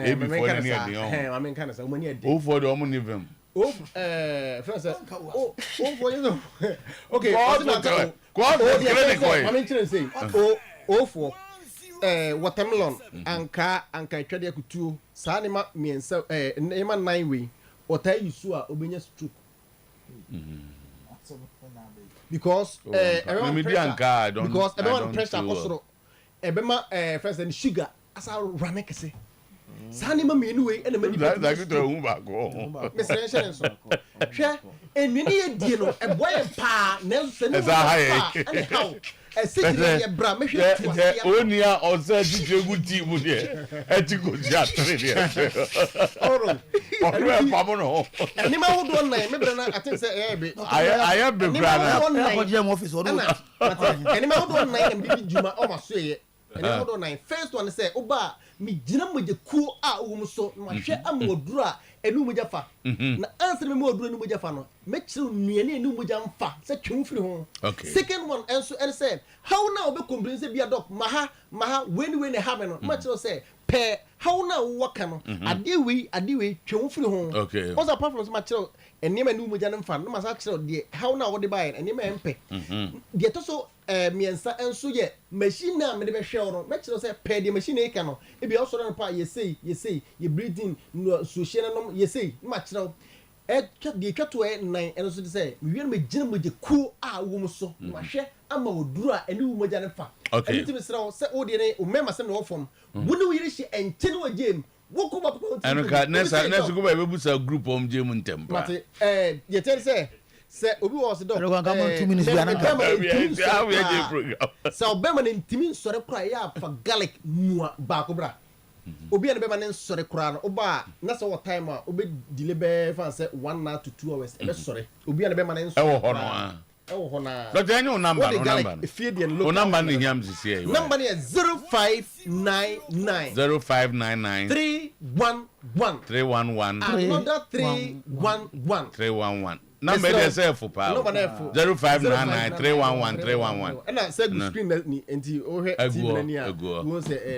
e before ni e din o amen kan say omoni e din o for the omo ni vem o friends o for you okay amen tell say o for watermelon anka twede akutuo saa ne ma miensa ne ma 9 way ota yisu a obenya stroke because everyone pressure akosoro ebema first and sugar asa run kese sani ma menu we na mani that you do ba go Mr. Shenson hwe enwini ye die no eboye pa na so ne how secret ye bra me hwe tu ase onia osa titegu team de etiko ja tre de oro oro pa mo no ni ma wo do na me bra na I think say be I be bra na ko je mo office oro ni ma wo do na em bi juma o ma so ye ni wo do na first one say oba mi gina mo je ku a wo mu so ma hwe amoduru a enu mo jafa na answer me mo oduru enu mo jafa no me kire nuane enu mo jamfa se twum firi ho second one enso and say how now be complain say bia doc maha when have no ma kire say pe how now waka no ade we twum firi ho okay also apart from ma kire enema enu mo jana mfa no ma sa kire de how now wo de buy enema empe de to so miensa enso ye machine na me de be hwe no me kire say pe de machine e ka no e bia also na pa ye say ye breathing no so she no ye say ma kire de twato e nan enso de say me wi me gina mo je ku a wo mu so ma hwe ama oduru a ene wo mo jana fa eni ti me sra say o de ne o mema se no form wo ne wo yiri hye enche no game Woku ba papa. And ka nessa go ba be busa group om je mu ntem pa. Mate ye tell say obi was the I go come 2 minutes bi anaka. How we dey program. So obema ne ntimi nsore kra ya fa garlic mua ba ko bra. Obi an bema ne nsore kra no oba na so what time a obi delay be fan say 1 hour to 2 hours e be sore. Obi an bema ne nsore. E wo ho no a. But then your number, no number. No number in Yams here. Number is 0599 0599 311 311 another 311 311. Number is there for power. 0599 311 311. And I said the screen until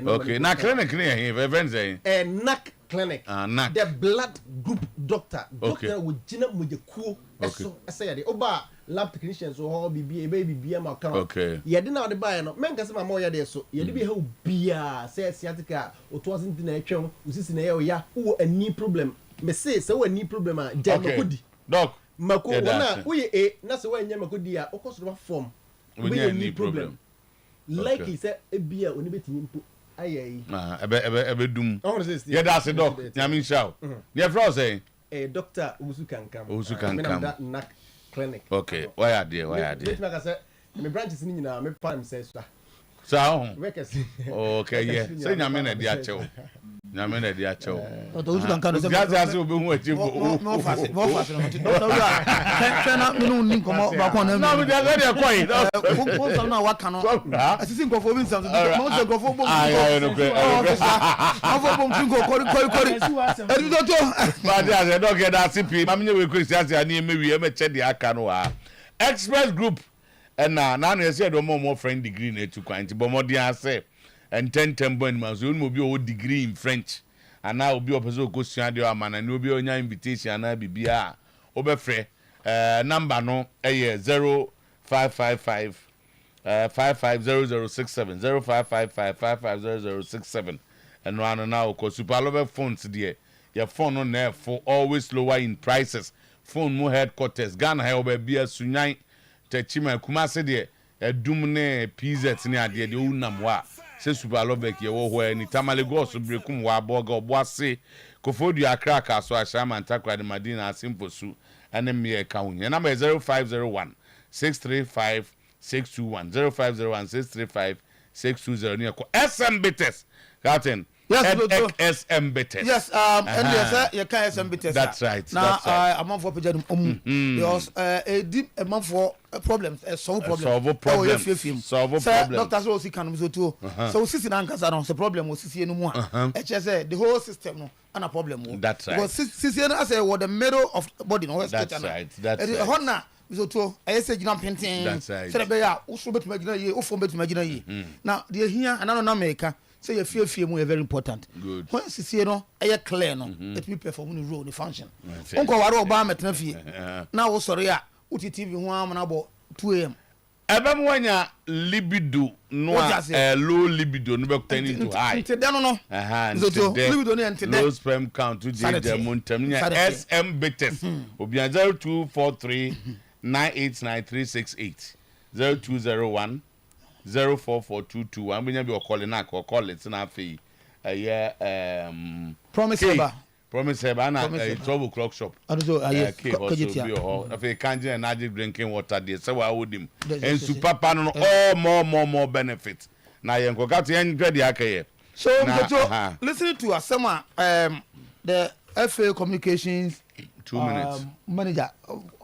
okay, now clinic here, Wednesday. NAC clinic. NAC. The blood group doctor. Doctor with Gina Mujaku. I say, Oba. Lab technicians or baby BM account. Okay. You didn't know the buyer. No, men can say my more there. So you did be how beer say sciatica or it wasn't in a chum. Who's in a area who a knee problem. Me say so a knee problem. Okay. Doc. Mako wana we na so when Makudi o cost of form. We a knee problem. Like he said a beer only between aye. Ebe dum. Yeah, that's a doc. Yamin show. Yeah, for say. Doctor Usu can come. Usu can come. Clinic. Okay, why are they? Like I said, my branches in now, my farm says so. Okay, yeah. So Nyamene dia chew. Nyamene dia chew. Those can come. Just will be what you more fast. Can not mean come back on them. No, we are very quiet. What cannot? I think go for something. Most go for I don't get that CP. Mammy, we Christians and maybe we check the Akanoa Express Group. And now you said more friend degree in to quantity, but more dear say, and 10 months, you will be old degree in French. And now will be a person who goes to man and you'll be on your invitation and I'll be BR. Oberfrey, number no, 0555 550067 0555 550067 and one now because super love phones there. Your phone on there for always lower in prices. Phone more headquarters. Ghana have be a sunyai. Techima Kumase de Dumne PZ near the Unamwa. Say super love ye where any tamale go so brekum wa boga boise. Kofodia cracker so I sham and takra the Madina simple su and then me account. Your number is 0501 635 621 0501 635 620 near SM Bitters. Captain. Yes, SM Bitters. Yes, and yes, you can SM Bitters. That's right. Now, I'm on for Pajam. Because a deep amount for problems, solve problems. Solve problems. Doctors also can do too. So, Sissy Ankas are on the problem with Sissy no more. HSA, the whole system, and a problem. That's right. Because Sissy, I say, what the middle of the body, no, that's right. That's right. Honor. So, I say, you know, painting. That's right. So, they are also better imagine ye, or for better imagine ye. Now, they're here, and I don't know, America. So you feel more very important. Good. When you know, I clear no, it will perform the role, the function. Uncle Waro Obama Tnafi. Now sorry, UTV 1 about 2 a.m. Ebamwanya libido no low libido no be turning to high. No. Libido no low sperm count to the mountain. SM Bitters. Obia 0243 989 0201 04422. I'm going to be calling now. Call it na fee. Promise Heba na 12 o'clock shop. Also be ho. Afi kanje and magic drinking water there. So I would him. And super pan all more benefits. Na yen ko gat yen grade akaye. So listen to us some the FA Communications 2 minutes. Manager,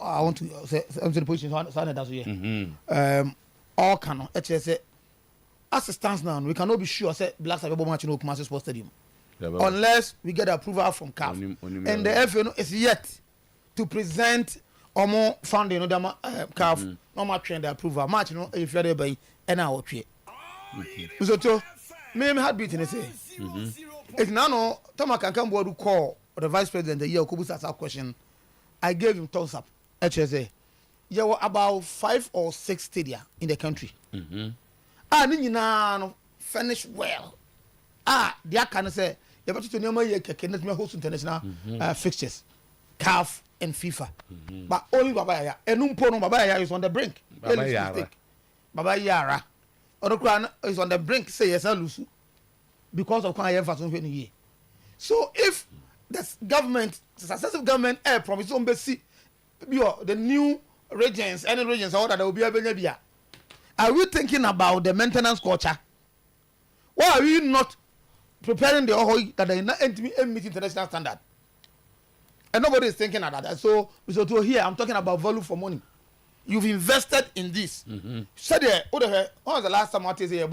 I want to say the position so that's here. All canon HSA as it stands now, we cannot be sure say Blacks are match no Kumasi Sports Stadium unless we get approval from CAF. And the FA is yet to present or more funding CAF no more train the approval match no if you're there by and our tree. So to me had beaten say it's now no Thomas can come board to call the vice president the year Kubusa asked a question. I gave him thumbs up. HSA. There were about 5 or 6 stadia in the country. And you know, finish well. They can say, you have to know my host international fixtures, CAF and FIFA. But only Babaya and Umpono Babaya is on the brink. Baba Yara. Odokran is on the brink, say yes, Lusu. Because of Kaya Fason. So if the successive government promise on the new regions, any regions or that will be able. Are we thinking about the maintenance culture? Why are we not preparing the whole that they not meet international standard? And nobody is thinking about that. So here I'm talking about value for money. You've invested in this. Said when was the last time I say the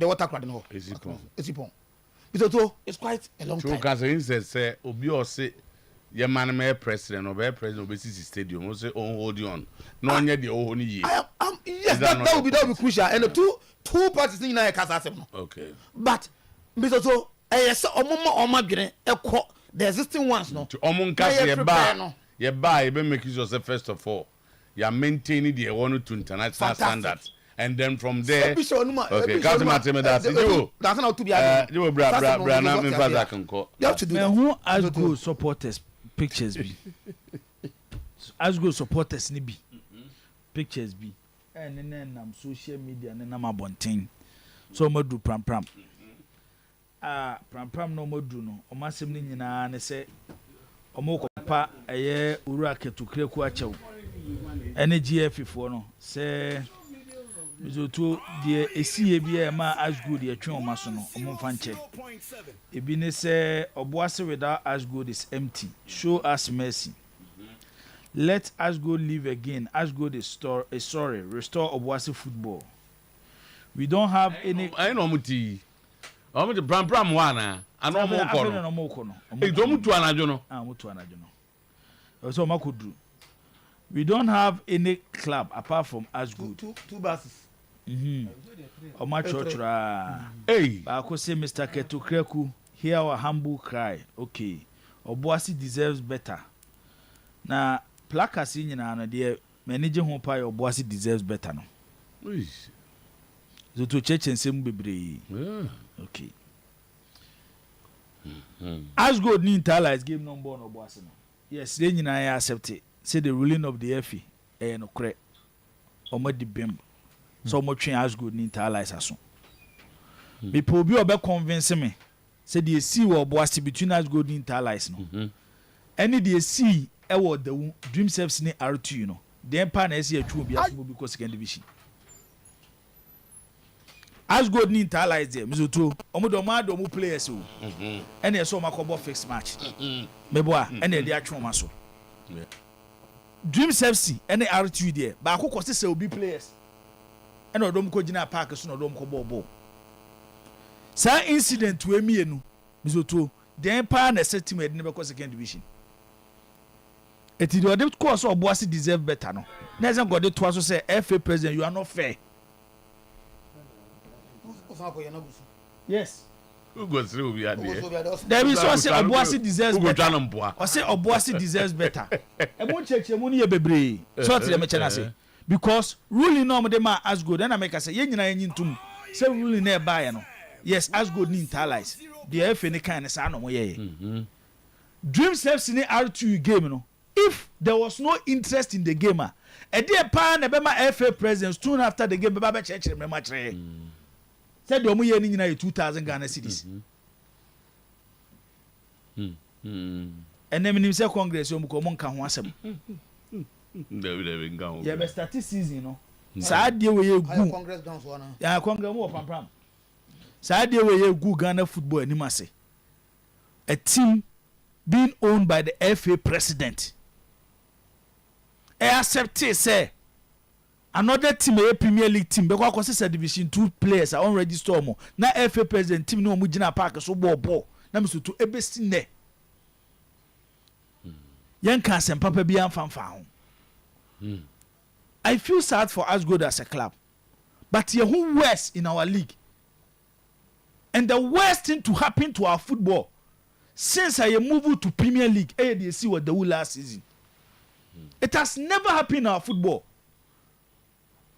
water crowd in Esipon. It's quite a long time. Because instead say Obi or say your man may president or be president of BCC Stadium will say hold on. No one yet the only year. Yes, that would be crucial. And the two parties in Casa. Okay. But Mr. So yes, the existing ones no. To you buy, you make use of first of all. You are maintaining the one to international standards. And then from there, okay, that's not to be you have to do that. Who as go supporters pictures be? As go supporters ni be pictures be. And then I'm social media and then I'm abonting. So mo do pram. Pram no mo do no. O ma sem ni nyina ne se o mo kopa eye Oyerepa Otuo-Acheampong. Ene GF fo no se Mizoto de esie bia ma as good ye twen o maso no o mo fa nche. Ebi ne se oboase without as good is empty. Show us mercy. Let us go live again. As good is sorry. Restore Obuasi football. We don't have any. I know muti. I'm the Bram wana. I know more kono. Hey, don't mutu anajono. Mutu anajono. So makudu. We don't have any club apart from as good. Two buses. Oma chochra. Hey. I could say Mr. Ketukreku, hear our humble cry. Okay. Obuasi deserves better. Now. Placards in na there manage ho pa your boss deserves better no. So to church and same bebre. Okay. As God ni internalize game number no boss no. Yes, they nyina accept it. Say the ruling of the FA no correct. Omo di bem. So omo twen as God ni internalize aso. Me po bi obe convince me. Say the see we boss between as God ni internalize no. Any the see ewo the dream selves ni R2 you know the empire na ese atwu bi aso because second division as good ni internalize them Mizoto omodo ma do mu players o ene eso makobo fixed match meboa ene de atwu ma so dream selves ene R2 there ba akoko se obi players ene odom ko gina park so na odom ko ball sa incident we mienu Mizoto the empire na set team ede because second division. It is the course of Obuasi deserve better no. Never got it to say FA president you are not fair. Yes. Who goes through we are there? There is so say Obuasi deserves better. Or say Obuasi deserves better. E mo cheche mo ni bebre. So tell me chana say because ruling no me ma as good and I make say ye nyina yin ntum. Say ruling na e buy no. Yes, as good ni internalize. The FA ni kan say no mo ye. Dream saves ni R2 game no. If there was no interest in the game, a dear pan a FA president soon after the game, Baba Church remember said the Omuye ni 2,000 Ghana cedis. And then him say Congress you go monka ho asem. Yeah, but start season you know. Sa dey we gu. Congress dance one. Yeah, Congress mo pam. Sa dey we gu Ghana football anima say. A team being owned by the FA president. I accept it, say another team, a Premier League team, because consider Division 2 players are already storm. Now FA president team no mujina park so ball. Na miso to ebesi ne. Yan kan sem papa bi amfanfa ho. I feel sad for as good as a club. But you who worse in our league. And the worst thing to happen to our football since I moved to Premier League, they see what the last season. It has never happened in our football.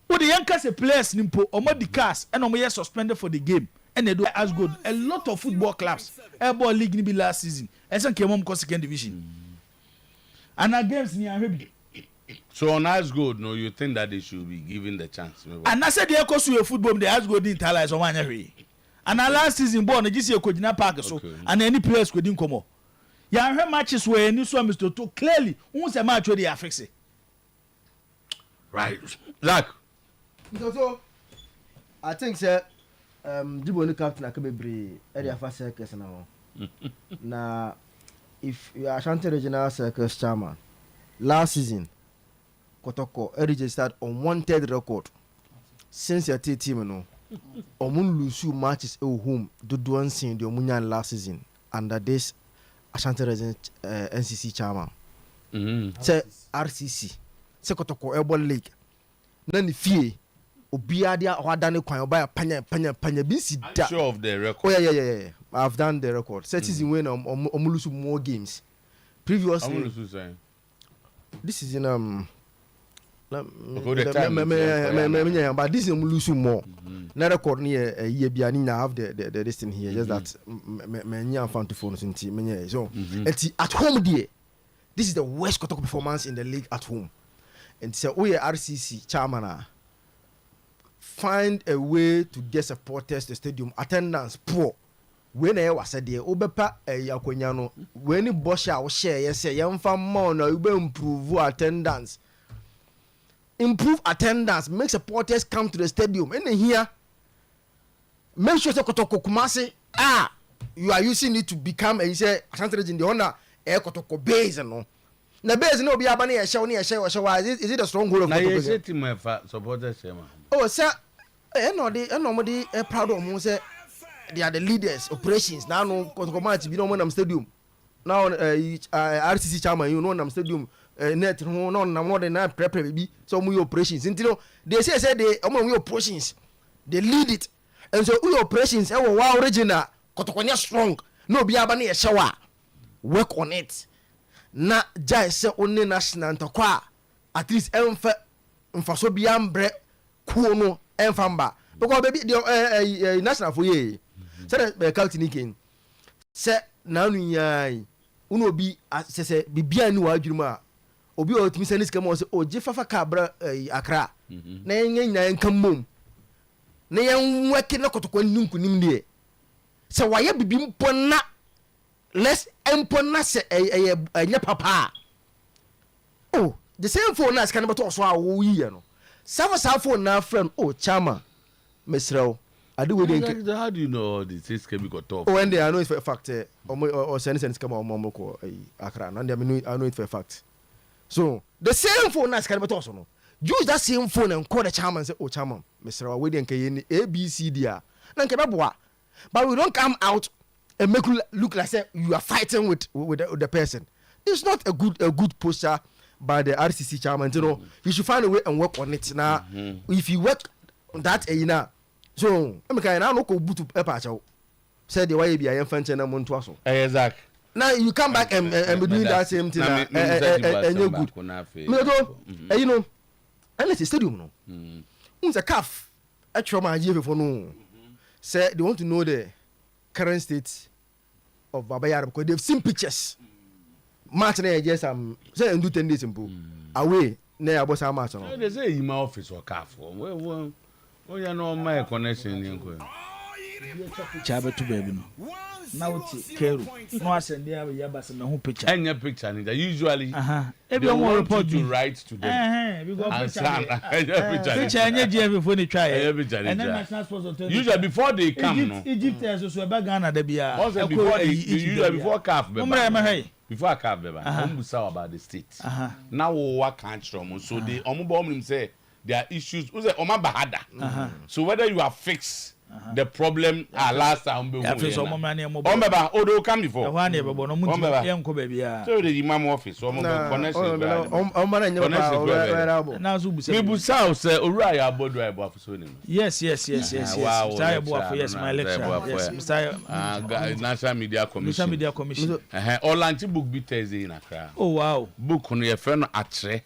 What the youngest players nimpo omo the cast and omo suspended for the game and they do as good. A lot of football clubs, Airball League ni be last season. Esen came on second division. And our games ni ahebi. So on as good, no, you think that they should be given the chance? And I said the echo to your football, the as good didn't tell us on one. And last season born just see Kojina Park so and any players could come up. Yeah, her matches were any so Mr. Otuo clearly once a match where they are fixing. Right. Zach. So I think sir Jibo no captain akabebre e dey afa circus now. Na if you are Ashanti Regional Circus chairman last season Kotoko registered unwanted record since your team no omun lose matches at home do one thing the omunya last season under this Ashanti Region NCC chairman say RCC say Kotoko Ebo League na ni fie obia dia wadane kwan oba panya bi si da. Sure of the record. Oh yeah. I've done the record. Season when lose more games. Previously this is in but this is lose more. Na record near a year be ani have the this thing here just that many found to phone so at home there. This is the worst performance in the league at home. And so we RCC chairman find a way to get supporters to the stadium. Attendance poor. When I was there, Obepa Yakwanyano, when you bosh out share, yes, say, young farmer, you will improve attendance. Improve attendance, make supporters come to the stadium. And here, make sure Kotoko Kumasi, you are using it to become a say, Ashanti in the honor, Kotoko base and no. Na base no be abani a show near show. Is it a stronghold of Kotoko? Supporters, oh, sir, nobody proud of Mose. They are the leaders, operations. Now, no, Kotoko be no one stadium. Now, RCC chairman, you know, stadium, net, no, more than that, prepare baby. So, we operations. Until they say they among we operations, they lead it. And so, we operations, wow, original, Kotoko strong. No, be abani a shower. Work on it. Na, jai se only national and at least, so be ambre, kuono, enfamba. Because baby, the national for ye. Say the Caltini king. Say now you uno be say bibia ni wadwuma. Obi o timi senis kemo say o jefafa kabra Accra. Na yen nkam mom. Na yen weke na Kotoko ninku nimde. Say waye bibi mpona less empona say enya papa. Oh, the same phone as can beto so awo yi no. Sa phone na friend chama Mesrel. I do with how do you know the things can be got off? Oh, and I know it for a fact. Or sense come on Momoko Accra. And I know it for a fact. So the same phone as can be also no. Use that same phone and call the chairman and say, oh chairman, Mr. We didn't get A B C D. But we don't come out and make you look like say you are fighting with the person. It's not a good posture by the RCC chairman. You know, you should find a way and work on it. Now, if you work on that, so I'm no go boot to patch. Said the way be I am fancy na monto. Exact. Now you come back and be doing that same thing and you're good. You know, and let's stadium no. Un's a calf. I try my year before no. Say they want to know the current state of Baba Yara because they've seen pictures. March na just say do 10 days simple. Away na about how much no. They say in my office or calf. Oh, you know my connection. Chabe to baby no. Now Keru. No, I send there Yabas and who picture. And your picture usually. Everyone will report to write to them. We got picture and your before they try. And then national sports usually before they come. Egypt has also a bagana de Bia. Also before calf. Before calf, I'm about the state. Now what can't from so they omubom say. There are issues. So whether you are fixed the problem last time they'll come before. So the imam office yes my lecture National Media Commission all anti-book be Thursday in Accra. Oh wow. Book on your friend Atre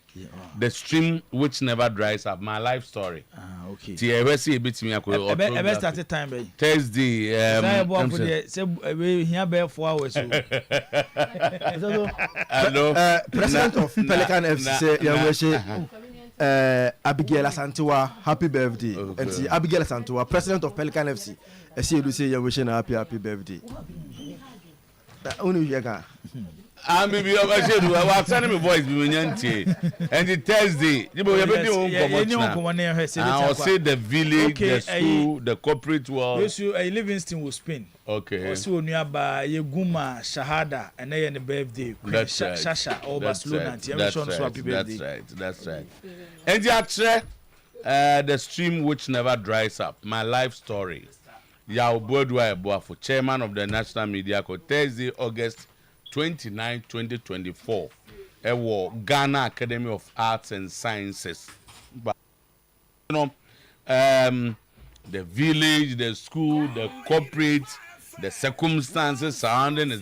the stream which never dries up, my life story. Okay. See a bit me at the time Thursday here be 4 hours. President of Pelican FC Abigail Asantewa, happy birthday. Okay. And Abigail Asantewa, president of Pelican FC. I see you say you're wishing a happy birthday. Only you can. I'm maybe I was sending me voice and the Thursday. I'll say the village, the school, the corporate world. Yes, you Livingston will spin. Okay. Also nearby Yeguma, Shahada, and then the birthday. That's right. Shasha or Barcelona. That's right. And the stream which never dries up. My life story. Yao Bodwa Eboafo, chairman of the National Media Co. Thursday, August 29, 2024. Ghana Academy of Arts and Sciences. But, the village, the school, the corporate, the circumstances surrounding it.